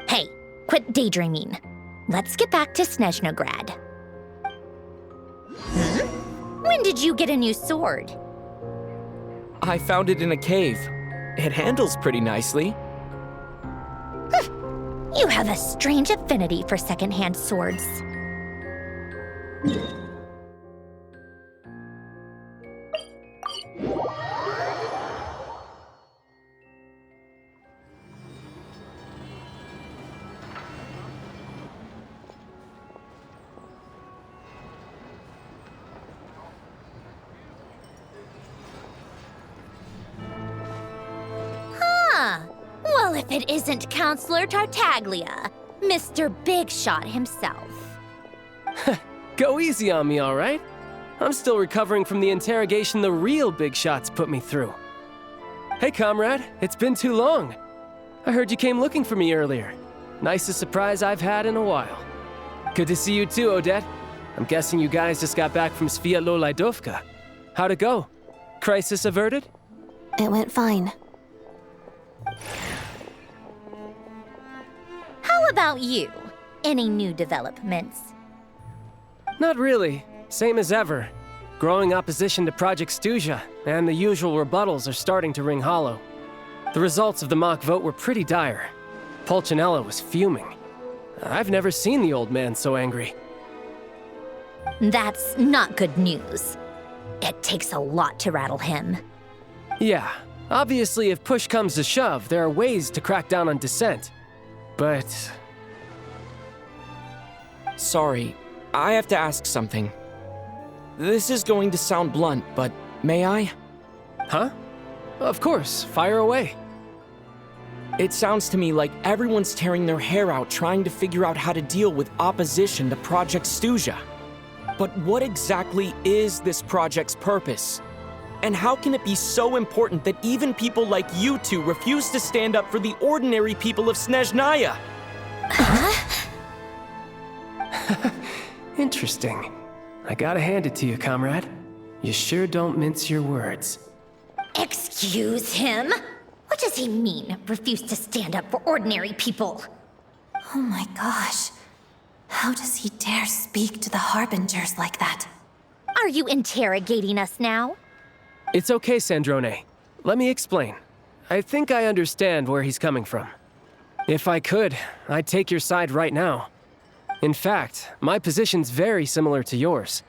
Hey, quit daydreaming. Let's get back to Snezhnograd. When did you get a new sword? I found it in a cave. It handles pretty nicely. You have a strange affinity for secondhand swords. Well, if it isn't Counselor Tartaglia, Mr. Big Shot himself. Go easy on me, all right? I'm still recovering from the interrogation the real Big Shots put me through. Hey, comrade, it's been too long. I heard you came looking for me earlier. Nicest surprise I've had in a while. Good to see you too, Odette. I'm guessing you guys just got back from 7.0 Snezhnaya. How'd it go? Crisis averted? It went fine. How about you? Any new developments? Not really. Same as ever. Growing opposition to Project Stuzha, and the usual rebuttals are starting to ring hollow. The results of the mock vote were pretty dire. Pulcinella was fuming. I've never seen the old man so angry. That's not good news. It takes a lot to rattle him. Yeah, obviously if push comes to shove, there are ways to crack down on dissent. But... Sorry, I have to ask something. This is going to sound blunt, but may I? Huh? Of course, fire away. It sounds to me like everyone's tearing their hair out trying to figure out how to deal with opposition to Project Stuzha. But what exactly is this project's purpose? And how can it be so important that even people like you two refuse to stand up for the ordinary people of Snezhnaya? Interesting. I gotta hand it to you, comrade. You sure don't mince your words. Excuse him? What does he mean, refuse to stand up for ordinary people? Oh my gosh. How does he dare speak to the Harbingers like that? Are you interrogating us now? It's okay, Sandrone. Let me explain. I think I understand where he's coming from. If I could, I'd take your side right now. In fact, my position's very similar to yours.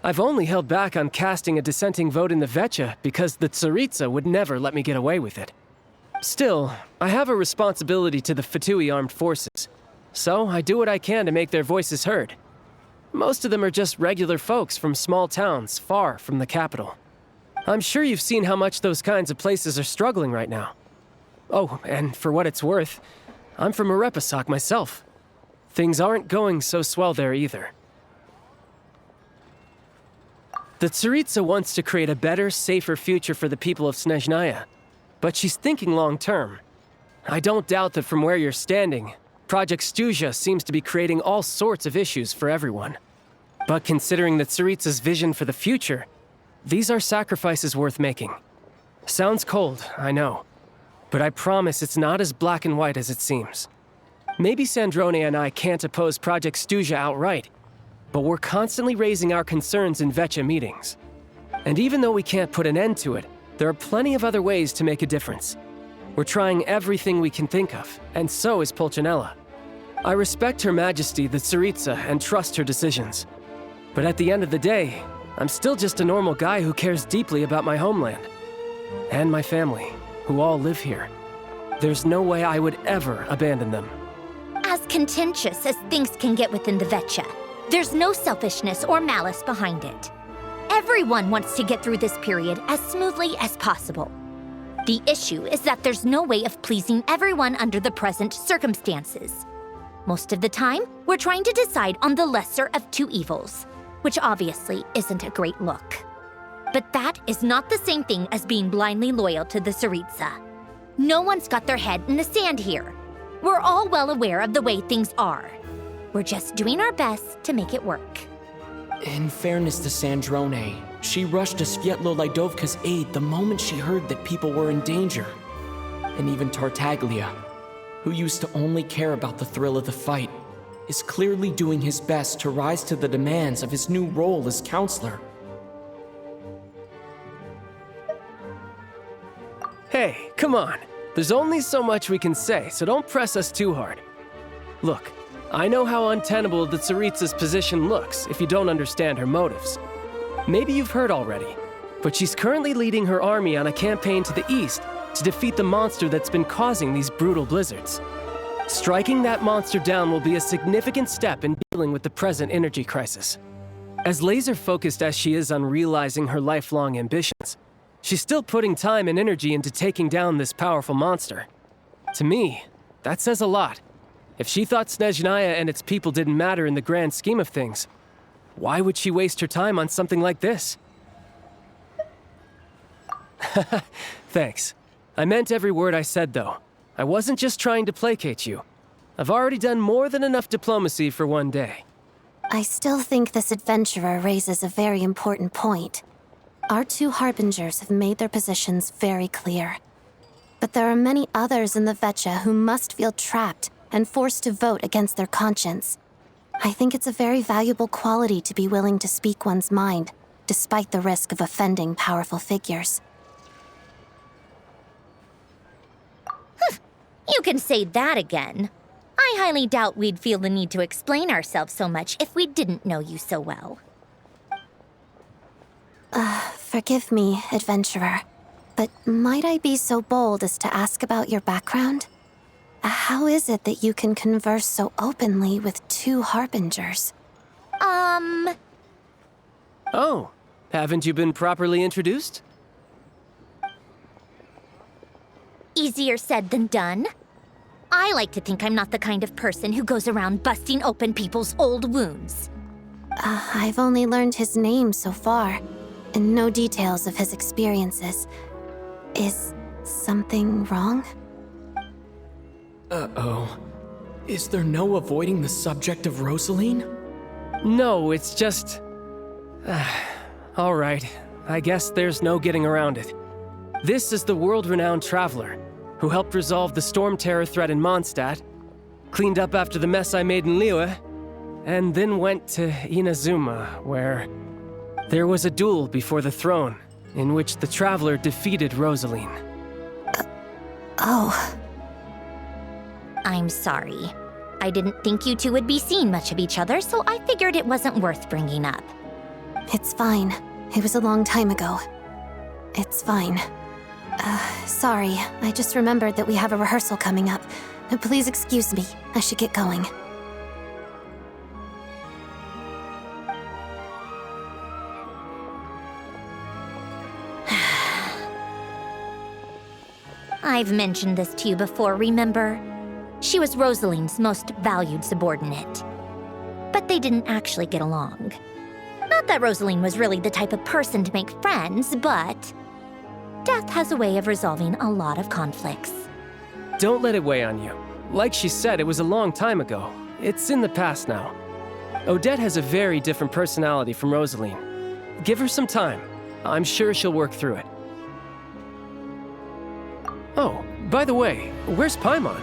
I've only held back on casting a dissenting vote in the Vecha because the Tsaritsa would never let me get away with it. Still, I have a responsibility to the Fatui armed forces, so I do what I can to make their voices heard. Most of them are just regular folks from small towns far from the capital. I'm sure you've seen how much those kinds of places are struggling right now. Oh, and for what it's worth, I'm from Arepasak myself. Things aren't going so swell there either. The Tsaritsa wants to create a better, safer future for the people of Snezhnaya, but she's thinking long-term. I don't doubt that from where you're standing, Project Stuzha seems to be creating all sorts of issues for everyone. But considering the Tsaritsa's vision for the future, these are sacrifices worth making. Sounds cold, I know, but I promise it's not as black and white as it seems. Maybe Sandrone and I can't oppose Project Stuzha outright, but we're constantly raising our concerns in Vecha meetings. And even though we can't put an end to it, there are plenty of other ways to make a difference. We're trying everything we can think of, and so is Pulcinella. I respect Her Majesty the Tsaritsa and trust her decisions. But at the end of the day, I'm still just a normal guy who cares deeply about my homeland. And my family, who all live here. There's no way I would ever abandon them. As contentious as things can get within the Vecha, there's no selfishness or malice behind it. Everyone wants to get through this period as smoothly as possible. The issue is that there's no way of pleasing everyone under the present circumstances. Most of the time, we're trying to decide on the lesser of two evils, which obviously isn't a great look. But that is not the same thing as being blindly loyal to the Tsaritsa. No one's got their head in the sand here. We're all well aware of the way things are. We're just doing our best to make it work. In fairness to Sandrone, she rushed to 7.0 Snezhnaya's aid the moment she heard that people were in danger. And even Tartaglia, who used to only care about the thrill of the fight, is clearly doing his best to rise to the demands of his new role as counselor. Hey, come on. There's only so much we can say, so don't press us too hard. Look, I know how untenable the Tsaritsa's position looks if you don't understand her motives. Maybe you've heard already, but she's currently leading her army on a campaign to the east to defeat the monster that's been causing these brutal blizzards. Striking that monster down will be a significant step in dealing with the present energy crisis. As laser-focused as she is on realizing her lifelong ambitions, she's still putting time and energy into taking down this powerful monster. To me, that says a lot. If she thought Snezhnaya and its people didn't matter in the grand scheme of things, why would she waste her time on something like this? Thanks. I meant every word I said, though. I wasn't just trying to placate you. I've already done more than enough diplomacy for one day. I still think this adventurer raises a very important point. Our two harbingers have made their positions very clear. But there are many others in the Vetcha who must feel trapped and forced to vote against their conscience. I think it's a very valuable quality to be willing to speak one's mind, despite the risk of offending powerful figures. You can say that again. I highly doubt we'd feel the need to explain ourselves so much if we didn't know you so well. Forgive me, adventurer, but might I be so bold as to ask about your background? How is it that you can converse so openly with two harbingers? Oh, haven't you been properly introduced? Easier said than done. I like to think I'm not the kind of person who goes around busting open people's old wounds. I've only learned his name so far, and no details of his experiences. Is something wrong? Uh-oh. Is there no avoiding the subject of Rosaline? No, it's just... all right, I guess there's no getting around it. This is the world-renowned traveler who helped resolve the storm terror threat in Mondstadt, cleaned up after the mess I made in Liyue, and then went to Inazuma, where there was a duel before the throne, in which the traveler defeated Rosaline. Oh. I'm sorry. I didn't think you two would be seeing much of each other, so I figured it wasn't worth bringing up. It's fine. It was a long time ago. It's fine. Sorry, I just remembered that we have a rehearsal coming up. Please excuse me. I should get going. I've mentioned this to you before, remember? She was Rosaline's most valued subordinate. But they didn't actually get along. Not that Rosaline was really the type of person to make friends, but death has a way of resolving a lot of conflicts. Don't let it weigh on you. Like she said, it was a long time ago. It's in the past now. Odette has a very different personality from Rosaline. Give her some time. I'm sure she'll work through it. Oh, by the way, where's Paimon?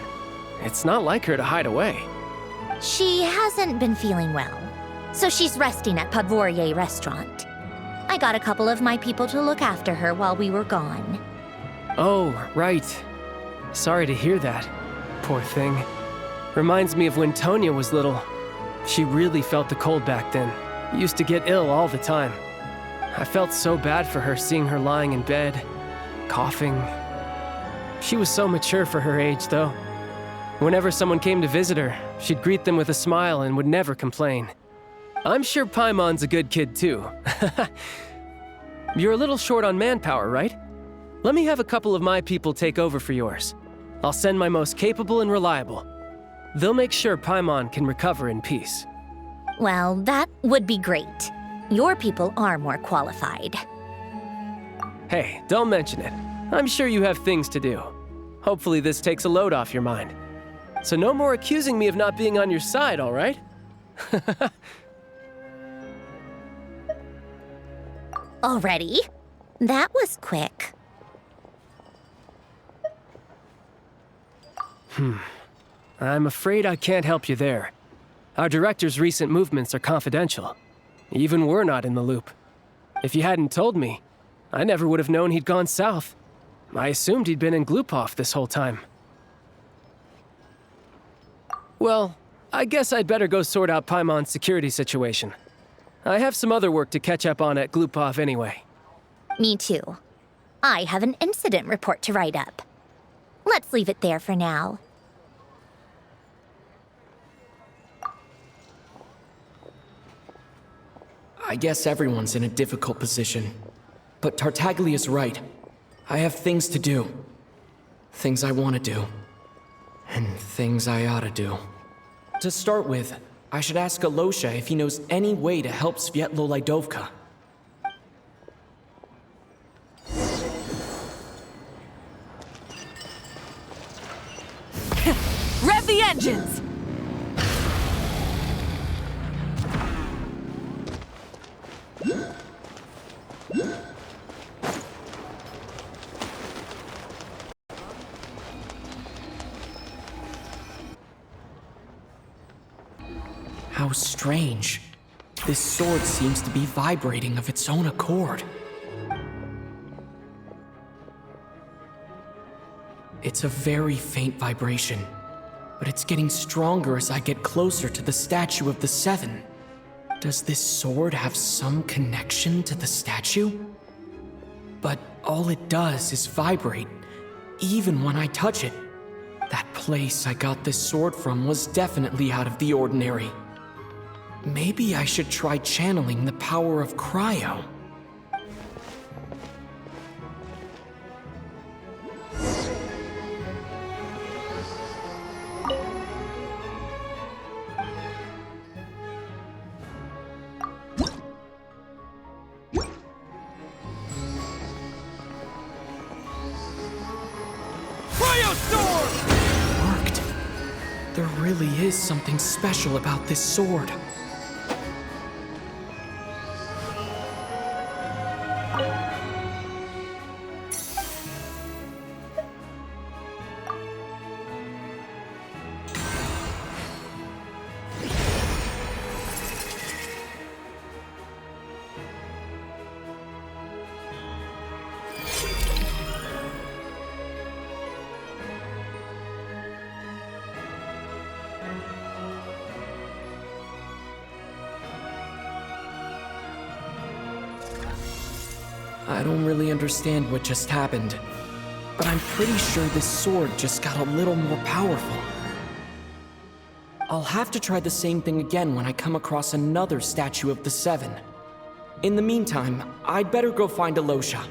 It's not like her to hide away. She hasn't been feeling well, so she's resting at Podvorier Restaurant. I got a couple of my people to look after her while we were gone. Oh, right. Sorry to hear that. Poor thing. Reminds me of when Tonya was little. She really felt the cold back then. Used to get ill all the time. I felt so bad for her seeing her lying in bed, coughing. She was so mature for her age, though. Whenever someone came to visit her, she'd greet them with a smile and would never complain. I'm sure Paimon's a good kid, too. You're a little short on manpower, right? Let me have a couple of my people take over for yours. I'll send my most capable and reliable. They'll make sure Paimon can recover in peace. Well, that would be great. Your people are more qualified. Hey, don't mention it. I'm sure you have things to do. Hopefully this takes a load off your mind. So no more accusing me of not being on your side, all right? Already? That was quick. I'm afraid I can't help you there. Our director's recent movements are confidential. Even we're not in the loop. If you hadn't told me, I never would have known he'd gone south. I assumed he'd been in Glupov this whole time. Well, I guess I'd better go sort out Paimon's security situation. I have some other work to catch up on at Glupov anyway. Me too. I have an incident report to write up. Let's leave it there for now. I guess everyone's in a difficult position. But Tartaglia's right. I have things to do. Things I want to do. And things I ought to do. To start with, I should ask Alosha if he knows any way to help Svietlo Lydovka. Rev the engines! How strange. This sword seems to be vibrating of its own accord. It's a very faint vibration, but it's getting stronger as I get closer to the statue of the Seven. Does this sword have some connection to the statue? But all it does is vibrate, even when I touch it. That place I got this sword from was definitely out of the ordinary. Maybe I should try channeling the power of cryo. Worked. There really is something special about this sword. I don't really understand what just happened, but I'm pretty sure this sword just got a little more powerful. I'll have to try the same thing again when I come across another statue of the Seven. In the meantime, I'd better go find Alosha.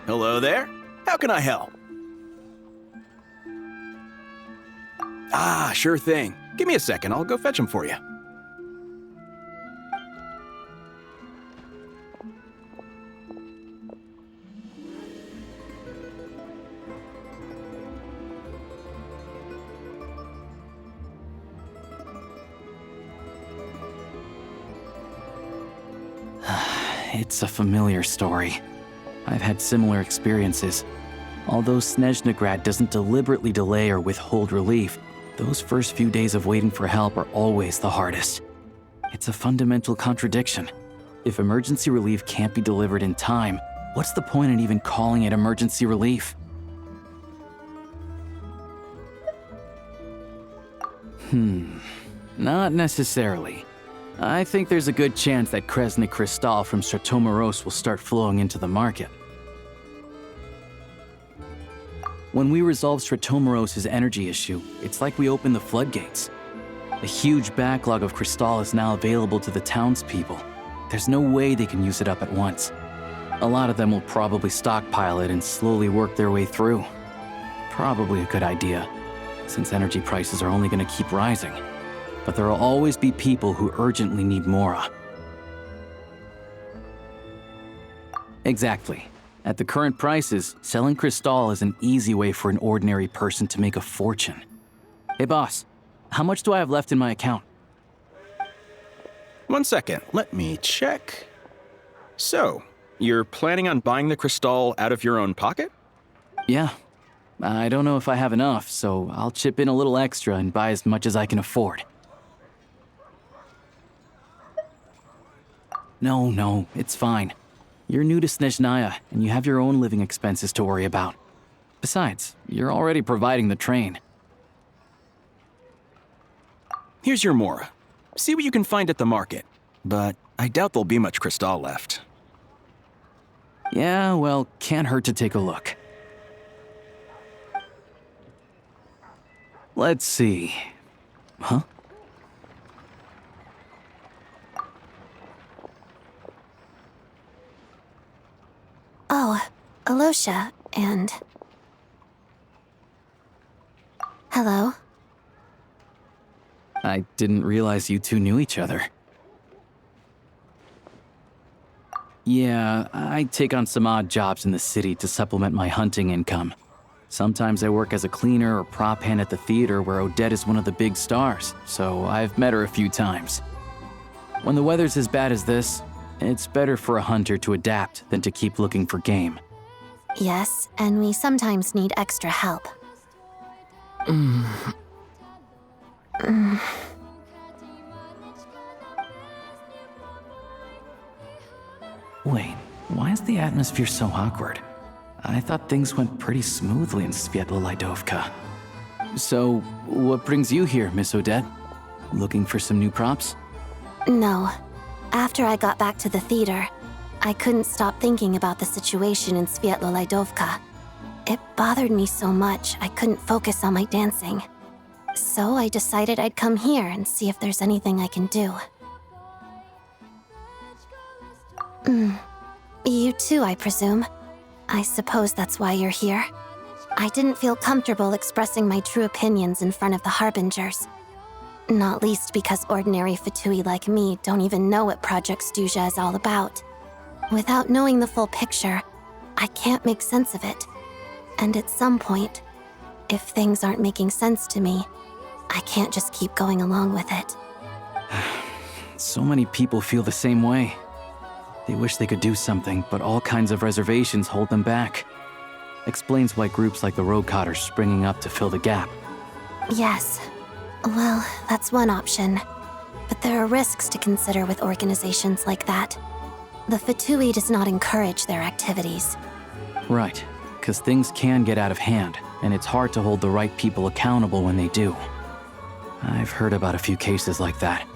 Hello there. How can I help? Ah, sure thing. Give me a second. I'll go fetch them for you. It's a familiar story. I've had similar experiences. Although Snezhnagrad doesn't deliberately delay or withhold relief, those first few days of waiting for help are always the hardest. It's a fundamental contradiction. If emergency relief can't be delivered in time, what's the point in even calling it emergency relief? Not necessarily. I think there's a good chance that Kresnik Crystal from Stratomoros will start flowing into the market. When we resolve Stratomoros' energy issue, it's like we open the floodgates. A huge backlog of Crystal is now available to the townspeople. There's no way they can use it up at once. A lot of them will probably stockpile it and slowly work their way through. Probably a good idea, since energy prices are only going to keep rising. But there will always be people who urgently need Mora. Exactly. At the current prices, selling Crystal is an easy way for an ordinary person to make a fortune. Hey boss, how much do I have left in my account? 1 second, let me check. So, you're planning on buying the Crystal out of your own pocket? Yeah. I don't know if I have enough, so I'll chip in a little extra and buy as much as I can afford. No, it's fine. You're new to Snezhnaya, and you have your own living expenses to worry about. Besides, you're already providing the train. Here's your Mora. See what you can find at the market, but I doubt there'll be much Crystal left. Yeah, well, can't hurt to take a look. Let's see. Huh? Oh, Alosha, and... Hello? I didn't realize you two knew each other. Yeah, I take on some odd jobs in the city to supplement my hunting income. Sometimes I work as a cleaner or prop hand at the theater where Odette is one of the big stars, so I've met her a few times. When the weather's as bad as this, it's better for a hunter to adapt than to keep looking for game. Yes, and we sometimes need extra help. Wait, why is the atmosphere so awkward? I thought things went pretty smoothly in Svietlolaidovka. So, what brings you here, Miss Odette? Looking for some new props? No. After I got back to the theater, I couldn't stop thinking about the situation in Svietlolaidovka. It bothered me so much I couldn't focus on my dancing. So I decided I'd come here and see if there's anything I can do. You too, I presume. I suppose that's why you're here. I didn't feel comfortable expressing my true opinions in front of the Harbingers. Not least because ordinary Fatui like me don't even know what Project Stuzha is all about. Without knowing the full picture, I can't make sense of it. And at some point, if things aren't making sense to me, I can't just keep going along with it. So many people feel the same way. They wish they could do something, but all kinds of reservations hold them back. Explains why groups like the Roadcott are springing up to fill the gap. Yes. Well, that's one option. But there are risks to consider with organizations like that. The Fatui does not encourage their activities. Right, because things can get out of hand, and it's hard to hold the right people accountable when they do. I've heard about a few cases like that.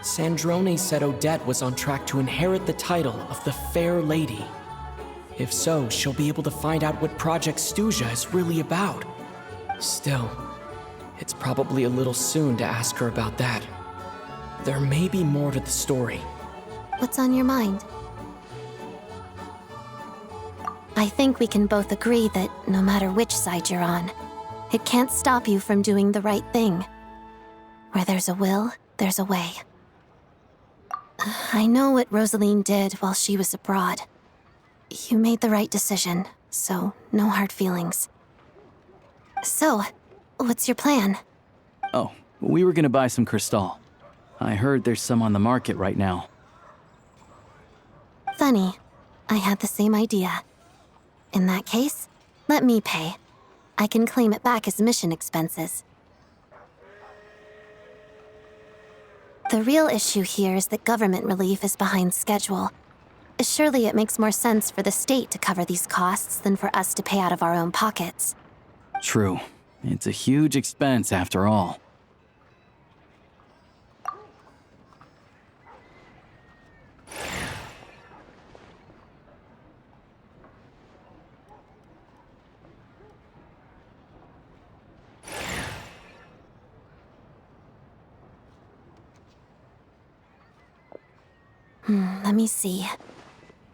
Sandrone said Odette was on track to inherit the title of the Fair Lady. If so, she'll be able to find out what Project Stuzha is really about. Still, it's probably a little soon to ask her about that. There may be more to the story. What's on your mind? I think we can both agree that no matter which side you're on, it can't stop you from doing the right thing. Where there's a will, there's a way. I know what Rosaline did while she was abroad. You made the right decision, so no hard feelings. So, what's your plan? Oh, we were gonna buy some Crystal. I heard there's some on the market right now. Funny. I had the same idea. In that case, let me pay. I can claim it back as mission expenses. The real issue here is that government relief is behind schedule. Surely it makes more sense for the state to cover these costs than for us to pay out of our own pockets. True. It's a huge expense after all. Let me see.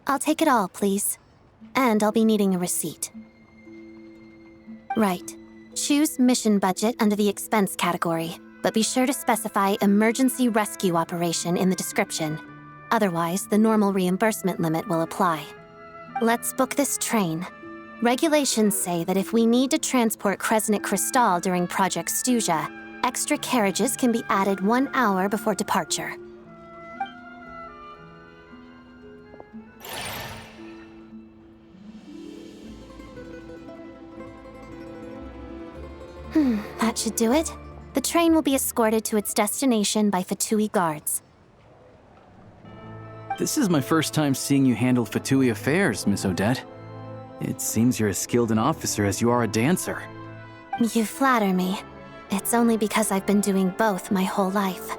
I'll take it all, please. And I'll be needing a receipt. Right. Choose mission budget under the expense category, but be sure to specify emergency rescue operation in the description. Otherwise, the normal reimbursement limit will apply. Let's book this train. Regulations say that if we need to transport Kresnik Crystal during Project Stuzha, extra carriages can be added 1 hour before departure. That should do it. The train will be escorted to its destination by Fatui guards. This is my first time seeing you handle Fatui affairs, Miss Odette. It seems you're as skilled an officer as you are a dancer. You flatter me. It's only because I've been doing both my whole life.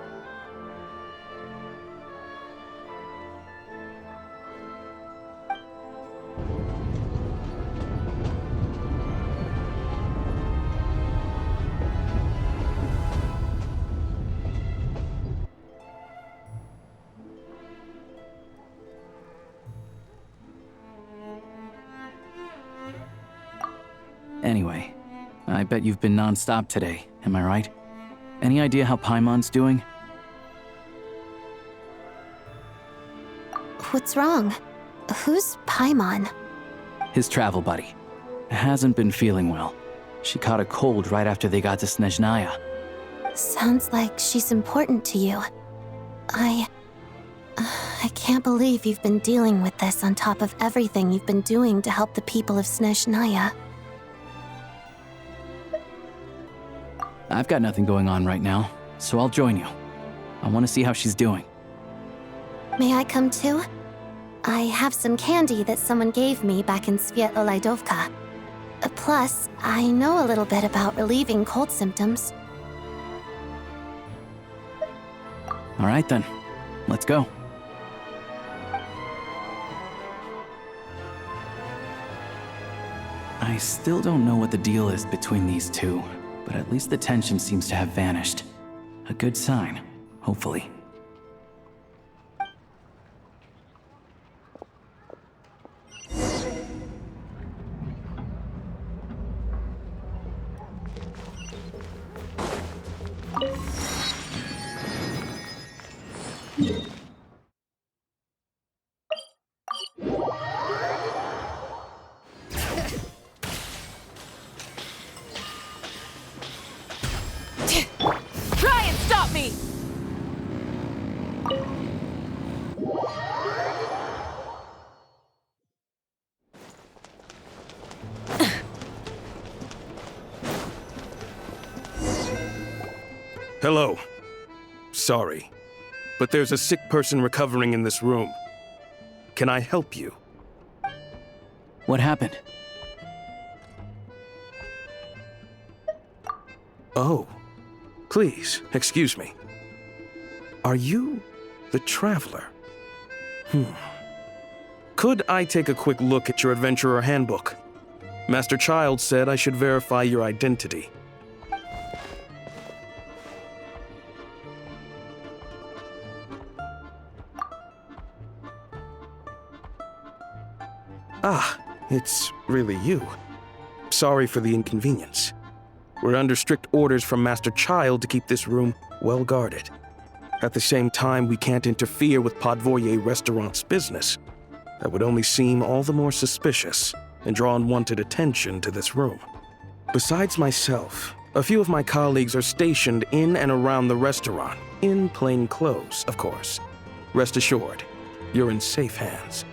Anyway, I bet you've been non-stop today, am I right? Any idea how Paimon's doing? What's wrong? Who's Paimon? His travel buddy. Hasn't been feeling well. She caught a cold right after they got to Snezhnaya. Sounds like she's important to you. I can't believe you've been dealing with this on top of everything you've been doing to help the people of Snezhnaya. I've got nothing going on right now, so I'll join you. I want to see how she's doing. May I come too? I have some candy that someone gave me back in Svietlolaidovka. Plus, I know a little bit about relieving cold symptoms. All right then, let's go. I still don't know what the deal is between these two, but at least the tension seems to have vanished. A good sign, hopefully. Try and stop me! Hello. Sorry, but there's a sick person recovering in this room. Can I help you? What happened? Oh, please, excuse me. Are you the Traveler? Could I take a quick look at your Adventurer Handbook? Master Child said I should verify your identity. Ah, it's really you. Sorry for the inconvenience. We're under strict orders from Master Child to keep this room well guarded. At the same time, we can't interfere with Podvoye Restaurant's business. That would only seem all the more suspicious and draw unwanted attention to this room. Besides myself, a few of my colleagues are stationed in and around the restaurant, in plain clothes, of course. Rest assured, you're in safe hands.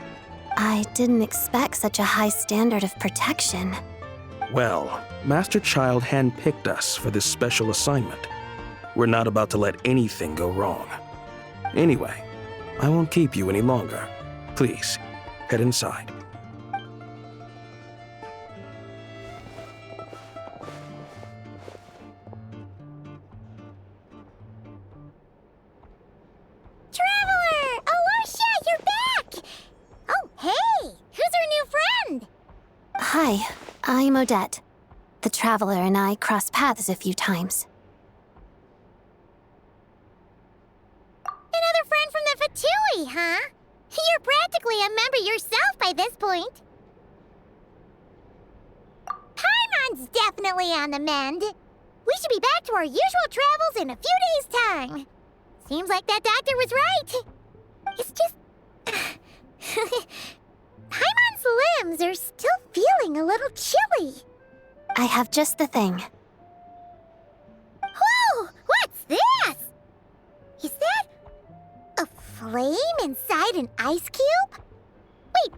I didn't expect such a high standard of protection. Well, Master Child handpicked us for this special assignment. We're not about to let anything go wrong. Anyway, I won't keep you any longer. Please, head inside. Traveler! Alosha, you're back! Oh, hey! Who's our new friend? Hi, I'm Odette. The Traveler and I crossed paths a few times. Another friend from the Fatui, huh? You're practically a member yourself by this point. Paimon's definitely on the mend. We should be back to our usual travels in a few days' time. Seems like that doctor was right. It's just... Paimon's limbs are still feeling a little chilly. I have just the thing. Whoa! What's this? Is that a flame inside an ice cube? Wait,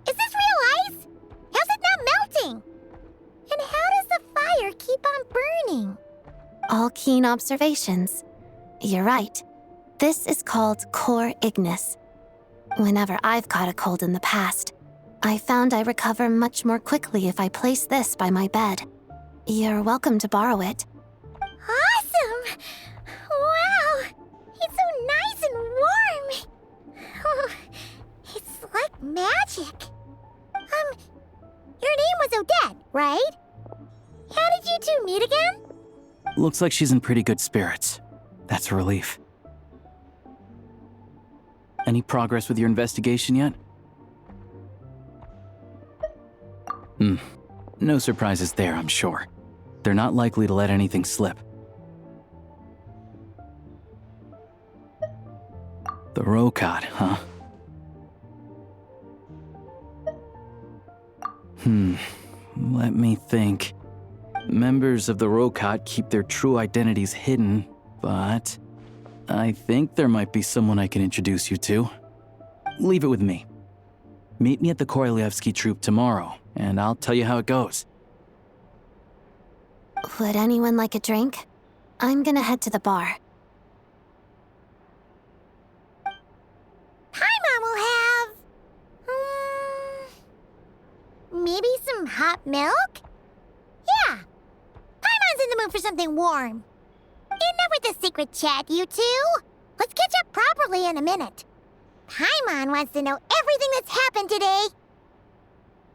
is this real ice? How's it not melting? And how does the fire keep on burning? All keen observations. You're right. This is called core ignis. Whenever I've caught a cold in the past, I found I recover much more quickly if I place this by my bed. You're welcome to borrow it. Awesome! Wow! It's so nice and warm! Oh, it's like magic. Your name was Odette, right? How did you two meet again? Looks like she's in pretty good spirits. That's a relief. Any progress with your investigation yet? No surprises there, I'm sure. They're not likely to let anything slip. The Rokot, huh? Let me think. Members of the Rokot keep their true identities hidden, but I think there might be someone I can introduce you to. Leave it with me. Meet me at the Korolyevsky Troop tomorrow, and I'll tell you how it goes. Would anyone like a drink? I'm gonna head to the bar. Paimon will have... maybe some hot milk? Yeah. Paimon's in the mood for something warm. Enough with the secret chat, you two. Let's catch up properly in a minute. Paimon wants to know everything that's happened today.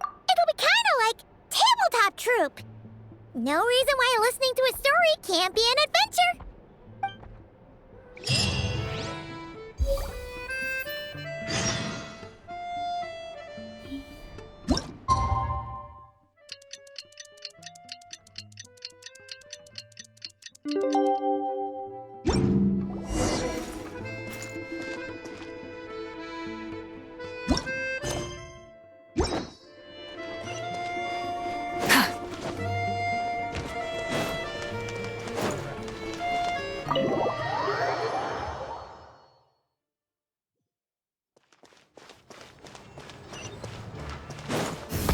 It'll be kinda like Tabletop Troop. No reason why listening to a story can't be an adventure.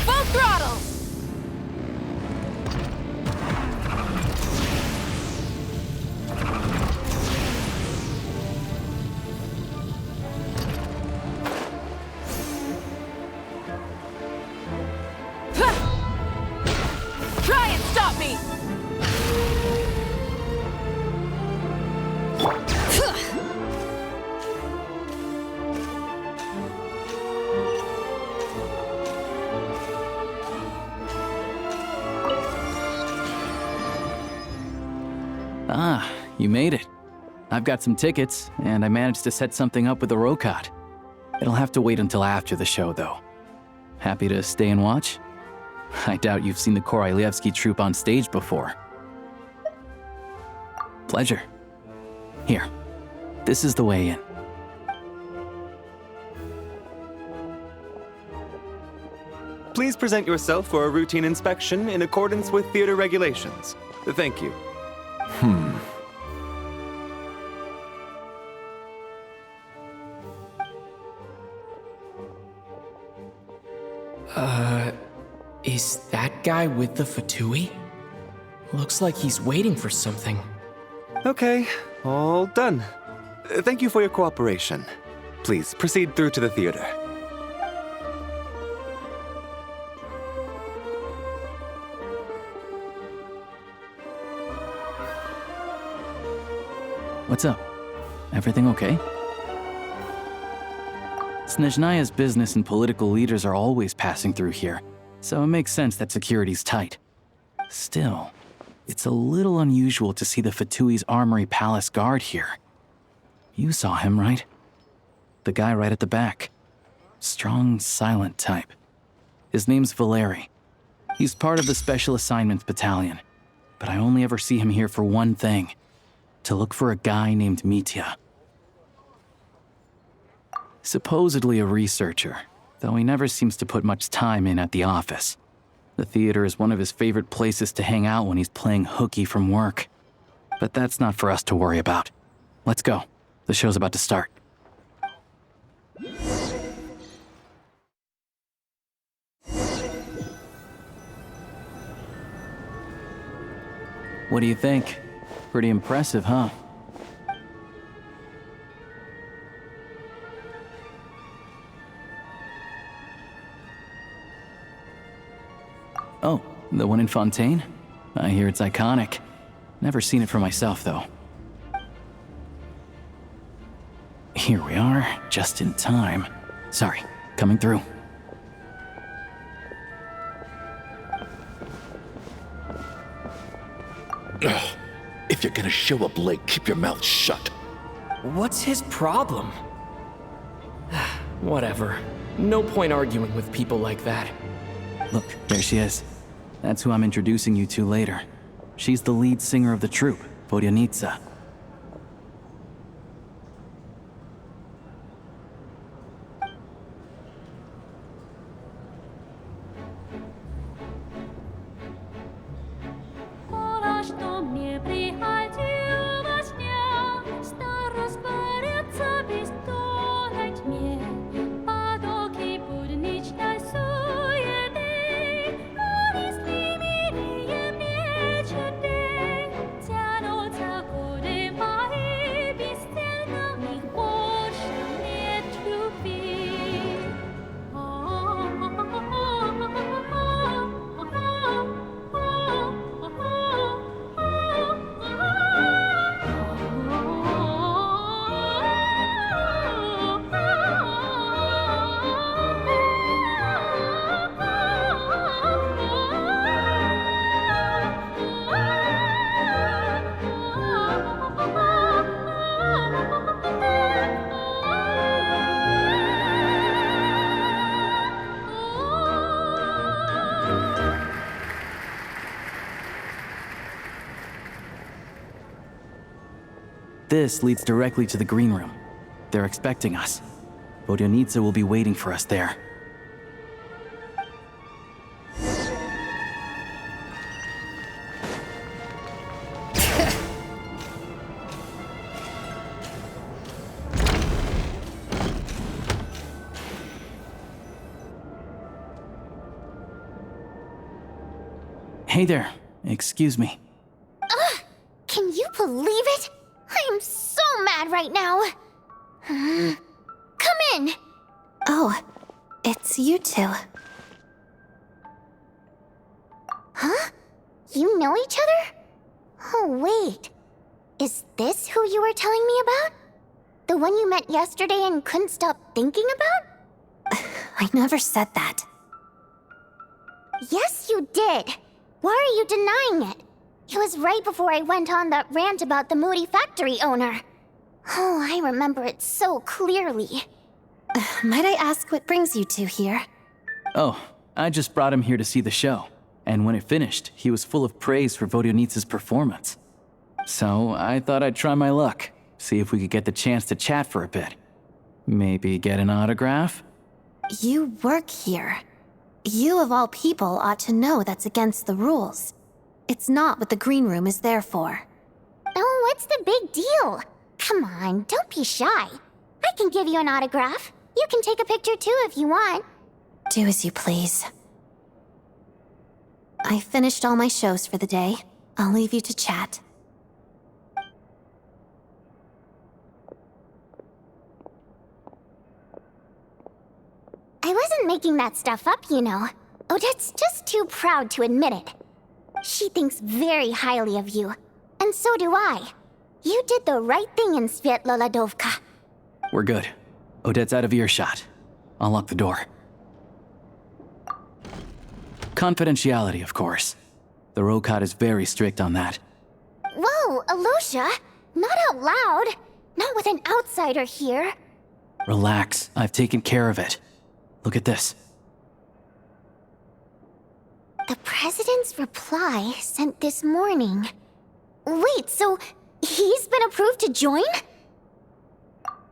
Full throttle! Try and stop me! Ah, you made it. I've got some tickets, and I managed to set something up with the Rokot. It'll have to wait until after the show, though. Happy to stay and watch? I doubt you've seen the Korolyevsky Troop on stage before. Pleasure. Here, this is the way in. Please present yourself for a routine inspection in accordance with theater regulations. Thank you. Is that guy with the Fatui? Looks like he's waiting for something. Okay, all done. Thank you for your cooperation. Please proceed through to the theater. What's up? Everything okay? Snezhnaya's business and political leaders are always passing through here, so it makes sense that security's tight. Still, it's a little unusual to see the Fatui's Armory Palace guard here. You saw him, right? The guy right at the back. Strong, silent type. His name's Valeri. He's part of the Special Assignments Battalion, but I only ever see him here for one thing: to look for a guy named Mitya. Supposedly a researcher, though he never seems to put much time in at the office. The theater is one of his favorite places to hang out when he's playing hooky from work. But that's not for us to worry about. Let's go. The show's about to start. What do you think? Pretty impressive, huh? Oh, the one in Fontaine? I hear it's iconic. Never seen it for myself, though. Here we are, just in time. Sorry, coming through. Ugh. If you're gonna show up late, keep your mouth shut. What's his problem? Whatever. No point arguing with people like that. Look, there she is. That's who I'm introducing you to later. She's the lead singer of the troupe, Vodyanitsa. This leads directly to the green room. They're expecting us. Vodyanitsa will be waiting for us there. Hey there. Excuse me. Can you believe it? I am so mad right now. Come in. Oh, it's you two. Huh? You know each other? Oh, wait. Is this who you were telling me about? The one you met yesterday and couldn't stop thinking about? I never said that. Yes, you did. Why are you denying it? It was right before I went on that rant about the moody factory owner. Oh, I remember it so clearly. Might I ask what brings you two here? Oh, I just brought him here to see the show. And when it finished, he was full of praise for Vodyanitsa's performance. So I thought I'd try my luck, see if we could get the chance to chat for a bit. Maybe get an autograph? You work here. You of all people ought to know that's against the rules. It's not what the green room is there for. Oh, what's the big deal? Come on, don't be shy. I can give you an autograph. You can take a picture too if you want. Do as you please. I finished all my shows for the day. I'll leave you to chat. I wasn't making that stuff up, you know. Odette's just too proud to admit it. She thinks very highly of you, and so do I. You did the right thing in Svietloladovka. We're good. Odette's out of earshot. I'll lock the door. Confidentiality, of course. The Rokat is very strict on that. Whoa, Alosha! Not out loud! Not with an outsider here! Relax, I've taken care of it. Look at this. The President's reply sent this morning. Wait, so he's been approved to join?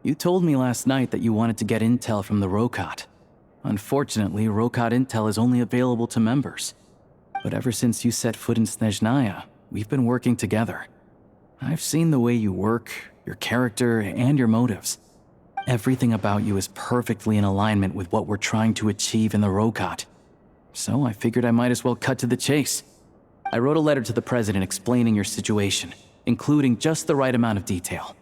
You told me last night that you wanted to get intel from the Rokat. Unfortunately, Rokat intel is only available to members. But ever since you set foot in Snezhnaya, we've been working together. I've seen the way you work, your character, and your motives. Everything about you is perfectly in alignment with what we're trying to achieve in the Rokat. So I figured I might as well cut to the chase. I wrote a letter to the President explaining your situation, including just the right amount of detail.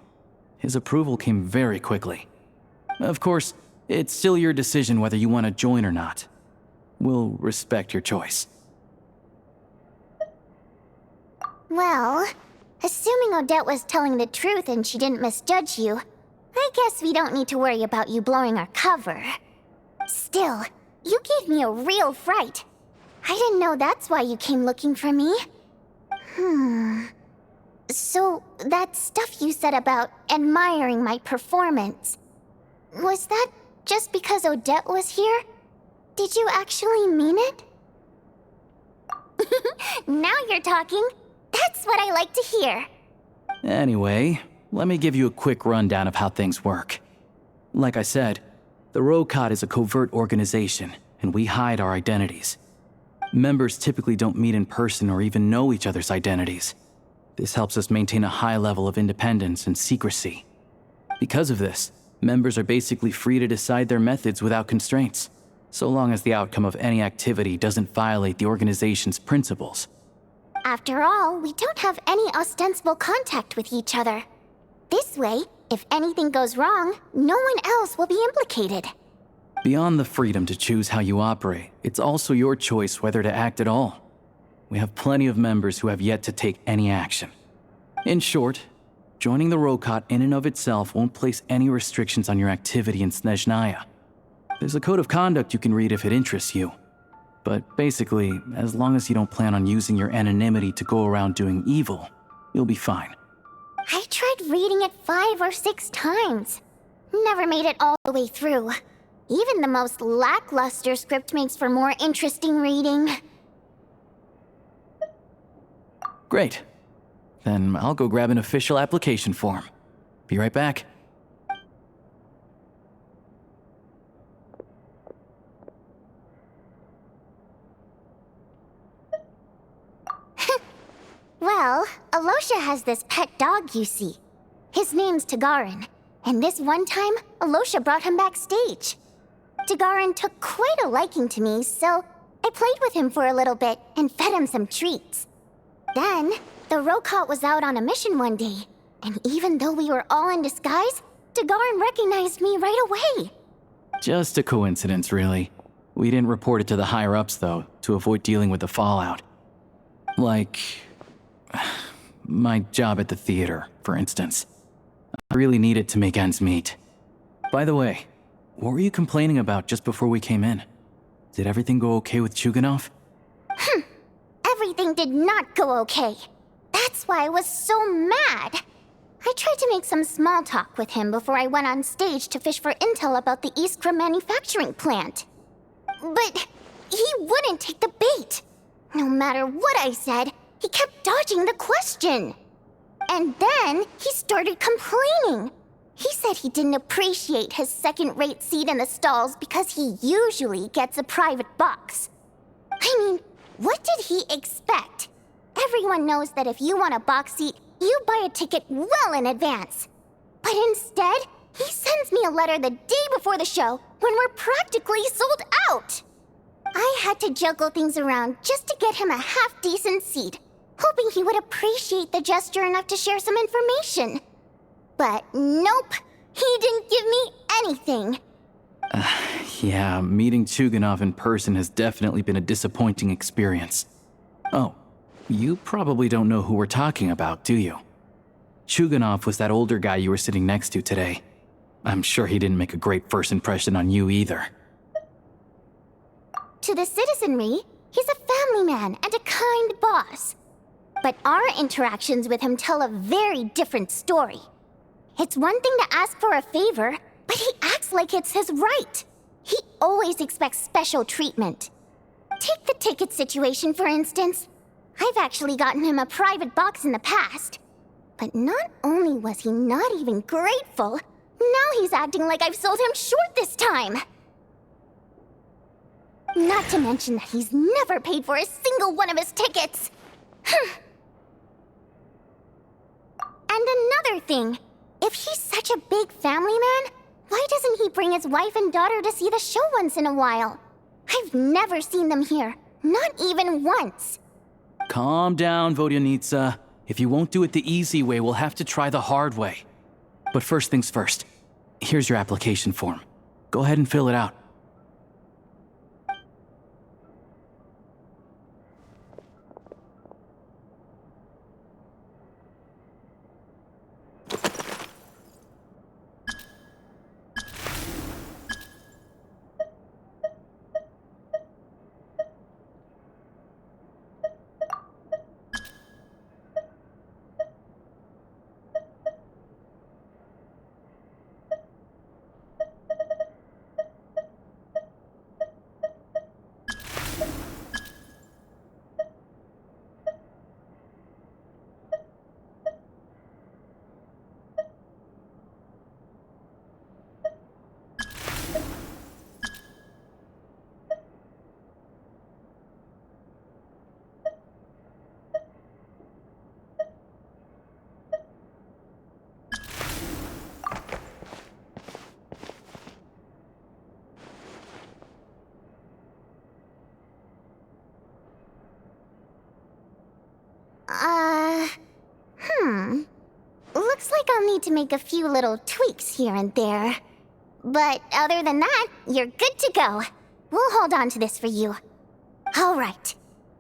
His approval came very quickly. Of course, it's still your decision whether you want to join or not. We'll respect your choice. Well, assuming Odette was telling the truth and she didn't misjudge you, I guess we don't need to worry about you blowing our cover. Still, you gave me a real fright. I didn't know that's why you came looking for me. So, that stuff you said about admiring my performance, was that just because Odette was here? Did you actually mean it? Now you're talking. That's what I like to hear. Anyway, let me give you a quick rundown of how things work. Like I said, the Rokot is a covert organization, and we hide our identities. Members typically don't meet in person or even know each other's identities. This helps us maintain a high level of independence and secrecy. Because of this, members are basically free to decide their methods without constraints, so long as the outcome of any activity doesn't violate the organization's principles. After all, we don't have any ostensible contact with each other. This way, if anything goes wrong, no one else will be implicated. Beyond the freedom to choose how you operate, it's also your choice whether to act at all. We have plenty of members who have yet to take any action. In short, joining the Rokot in and of itself won't place any restrictions on your activity in Snezhnaya. There's a code of conduct you can read if it interests you. But basically, as long as you don't plan on using your anonymity to go around doing evil, you'll be fine. I tried reading it 5 or 6 times. Never made it all the way through. Even the most lackluster script makes for more interesting reading. Great. Then I'll go grab an official application form. Be right back. Well, Alosha has this pet dog, you see. His name's Tagarin, and this one time, Alosha brought him backstage. Tagarin took quite a liking to me, so I played with him for a little bit and fed him some treats. Then, the Rokot was out on a mission one day, and even though we were all in disguise, Tagarin recognized me right away. Just a coincidence, really. We didn't report it to the higher-ups, though, to avoid dealing with the fallout. Like my job at the theater, for instance. I really need it to make ends meet. By the way, what were you complaining about just before we came in? Did everything go okay with Chuganov? Everything did not go okay. That's why I was so mad. I tried to make some small talk with him before I went on stage to fish for intel about the Iskra manufacturing plant. But he wouldn't take the bait. No matter what I said, he kept dodging the question. And then he started complaining. He said he didn't appreciate his second-rate seat in the stalls because he usually gets a private box. I mean, what did he expect? Everyone knows that if you want a box seat, you buy a ticket well in advance. But instead, he sends me a letter the day before the show when we're practically sold out. I had to juggle things around just to get him a half-decent seat, hoping he would appreciate the gesture enough to share some information. But nope, he didn't give me anything. Yeah, meeting Chuganov in person has definitely been a disappointing experience. Oh, you probably don't know who we're talking about, do you? Chuganov was that older guy you were sitting next to today. I'm sure he didn't make a great first impression on you either. To the citizenry, he's a family man and a kind boss. But our interactions with him tell a very different story. It's one thing to ask for a favor, but he acts like it's his right. He always expects special treatment. Take the ticket situation, for instance. I've actually gotten him a private box in the past. But not only was he not even grateful, now he's acting like I've sold him short this time. Not to mention that he's never paid for a single one of his tickets. And another thing, if he's such a big family man, why doesn't he bring his wife and daughter to see the show once in a while? I've never seen them here, not even once. Calm down, Vodyanitsa. If you won't do it the easy way, we'll have to try the hard way. But first things first, here's your application form. Go ahead and fill it out. need to make a few little tweaks here and there. But other than that, you're good to go. We'll hold on to this for you. All right.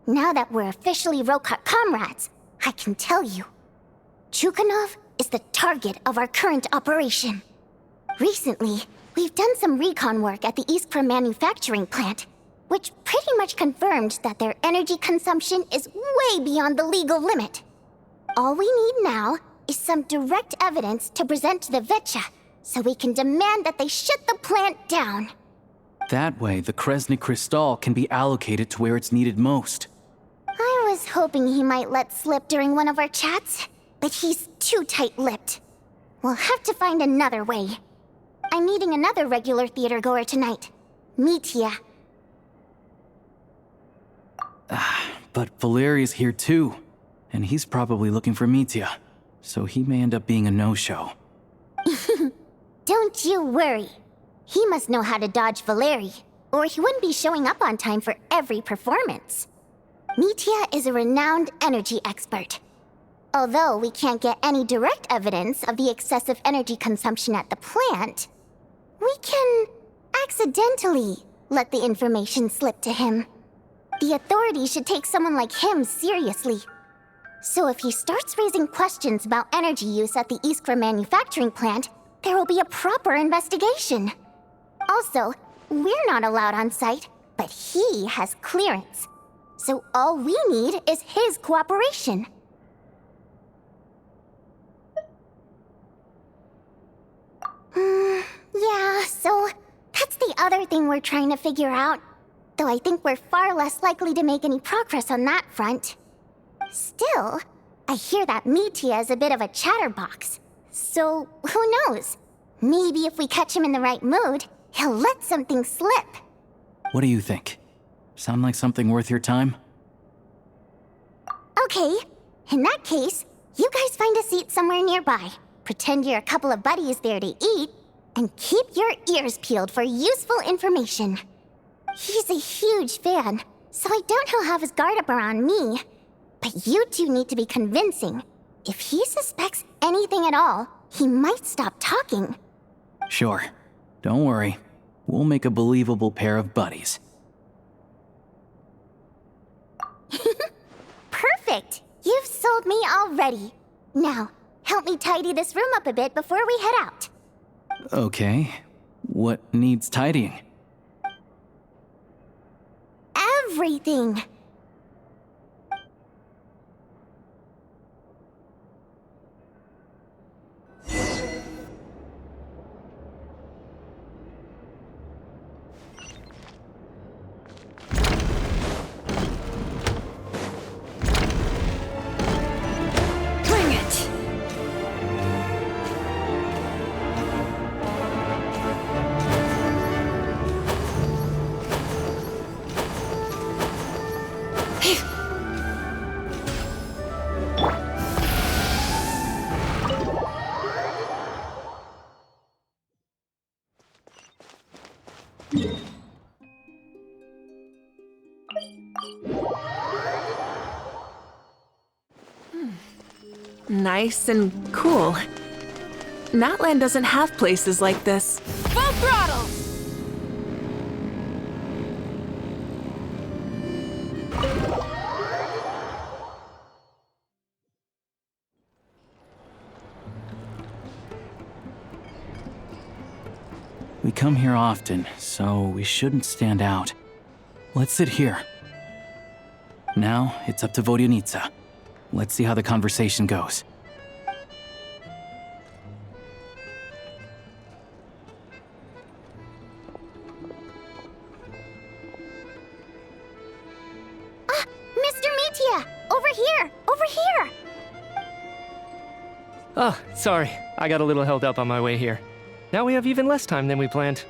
Now that we're officially Rokut comrades, I can tell you. Chukhanov is the target of our current operation. Recently, we've done some recon work at the Iskra manufacturing plant, which pretty much confirmed that their energy consumption is way beyond the legal limit. All we need now is some direct evidence to present to the Vetcha, so we can demand that they shut the plant down. That way, the Kresnik Crystal can be allocated to where it's needed most. I was hoping he might let slip during one of our chats, but he's too tight-lipped. We'll have to find another way. I'm meeting another regular theater-goer tonight, Mitya. But Valeria's here too, and he's probably looking for Mitya, so he may end up being a no-show. Don't you worry. He must know how to dodge Valeri, or he wouldn't be showing up on time for every performance. Mitya is a renowned energy expert. Although we can't get any direct evidence of the excessive energy consumption at the plant, we can accidentally let the information slip to him. The authorities should take someone like him seriously. So if he starts raising questions about energy use at the Iskra manufacturing plant, there will be a proper investigation. Also, we're not allowed on site, but he has clearance. So all we need is his cooperation. Yeah, so that's the other thing we're trying to figure out. Though I think we're far less likely to make any progress on that front. Still, I hear that Mitya is a bit of a chatterbox. So, who knows? Maybe if we catch him in the right mood, he'll let something slip. What do you think? Sound like something worth your time? Okay, in that case, you guys find a seat somewhere nearby. Pretend you're a couple of buddies there to eat, and keep your ears peeled for useful information. He's a huge fan, so I doubt he'll have his guard up around me. But you two need to be convincing. If he suspects anything at all, he might stop talking. Sure. Don't worry. We'll make a believable pair of buddies. Perfect! You've sold me already. Now, help me tidy this room up a bit before we head out. Okay. What needs tidying? Everything! Bring it! Nice and cool. Natlan doesn't have places like this. Full throttle! We come here often, so we shouldn't stand out. Let's sit here. Now, it's up to Vodyanitsa. Let's see how the conversation goes. Mr. Mitya! Over here! Over here! Oh, sorry. I got a little held up on my way here. Now we have even less time than we planned.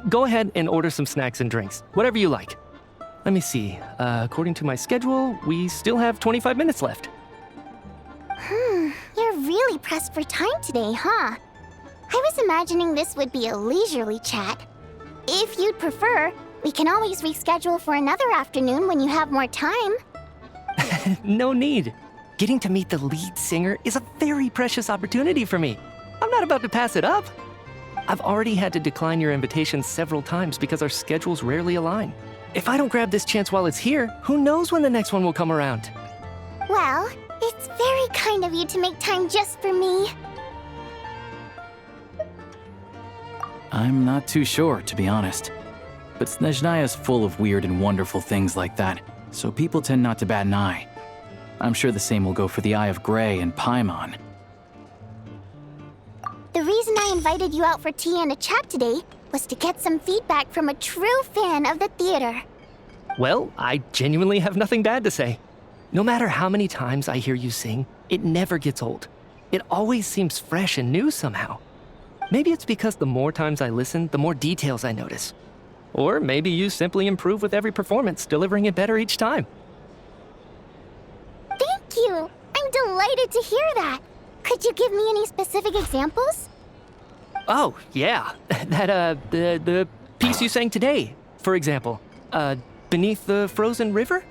Go ahead and order some snacks and drinks. Whatever you like. Let me see. According to my schedule, we still have 25 minutes left. You're really pressed for time today, huh? I was imagining this would be a leisurely chat. If you'd prefer, we can always reschedule for another afternoon when you have more time. No need. Getting to meet the lead singer is a very precious opportunity for me. I'm not about to pass it up. I've already had to decline your invitation several times because our schedules rarely align. If I don't grab this chance while it's here, who knows when the next one will come around? Well, it's very kind of you to make time just for me. I'm not too sure, to be honest. But Snezhnaya is full of weird and wonderful things like that, so people tend not to bat an eye. I'm sure the same will go for the Eye of Grey and Paimon. The reason I invited you out for tea and a chat today was to get some feedback from a true fan of the theater. Well, I genuinely have nothing bad to say. No matter how many times I hear you sing, it never gets old. It always seems fresh and new somehow. Maybe it's because the more times I listen, the more details I notice. Or maybe you simply improve with every performance, delivering it better each time. Thank you! I'm delighted to hear that. Could you give me any specific examples? Oh, yeah. The piece you sang today, for example. Beneath the Frozen River?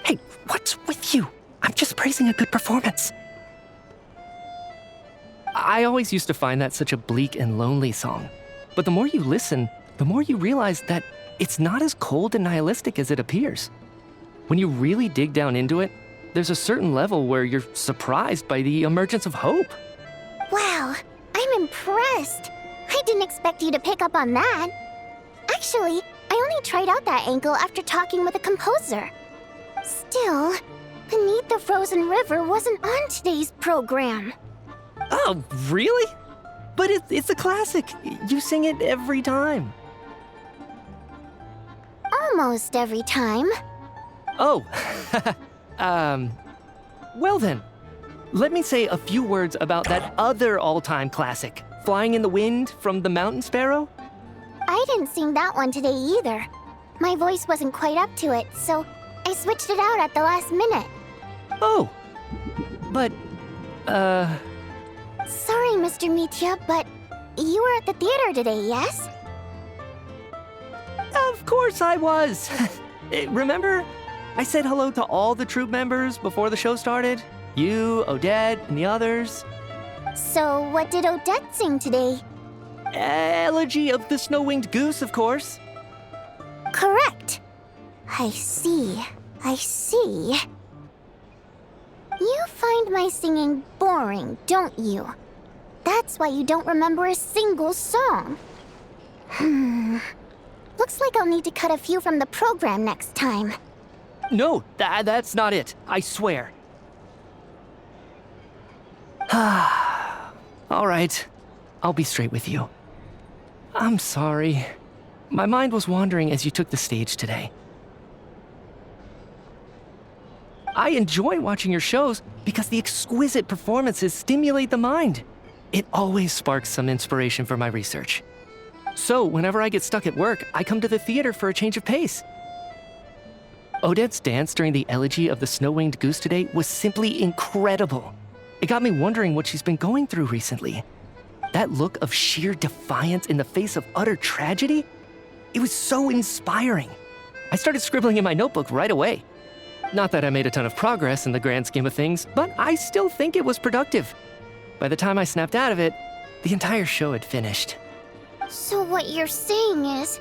Hey, what's with you? I'm just praising a good performance. I always used to find that such a bleak and lonely song. But the more you listen, the more you realize that it's not as cold and nihilistic as it appears. When you really dig down into it, there's a certain level where you're surprised by the emergence of hope. Wow, I'm impressed. I didn't expect you to pick up on that. Actually, I only tried out that angle after talking with a composer. Still, Beneath the Frozen River wasn't on today's program. Oh, really? But it's a classic. You sing it every time. Almost every time. Oh, well then. Let me say a few words about that other all-time classic, Flying in the Wind from the Mountain Sparrow. I didn't sing that one today either. My voice wasn't quite up to it, so I switched it out at the last minute. Oh, but, Sorry, Mr. Mitya, but you were at the theater today, yes? Of course I was. Remember? I said hello to all the troupe members before the show started. You, Odette, and the others. So what did Odette sing today? Elegy of the Snow-Winged Goose, of course. Correct. I see. You find my singing boring, don't you? That's why you don't remember a single song. Looks like I'll need to cut a few from the program next time. No, that's not it. I swear. All right. I'll be straight with you. I'm sorry. My mind was wandering as you took the stage today. I enjoy watching your shows because the exquisite performances stimulate the mind. It always sparks some inspiration for my research. So, whenever I get stuck at work, I come to the theater for a change of pace. Odette's dance during the Elegy of the Snow-Winged Goose today was simply incredible. It got me wondering what she's been going through recently. That look of sheer defiance in the face of utter tragedy? It was so inspiring. I started scribbling in my notebook right away. Not that I made a ton of progress in the grand scheme of things, but I still think it was productive. By the time I snapped out of it, the entire show had finished. So what you're saying is,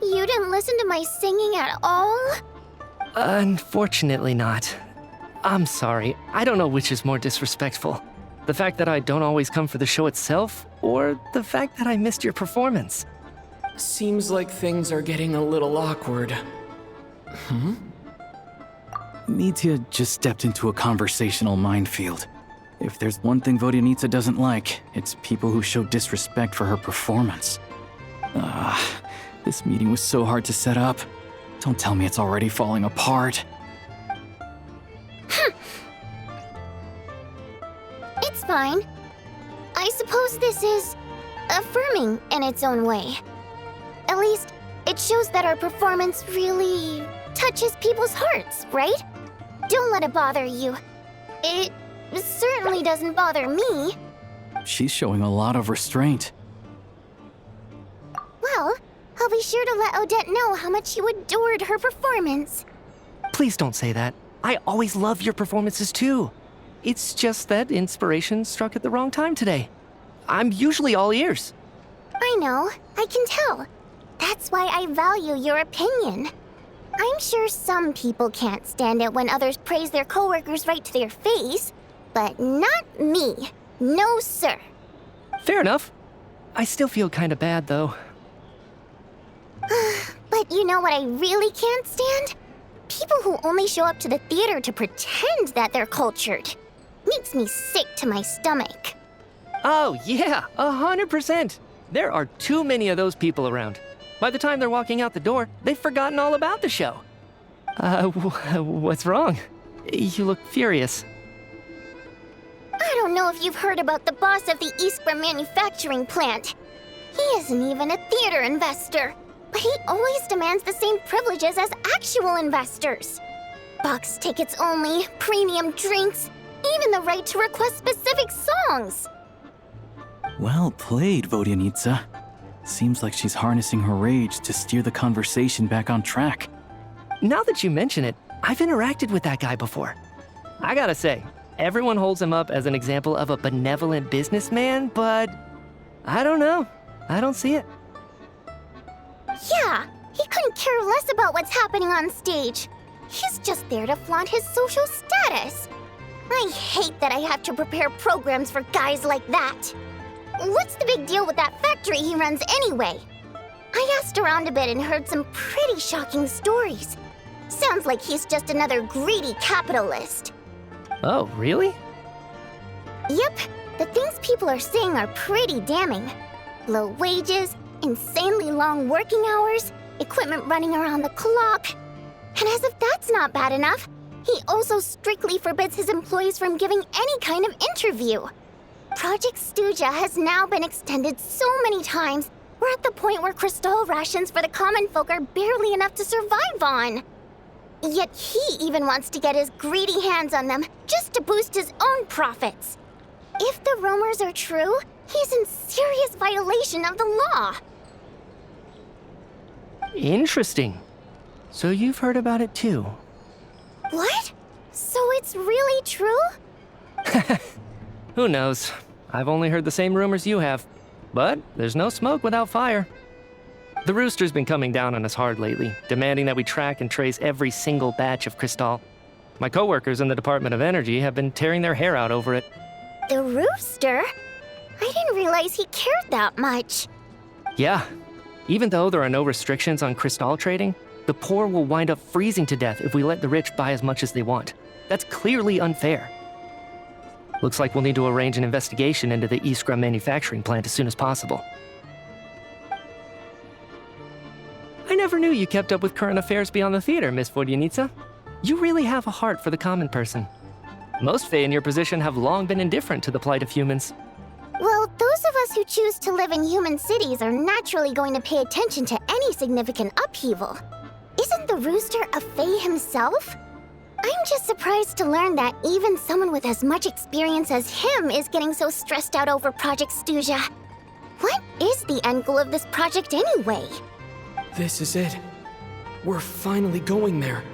you didn't listen to my singing at all? Unfortunately not. I'm sorry. I don't know which is more disrespectful. The fact that I don't always come for the show itself, or the fact that I missed your performance. Seems like things are getting a little awkward. Mitya just stepped into a conversational minefield. If there's one thing Vodyanitsa doesn't like, it's people who show disrespect for her performance. This meeting was so hard to set up. Don't tell me it's already falling apart. It's fine. I suppose this is affirming in its own way. At least, it shows that our performance really touches people's hearts, right? Don't let it bother you. It certainly doesn't bother me. She's showing a lot of restraint. Well, I'll be sure to let Odette know how much you adored her performance. Please don't say that. I always love your performances too. It's just that inspiration struck at the wrong time today. I'm usually all ears. I know, I can tell. That's why I value your opinion. I'm sure some people can't stand it when others praise their coworkers right to their face, but not me. No, sir. Fair enough. I still feel kinda bad, though. But you know what I really can't stand? People who only show up to the theater to pretend that they're cultured. Makes me sick to my stomach. Oh, yeah, 100%. There are too many of those people around. By the time they're walking out the door, they've forgotten all about the show. What's wrong? You look furious. I don't know if you've heard about the boss of the Iskra manufacturing plant. He isn't even a theater investor, but he always demands the same privileges as actual investors. Box tickets only, premium drinks, even the right to request specific songs. Well played, Vodyanitsa. Seems like she's harnessing her rage to steer the conversation back on track. Now that you mention it, I've interacted with that guy before. I gotta say, everyone holds him up as an example of a benevolent businessman, but I don't know. I don't see it. Yeah, he couldn't care less about what's happening on stage. He's just there to flaunt his social status. I hate that I have to prepare programs for guys like that. What's the big deal with that factory he runs anyway? I asked around a bit and heard some pretty shocking stories. Sounds like he's just another greedy capitalist. Oh, really? Yep, the things people are saying are pretty damning. Low wages, insanely long working hours, equipment running around the clock. And as if that's not bad enough, he also strictly forbids his employees from giving any kind of interview. Project Stuja has now been extended so many times, we're at the point where crystal rations for the common folk are barely enough to survive on. Yet he even wants to get his greedy hands on them just to boost his own profits. If the rumors are true, he's in serious violation of the law. Interesting. So you've heard about it too. What? So it's really true? Who knows? I've only heard the same rumors you have. But there's no smoke without fire. The Rooster's been coming down on us hard lately, demanding that we track and trace every single batch of Crystal. My coworkers in the Department of Energy have been tearing their hair out over it. The Rooster? I didn't realize he cared that much. Yeah. Even though there are no restrictions on Crystal trading, the poor will wind up freezing to death if we let the rich buy as much as they want. That's clearly unfair. Looks like we'll need to arrange an investigation into the Iskra manufacturing plant as soon as possible. I never knew you kept up with current affairs beyond the theater, Miss Vodyanitsa. You really have a heart for the common person. Most Fae in your position have long been indifferent to the plight of humans. Well, those of us who choose to live in human cities are naturally going to pay attention to any significant upheaval. Isn't the Rooster a Fae himself? I'm just surprised to learn that even someone with as much experience as him is getting so stressed out over Project Stuja. What is the end goal of this project anyway? This is it. We're finally going there.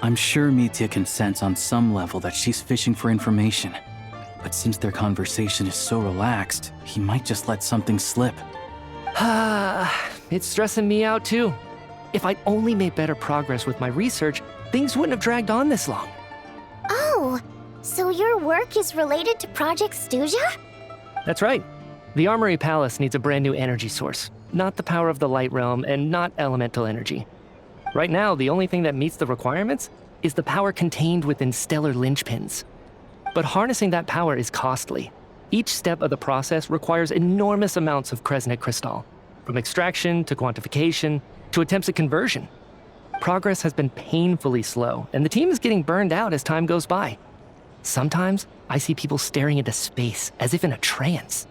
I'm sure Mitya can sense on some level that she's fishing for information. But since their conversation is so relaxed, he might just let something slip. It's stressing me out too. If I'd only made better progress with my research, things wouldn't have dragged on this long. Oh, so your work is related to Project Stuja? That's right. The Armory Palace needs a brand new energy source. Not the power of the Light Realm and not elemental energy. Right now, the only thing that meets the requirements is the power contained within stellar linchpins. But harnessing that power is costly. Each step of the process requires enormous amounts of Kresnik crystal, from extraction to quantification to attempts at conversion. Progress has been painfully slow, and the team is getting burned out as time goes by. Sometimes, I see people staring into space as if in a trance.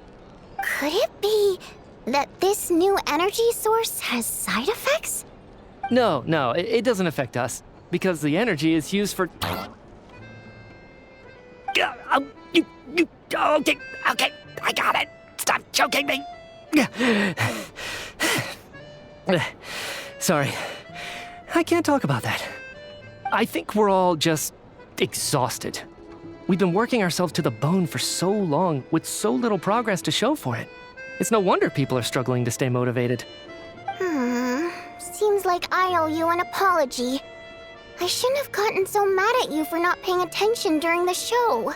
Could it be that this new energy source has side effects? No, it doesn't affect us, because the energy is used for... Okay, I got it. Stop choking me. Sorry, I can't talk about that. I think we're all just exhausted. We've been working ourselves to the bone for so long with so little progress to show for it. It's no wonder people are struggling to stay motivated. Seems like I owe you an apology. I shouldn't have gotten so mad at you for not paying attention during the show.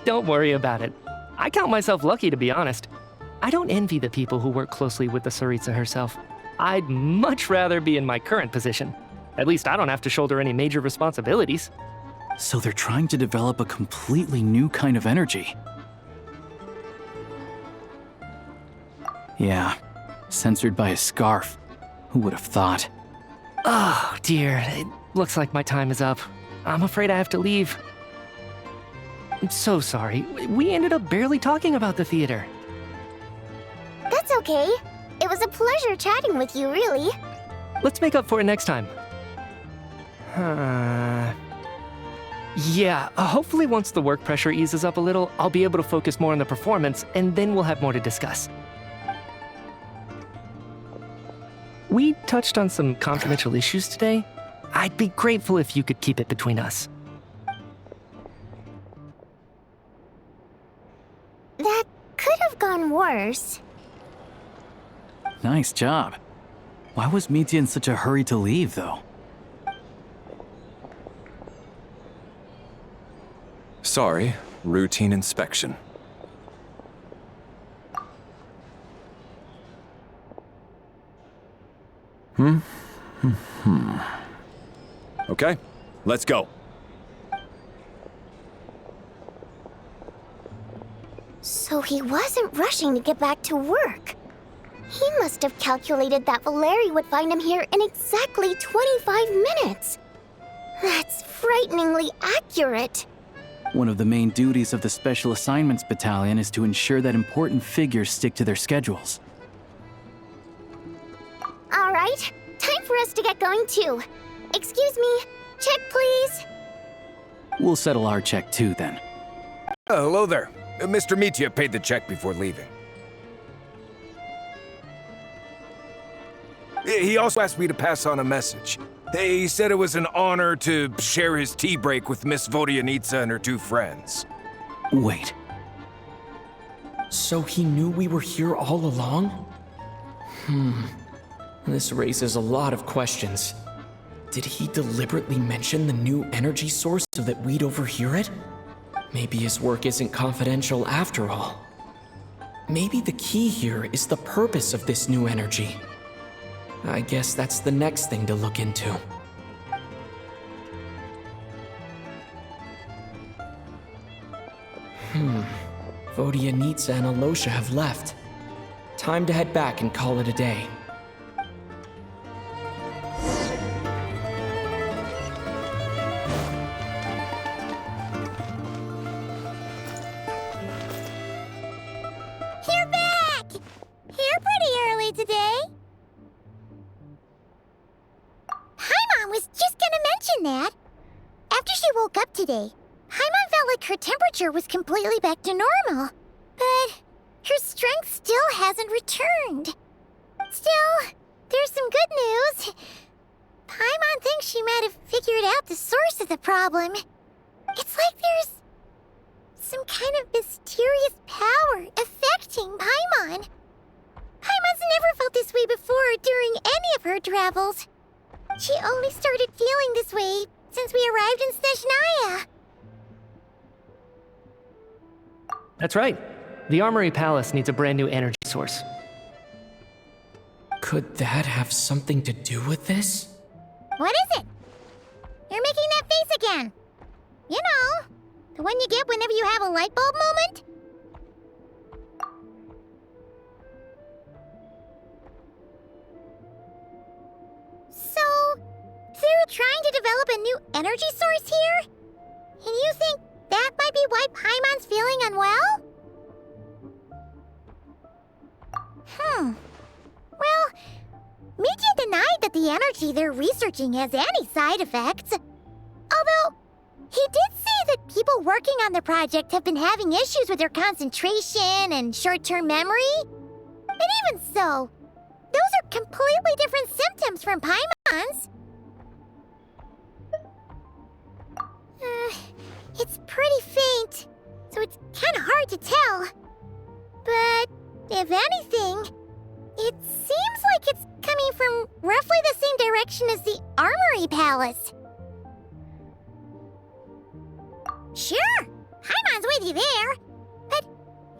Don't worry about it. I count myself lucky, to be honest. I don't envy the people who work closely with the Tsaritsa herself. I'd much rather be in my current position. At least I don't have to shoulder any major responsibilities. So they're trying to develop a completely new kind of energy. Yeah, censored by a scarf. Who would have thought? Oh, dear. It looks like my time is up. I'm afraid I have to leave. I'm so sorry. We ended up barely talking about the theater. That's okay. It was a pleasure chatting with you, really. Let's make up for it next time. Yeah, hopefully once the work pressure eases up a little, I'll be able to focus more on the performance, and then we'll have more to discuss. We touched on some confidential issues today. I'd be grateful if you could keep it between us. That could have gone worse. Nice job. Why was Mitya in such a hurry to leave, though? Sorry, routine inspection. Okay, let's go. So he wasn't rushing to get back to work. He must have calculated that Valeri would find him here in exactly 25 minutes. That's frighteningly accurate. One of the main duties of the Special Assignments Battalion is to ensure that important figures stick to their schedules. All right, time for us to get going too. Excuse me, check please. We'll settle our check too, then. Hello there. Mr. Mitya paid the check before leaving. He also asked me to pass on a message. He said it was an honor to share his tea break with Miss Vodyanitsa and her two friends. Wait. So he knew we were here all along? This raises a lot of questions. Did he deliberately mention the new energy source so that we'd overhear it? Maybe his work isn't confidential after all. Maybe the key here is the purpose of this new energy. I guess that's the next thing to look into. Vodyanitsa and Alosha have left. Time to head back and call it a day. You're back! Here pretty early today. Paimon was just gonna mention that. After she woke up today, Paimon felt like her temperature was completely back to normal. But her strength still hasn't returned. Still, there's some good news. Paimon thinks she might have figured out the source of the problem. It's like there's some kind of mysterious power affecting Paimon. Paimon's never felt this way before during any of her travels. She only started feeling this way since we arrived in Snezhnaya. That's right. The Armory Palace needs a brand new energy source. Could that have something to do with this? What is it? You're making that face again. You know, the one you get whenever you have a light bulb moment? So, they're trying to develop a new energy source here? And you think that might be why Paimon's feeling unwell? Well, Mitya denied that the energy they're researching has any side effects. Although, he did say that people working on the project have been having issues with their concentration and short-term memory. But even so, those are completely different symptoms from Paimon's. It's pretty faint, so it's kinda hard to tell. But if anything, it seems like it's coming from roughly the same direction as the Armory Palace. Sure, Paimon's with you there. But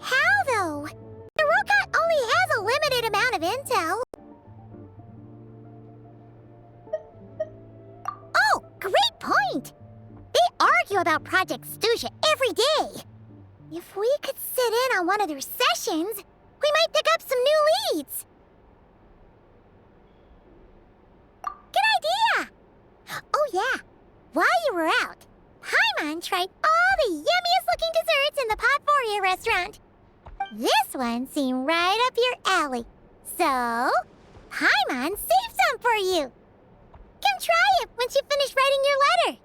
how, though? The Rokat only has a limited amount of intel. Oh, great point! They argue about Project Stuzha every day. If we could sit in on one of their sessions, we might pick up some new leads. Good idea! Oh yeah, while you were out, Paimon tried all the yummiest looking desserts in the Potpourri restaurant. This one seemed right up your alley. So, Paimon saved some for you. Come try it once you finish writing your letter.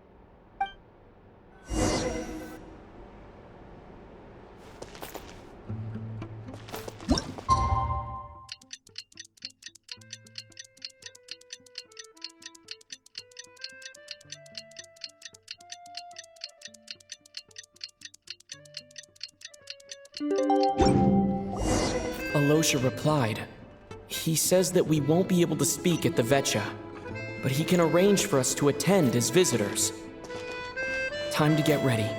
Alosha replied. He says that we won't be able to speak at the Vetcha, but he can arrange for us to attend as visitors. Time to get ready.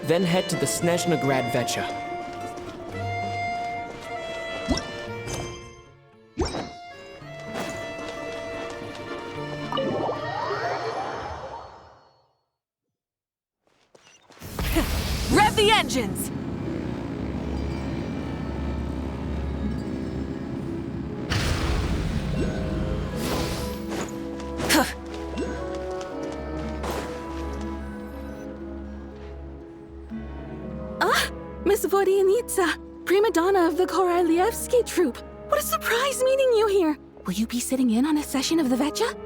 Then head to the Snezhnagrad Vetcha. Rev the engines! Miss Vodyanitsa, prima donna of the Korolievsky troupe. What a surprise meeting you here. Will you be sitting in on a session of the Vetcha?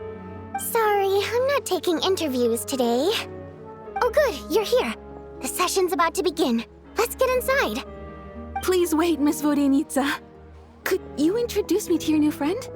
Sorry, I'm not taking interviews today. Oh good, you're here. The session's about to begin. Let's get inside. Please wait, Miss Vodyanitsa. Could you introduce me to your new friend?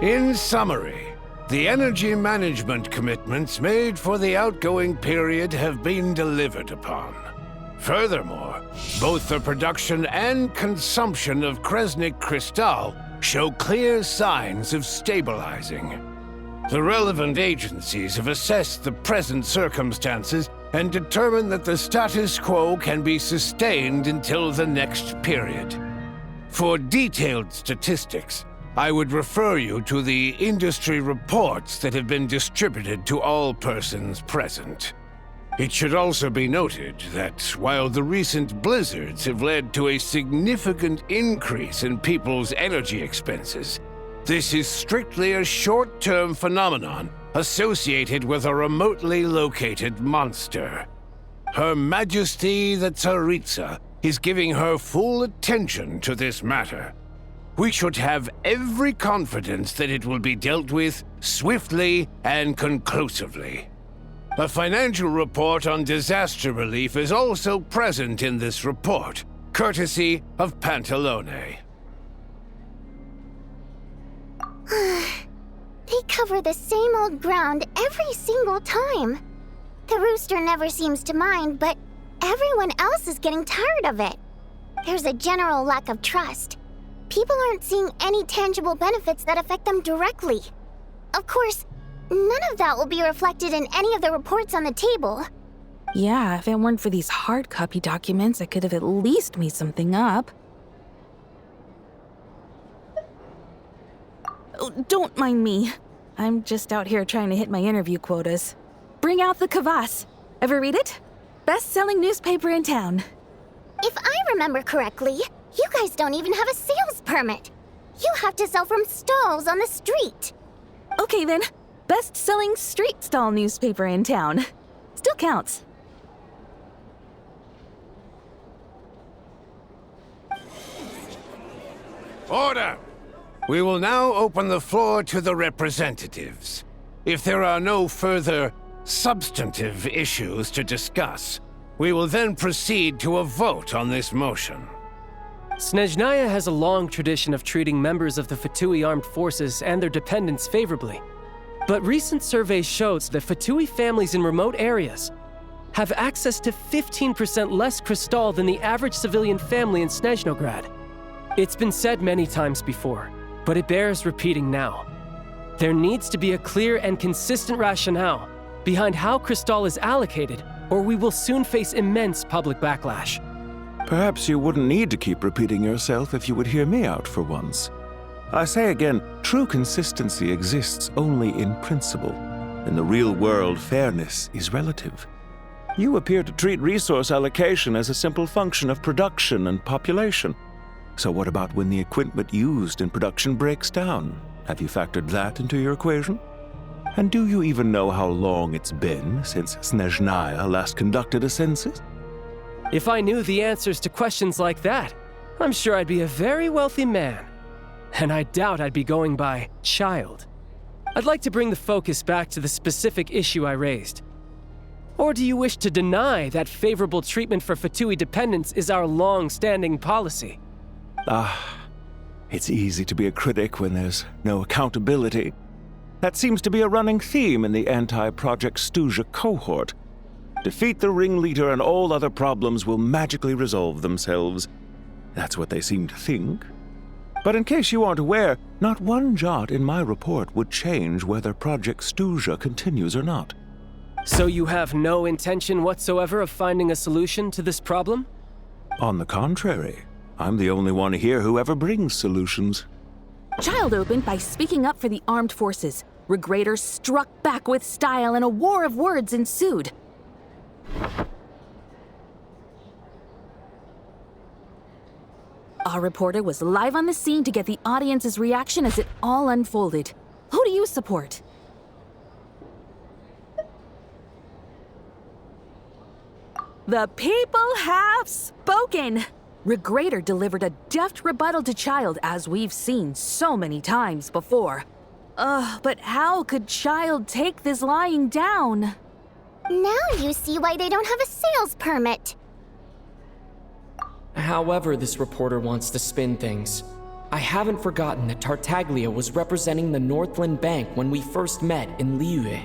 In summary, the energy management commitments made for the outgoing period have been delivered upon. Furthermore, both the production and consumption of Kresnik Kristall show clear signs of stabilizing. The relevant agencies have assessed the present circumstances and determined that the status quo can be sustained until the next period. For detailed statistics, I would refer you to the industry reports that have been distributed to all persons present. It should also be noted that while the recent blizzards have led to a significant increase in people's energy expenses, this is strictly a short-term phenomenon associated with a remotely located monster. Her Majesty the Tsaritsa is giving her full attention to this matter. We should have every confidence that it will be dealt with swiftly and conclusively. A financial report on disaster relief is also present in this report, courtesy of Pantalone. They cover the same old ground every single time. The rooster never seems to mind, but everyone else is getting tired of it. There's a general lack of trust. People aren't seeing any tangible benefits that affect them directly. Of course, none of that will be reflected in any of the reports on the table. Yeah, if it weren't for these hard copy documents, I could have at least made something up. Oh, don't mind me. I'm just out here trying to hit my interview quotas. Bring out the Kvass. Ever read it? Best-selling newspaper in town. If I remember correctly, you guys don't even have a sales permit. You have to sell from stalls on the street. Okay then, best-selling street stall newspaper in town. Still counts. Order! We will now open the floor to the representatives. If there are no further substantive issues to discuss, we will then proceed to a vote on this motion. Snezhnaya has a long tradition of treating members of the Fatui armed forces and their dependents favorably. But recent surveys shows that Fatui families in remote areas have access to 15% less crystal than the average civilian family in Snezhnograd. It's been said many times before, but it bears repeating now. There needs to be a clear and consistent rationale behind how crystal is allocated, or we will soon face immense public backlash. Perhaps you wouldn't need to keep repeating yourself if you would hear me out for once. I say again, true consistency exists only in principle. In the real world, fairness is relative. You appear to treat resource allocation as a simple function of production and population. So what about when the equipment used in production breaks down? Have you factored that into your equation? And do you even know how long it's been since Snezhnaya last conducted a census? If I knew the answers to questions like that, I'm sure I'd be a very wealthy man. And I doubt I'd be going by child. I'd like to bring the focus back to the specific issue I raised. Or do you wish to deny that favorable treatment for Fatui dependents is our long-standing policy? It's easy to be a critic when there's no accountability. That seems to be a running theme in the anti-Project Stuzha cohort. Defeat the ringleader and all other problems will magically resolve themselves. That's what they seem to think. But in case you aren't aware, not one jot in my report would change whether Project Stuzha continues or not. So you have no intention whatsoever of finding a solution to this problem? On the contrary, I'm the only one here who ever brings solutions. Child opened by speaking up for the armed forces. Regrator struck back with style and a war of words ensued. Our reporter was live on the scene to get the audience's reaction as it all unfolded. Who do you support? The people have spoken! Regrator delivered a deft rebuttal to Child, as we've seen so many times before. But how could Child take this lying down? Now you see why they don't have a sales permit. However this reporter wants to spin things, I haven't forgotten that Tartaglia was representing the Northland Bank when we first met in Liyue.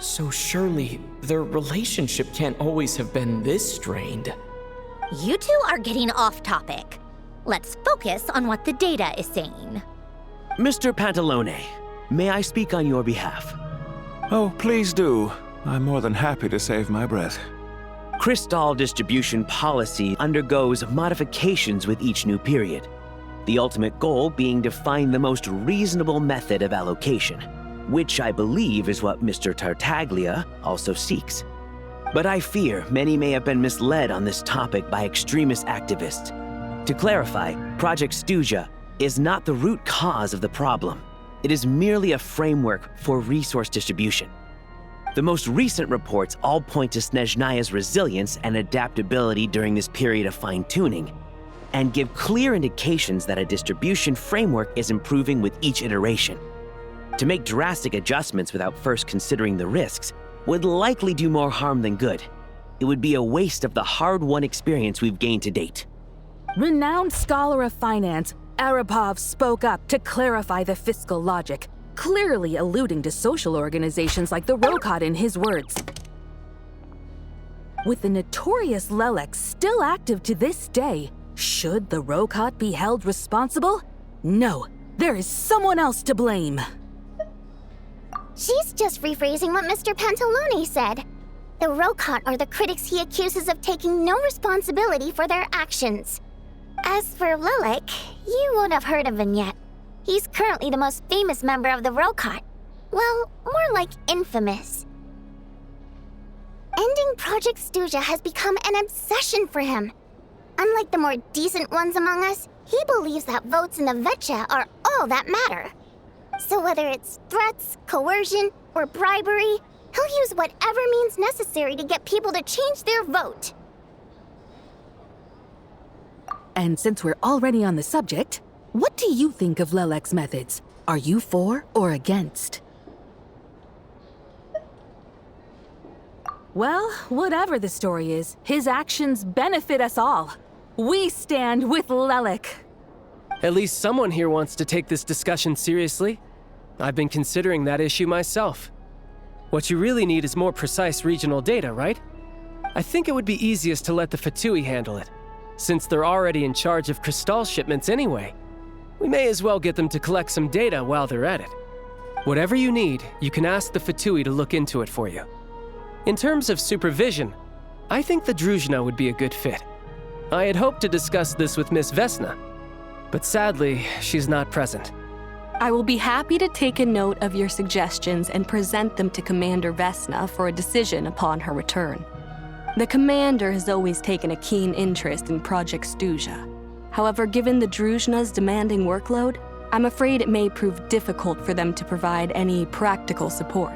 So surely, their relationship can't always have been this strained. You two are getting off topic. Let's focus on what the data is saying. Mr. Pantalone, may I speak on your behalf? Oh, please do. I'm more than happy to save my breath. Crystal distribution policy undergoes modifications with each new period. The ultimate goal being to find the most reasonable method of allocation, which I believe is what Mr. Tartaglia also seeks. But I fear many may have been misled on this topic by extremist activists. To clarify, Project Stuzha is not the root cause of the problem. It is merely a framework for resource distribution. The most recent reports all point to Snezhnaya's resilience and adaptability during this period of fine-tuning, and give clear indications that a distribution framework is improving with each iteration. To make drastic adjustments without first considering the risks would likely do more harm than good. It would be a waste of the hard-won experience we've gained to date. Renowned scholar of finance, Arapov spoke up to clarify the fiscal logic, clearly alluding to social organizations like the Rokot in his words. With the notorious Lelek still active to this day, should the Rokot be held responsible? No, there is someone else to blame. She's just rephrasing what Mr. Pantalone said. The Rokot are the critics he accuses of taking no responsibility for their actions. As for Lelek, you won't have heard of him yet. He's currently the most famous member of the Rokot. Well, more like infamous. Ending Project Stuzha has become an obsession for him. Unlike the more decent ones among us, he believes that votes in the Vetcha are all that matter. So whether it's threats, coercion, or bribery, he'll use whatever means necessary to get people to change their vote. And since we're already on the subject, what do you think of Lelek's methods? Are you for or against? Well, whatever the story is, his actions benefit us all. We stand with Lelek. At least someone here wants to take this discussion seriously. I've been considering that issue myself. What you really need is more precise regional data, right? I think it would be easiest to let the Fatui handle it, since they're already in charge of Crystal shipments anyway. We may as well get them to collect some data while they're at it. Whatever you need, you can ask the Fatui to look into it for you. In terms of supervision, I think the Druzhna would be a good fit. I had hoped to discuss this with Miss Vesna, but sadly, she's not present. I will be happy to take a note of your suggestions and present them to Commander Vesna for a decision upon her return. The Commander has always taken a keen interest in Project Stuzha. However, given the Druzhna's demanding workload, I'm afraid it may prove difficult for them to provide any practical support.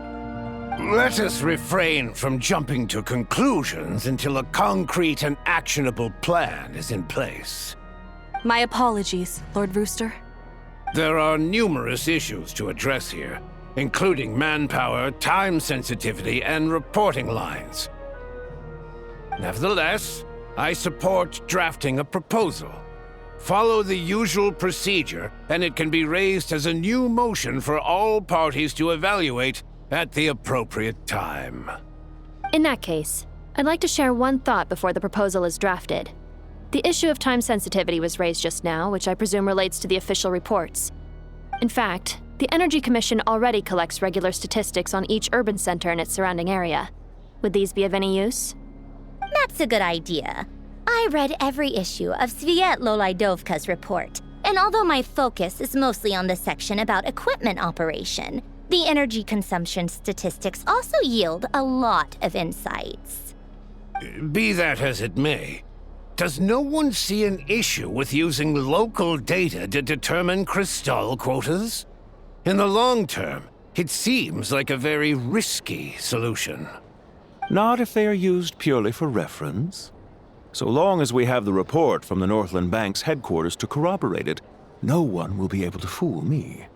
Let us refrain from jumping to conclusions until a concrete and actionable plan is in place. My apologies, Lord Rooster. There are numerous issues to address here, including manpower, time sensitivity, and reporting lines. Nevertheless, I support drafting a proposal. Follow the usual procedure, and it can be raised as a new motion for all parties to evaluate at the appropriate time. In that case, I'd like to share one thought before the proposal is drafted. The issue of time sensitivity was raised just now, which I presume relates to the official reports. In fact, the Energy Commission already collects regular statistics on each urban center and its surrounding area. Would these be of any use? That's a good idea. I read every issue of Svietlolaidovka's report, and although my focus is mostly on the section about equipment operation, the energy consumption statistics also yield a lot of insights. Be that as it may, does no one see an issue with using local data to determine Crystal quotas? In the long term, it seems like a very risky solution. Not if they are used purely for reference. So long as we have the report from the Northland Bank's headquarters to corroborate it, no one will be able to fool me.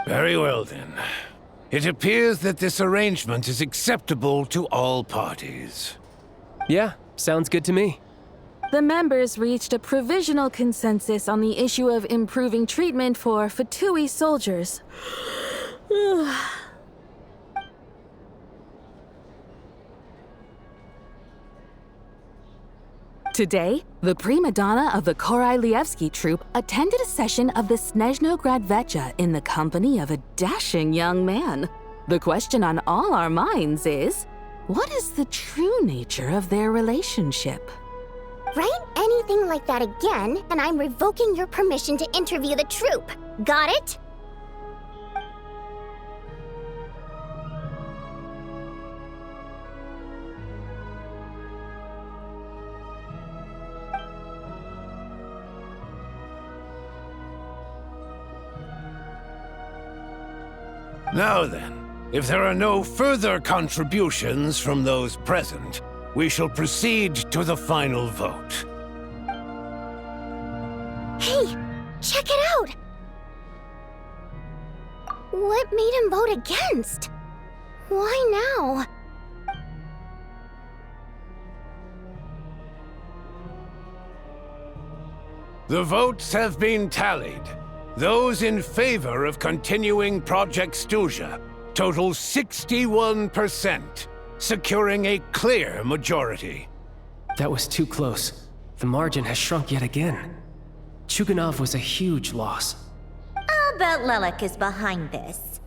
Very well, then. It appears that this arrangement is acceptable to all parties. Yeah, sounds good to me. The members reached a provisional consensus on the issue of improving treatment for Fatui soldiers. Today, the prima donna of the Korailievsky troupe attended a session of the Snezhnograd Vecha in the company of a dashing young man. The question on all our minds is, what is the true nature of their relationship? Write anything like that again, and I'm revoking your permission to interview the troupe. Got it? Now then, if there are no further contributions from those present, we shall proceed to the final vote. Hey, check it out! What made him vote against? Why now? The votes have been tallied. Those in favor of continuing Project Stuzha total 61%, securing a clear majority. That was too close. The margin has shrunk yet again. Chuganov was a huge loss. I'll bet Lelek is behind this.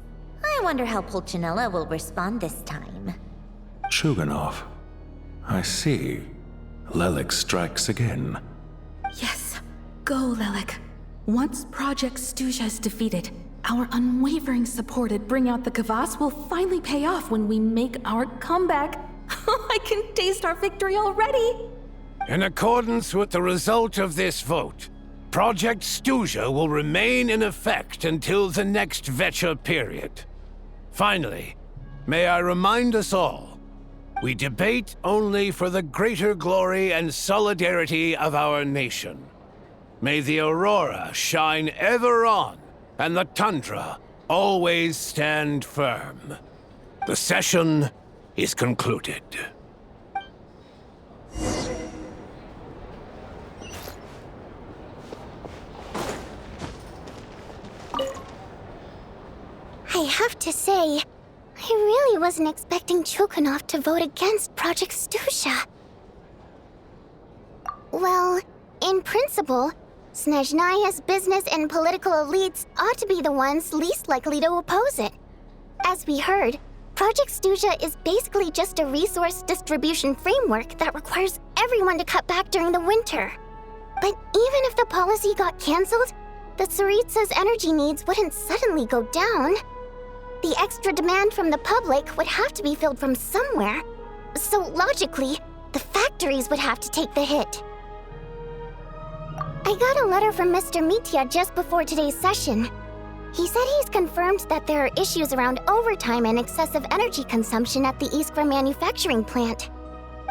I wonder how Pulcinella will respond this time. Chuganov. I see. Lelek strikes again. Yes, go, Lelek. Once Project Stuzha is defeated, our unwavering support at Bring Out the Kvass will finally pay off when we make our comeback. I can taste our victory already! In accordance with the result of this vote, Project Stuzha will remain in effect until the next Vecha period. Finally, may I remind us all, we debate only for the greater glory and solidarity of our nation. May the aurora shine ever on, and the tundra always stand firm. The session is concluded. I have to say, I really wasn't expecting Chulkanov to vote against Project Stuzha. Well, in principle, Snezhnaya's business and political elites ought to be the ones least likely to oppose it. As we heard, Project Stuzha is basically just a resource distribution framework that requires everyone to cut back during the winter. But even if the policy got cancelled, the Tsaritsa's energy needs wouldn't suddenly go down. The extra demand from the public would have to be filled from somewhere. So logically, the factories would have to take the hit. I got a letter from Mr. Mitya just before today's session. He said he's confirmed that there are issues around overtime and excessive energy consumption at the Iskra manufacturing plant.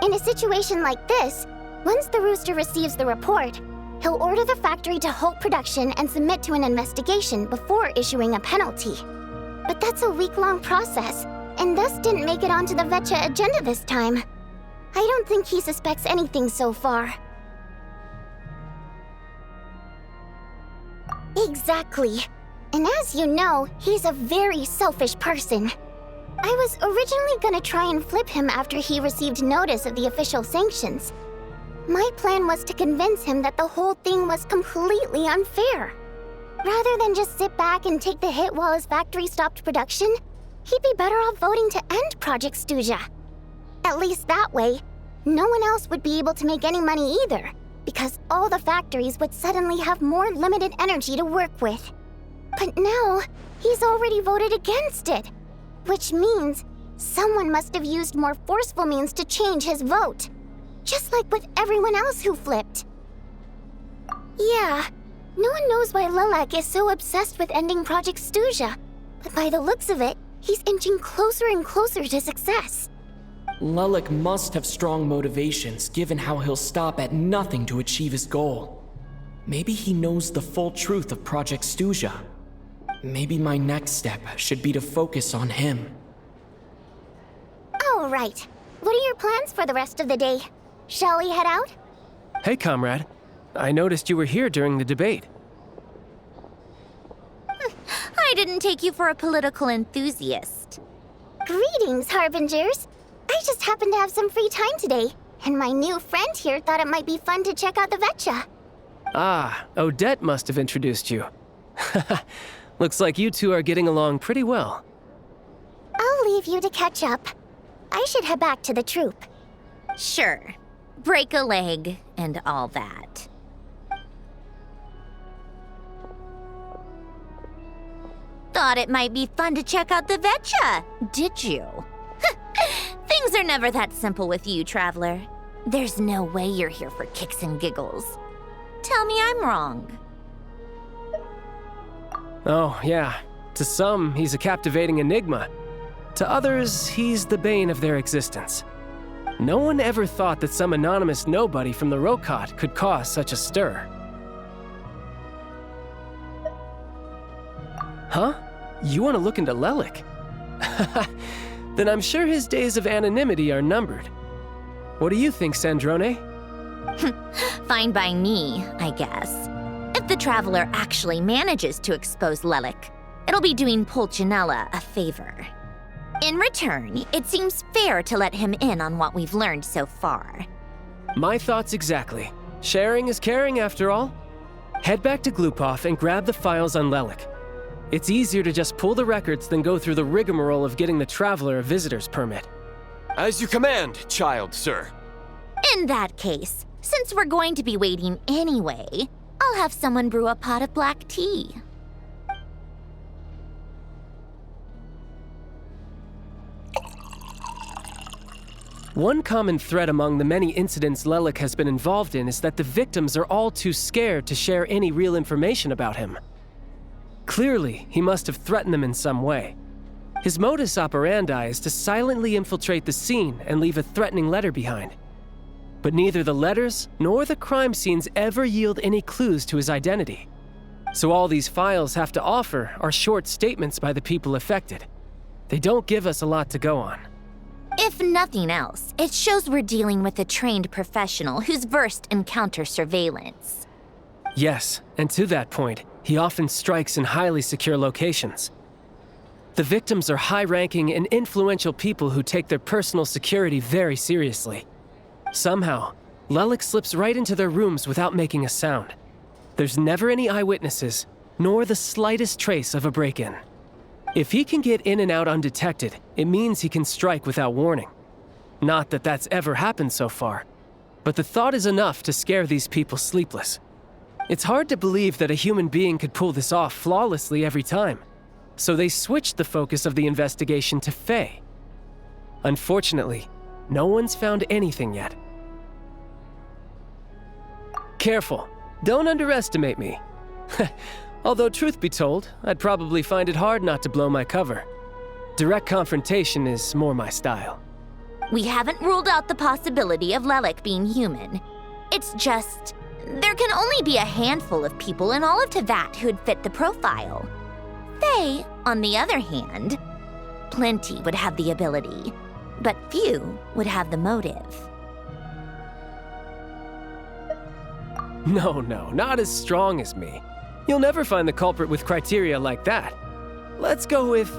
In a situation like this, once the Rooster receives the report, he'll order the factory to halt production and submit to an investigation before issuing a penalty. But that's a week-long process, and thus didn't make it onto the Vecha agenda this time. I don't think he suspects anything so far. Exactly. And as you know, he's a very selfish person. I was originally gonna try and flip him after he received notice of the official sanctions. My plan was to convince him that the whole thing was completely unfair. Rather than just sit back and take the hit while his factory stopped production, he'd be better off voting to end Project Stuzha. At least that way, no one else would be able to make any money either, because all the factories would suddenly have more limited energy to work with. But now, he's already voted against it, which means someone must have used more forceful means to change his vote, just like with everyone else who flipped. Yeah, no one knows why Lilac is so obsessed with ending Project Stuzha, but by the looks of it, he's inching closer and closer to success. Lilac must have strong motivations, given how he'll stop at nothing to achieve his goal. Maybe he knows the full truth of Project Stuzha. Maybe my next step should be to focus on him. All right. What are your plans for the rest of the day? Shall we head out? Hey, comrade. I noticed you were here during the debate. I didn't take you for a political enthusiast. Greetings, Harbingers. I just happened to have some free time today, and my new friend here thought it might be fun to check out the Vecha. Ah, Odette must have introduced you. Looks like you two are getting along pretty well. I'll leave you to catch up. I should head back to the troop. Sure. Break a leg and all that. Thought it might be fun to check out the Vecha, did you? Things are never that simple with you, Traveler. There's no way you're here for kicks and giggles. Tell me I'm wrong. Oh, yeah. To some, he's a captivating enigma. To others, he's the bane of their existence. No one ever thought that some anonymous nobody from the Rokot could cause such a stir. Huh? You want to look into Lelik? Then I'm sure his days of anonymity are numbered. What do you think, Sandrone? Fine by me, I guess. If the Traveler actually manages to expose Lelik, it'll be doing Pulcinella a favor. In return, it seems fair to let him in on what we've learned so far. My thoughts exactly. Sharing is caring, after all. Head back to Glupov and grab the files on Lelik. It's easier to just pull the records than go through the rigmarole of getting the Traveler a visitor's permit. As you command, child, sir. In that case, since we're going to be waiting anyway, I'll have someone brew a pot of black tea. One common thread among the many incidents Lelik has been involved in is that the victims are all too scared to share any real information about him. Clearly, he must have threatened them in some way. His modus operandi is to silently infiltrate the scene and leave a threatening letter behind. But neither the letters nor the crime scenes ever yield any clues to his identity. So all these files have to offer are short statements by the people affected. They don't give us a lot to go on. If nothing else, it shows we're dealing with a trained professional who's versed in counter-surveillance. Yes, and to that point, he often strikes in highly secure locations. The victims are high-ranking and influential people who take their personal security very seriously. Somehow, Lelik slips right into their rooms without making a sound. There's never any eyewitnesses, nor the slightest trace of a break-in. If he can get in and out undetected, it means he can strike without warning. Not that that's ever happened so far, but the thought is enough to scare these people sleepless. It's hard to believe that a human being could pull this off flawlessly every time, so they switched the focus of the investigation to Faye. Unfortunately, no one's found anything yet. Careful, don't underestimate me. Although truth be told, I'd probably find it hard not to blow my cover. Direct confrontation is more my style. We haven't ruled out the possibility of Lelik being human. It's just, there can only be a handful of people in all of Teyvat who'd fit the profile. Faye, on the other hand, plenty would have the ability, but few would have the motive. No, not as strong as me. You'll never find the culprit with criteria like that. Let's go with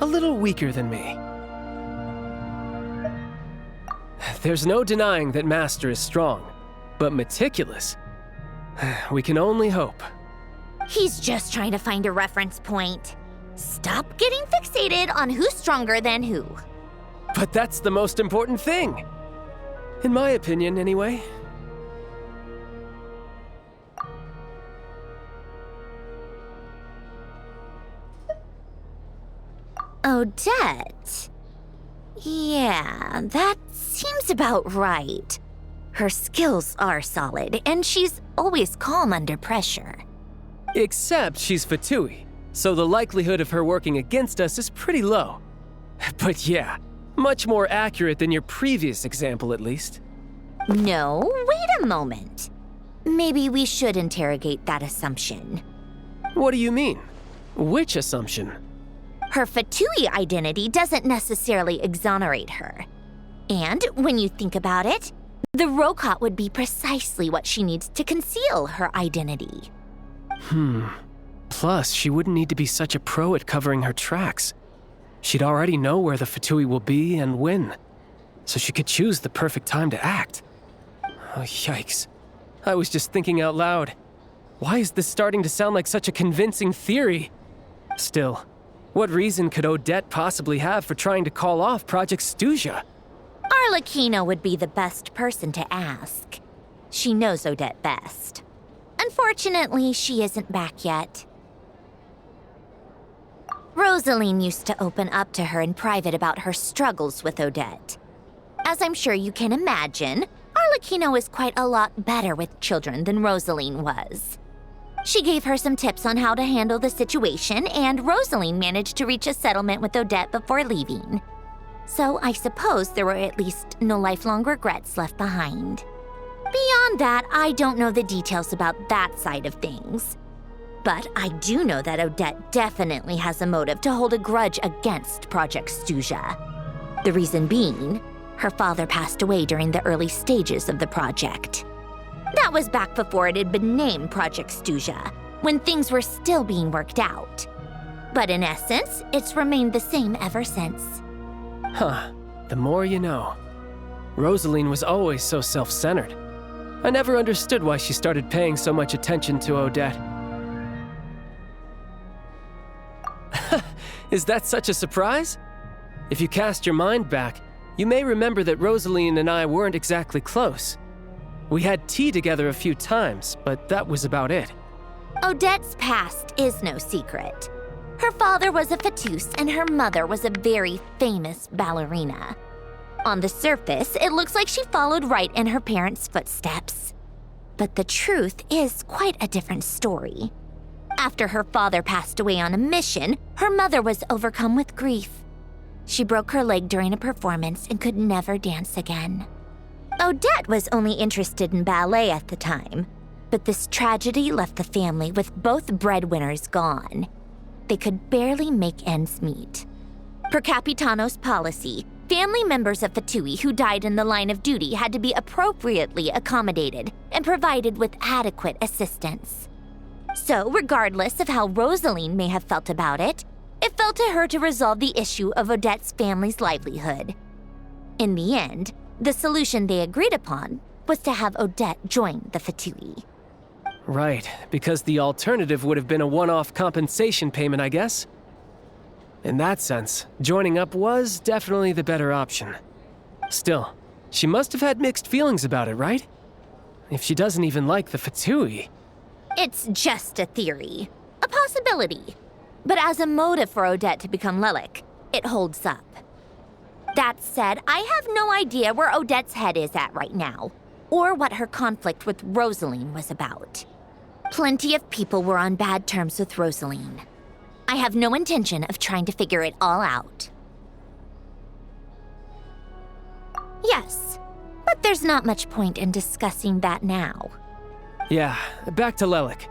a little weaker than me. There's no denying that Master is strong, but meticulous. We can only hope. He's just trying to find a reference point. Stop getting fixated on who's stronger than who. But that's the most important thing. In my opinion, anyway. Odette? Yeah, that seems about right. Her skills are solid, and she's always calm under pressure. Except she's Fatui, so the likelihood of her working against us is pretty low. But yeah, much more accurate than your previous example, at least. No, wait a moment. Maybe we should interrogate that assumption. What do you mean? Which assumption? Her Fatui identity doesn't necessarily exonerate her. And when you think about it, the Rokot would be precisely what she needs to conceal her identity. Plus, she wouldn't need to be such a pro at covering her tracks. She'd already know where the Fatui will be and when, so she could choose the perfect time to act. Oh, yikes. I was just thinking out loud. Why is this starting to sound like such a convincing theory? Still, what reason could Odette possibly have for trying to call off Project Stuzha? Arlecchino would be the best person to ask. She knows Odette best. Unfortunately, she isn't back yet. Rosaline used to open up to her in private about her struggles with Odette. As I'm sure you can imagine, Arlecchino is quite a lot better with children than Rosaline was. She gave her some tips on how to handle the situation, and Rosaline managed to reach a settlement with Odette before leaving. So I suppose there were at least no lifelong regrets left behind. Beyond that, I don't know the details about that side of things. But I do know that Odette definitely has a motive to hold a grudge against Project Stuzha. The reason being, her father passed away during the early stages of the project. That was back before it had been named Project Stuzha, when things were still being worked out. But in essence, it's remained the same ever since. Huh, the more you know. Rosaline was always so self-centered. I never understood why she started paying so much attention to Odette. Is that such a surprise? If you cast your mind back, you may remember that Rosaline and I weren't exactly close. We had tea together a few times, but that was about it. Odette's past is no secret. Her father was a Fatus and her mother was a very famous ballerina. On the surface, it looks like she followed right in her parents' footsteps. But the truth is quite a different story. After her father passed away on a mission, her mother was overcome with grief. She broke her leg during a performance and could never dance again. Odette was only interested in ballet at the time, but this tragedy left the family with both breadwinners gone. They could barely make ends meet. Per Capitano's policy, family members of Fatui who died in the line of duty had to be appropriately accommodated and provided with adequate assistance. So, regardless of how Rosaline may have felt about it, it fell to her to resolve the issue of Odette's family's livelihood. In the end, the solution they agreed upon was to have Odette join the Fatui. Right, because the alternative would have been a one-off compensation payment, I guess. In that sense, joining up was definitely the better option. Still, she must have had mixed feelings about it, right? If she doesn't even like the Fatui. It's just a theory, a possibility. But as a motive for Odette to become Lelik, it holds up. That said, I have no idea where Odette's head is at right now, or what her conflict with Rosaline was about. Plenty of people were on bad terms with Rosaline. I have no intention of trying to figure it all out. Yes, but there's not much point in discussing that now. Yeah, back to Lelik.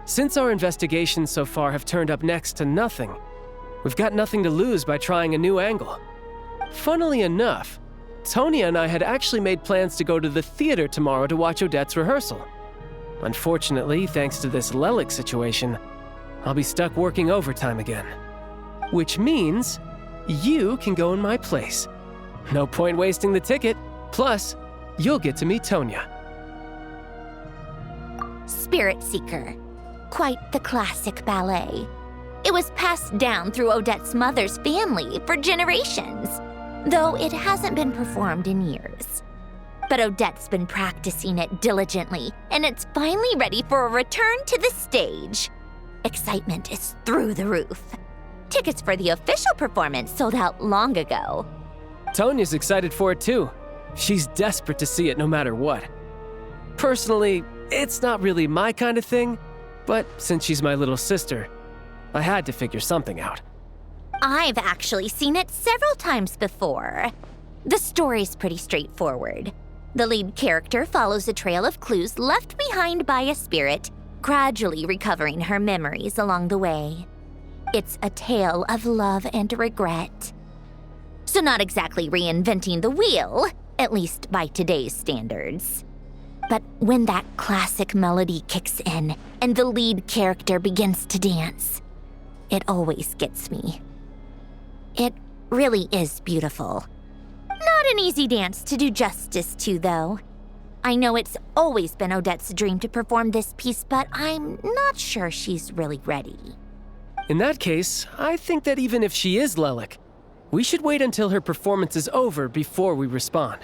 Since our investigations so far have turned up next to nothing, we've got nothing to lose by trying a new angle. Funnily enough, Tonya and I had actually made plans to go to the theater tomorrow to watch Odette's rehearsal. Unfortunately, thanks to this Lelik situation, I'll be stuck working overtime again. Which means you can go in my place. No point wasting the ticket, plus you'll get to meet Tonya. Spirit Seeker. Quite the classic ballet. It was passed down through Odette's mother's family for generations, though it hasn't been performed in years. But Odette's been practicing it diligently, and it's finally ready for a return to the stage. Excitement is through the roof. Tickets for the official performance sold out long ago. Tonya's excited for it too. She's desperate to see it no matter what. Personally, it's not really my kind of thing, but since she's my little sister, I had to figure something out. I've actually seen it several times before. The story's pretty straightforward. The lead character follows a trail of clues left behind by a spirit, gradually recovering her memories along the way. It's a tale of love and regret. So not exactly reinventing the wheel, at least by today's standards. But when that classic melody kicks in and the lead character begins to dance, it always gets me. It really is beautiful. Not an easy dance to do justice to, though. I know it's always been Odette's dream to perform this piece, but I'm not sure she's really ready. In that case, I think that even if she is Lelik, we should wait until her performance is over before we respond.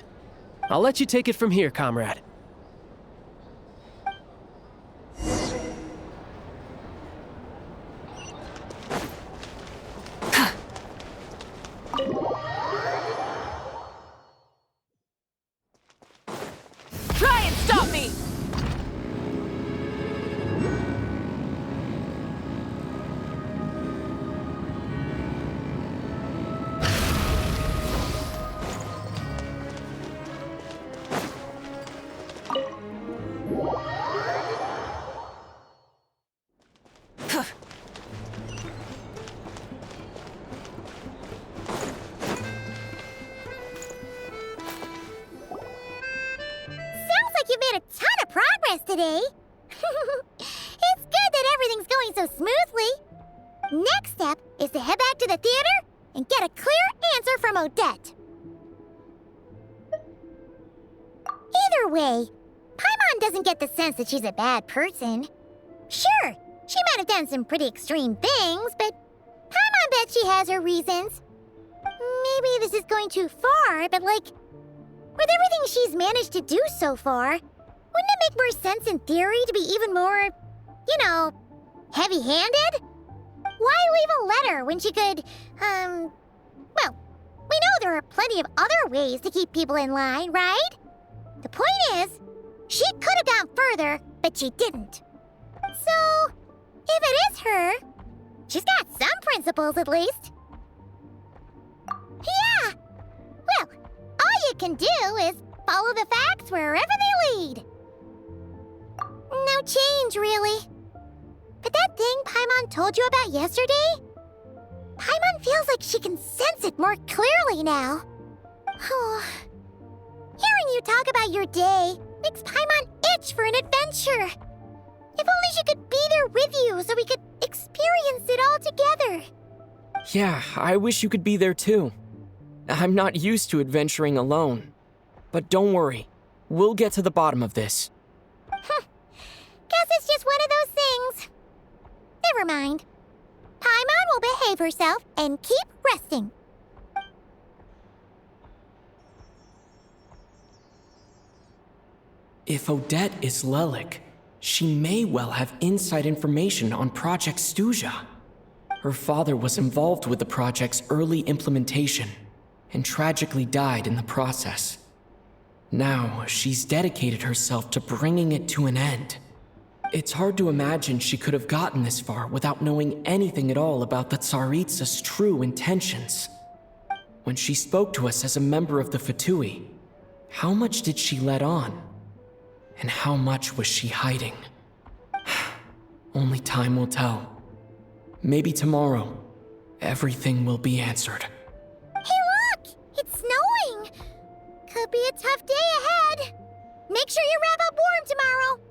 I'll let you take it from here, comrade. Try and stop me! Today. It's good that everything's going so smoothly. Next step is to head back to the theater and get a clear answer from Odette. Either way, Paimon doesn't get the sense that she's a bad person. Sure, she might have done some pretty extreme things, but Paimon bet she has her reasons. Maybe this is going too far, but with everything she's managed to do so far, wouldn't it make more sense in theory to be even more, heavy-handed? Why leave a letter when she could, We know there are plenty of other ways to keep people in line, right? The point is, she could have gone further, but she didn't. So, if it is her, she's got some principles at least. Yeah! Well, all you can do is follow the facts wherever they lead. No change, really. But that thing Paimon told you about yesterday? Paimon feels like she can sense it more clearly now. Hearing you talk about your day makes Paimon itch for an adventure. If only she could be there with you so we could experience it all together. Yeah, I wish you could be there too. I'm not used to adventuring alone. But don't worry, we'll get to the bottom of this. Guess it's just one of those things. Never mind. Paimon will behave herself and keep resting. If Odette is Lelik, she may well have inside information on Project Stuzha. Her father was involved with the project's early implementation and tragically died in the process. Now, she's dedicated herself to bringing it to an end. It's hard to imagine she could have gotten this far without knowing anything at all about the Tsaritsa's true intentions. When she spoke to us as a member of the Fatui, how much did she let on? And how much was she hiding? Only time will tell. Maybe tomorrow, everything will be answered. Hey look! It's snowing! Could be a tough day ahead. Make sure you wrap up warm tomorrow.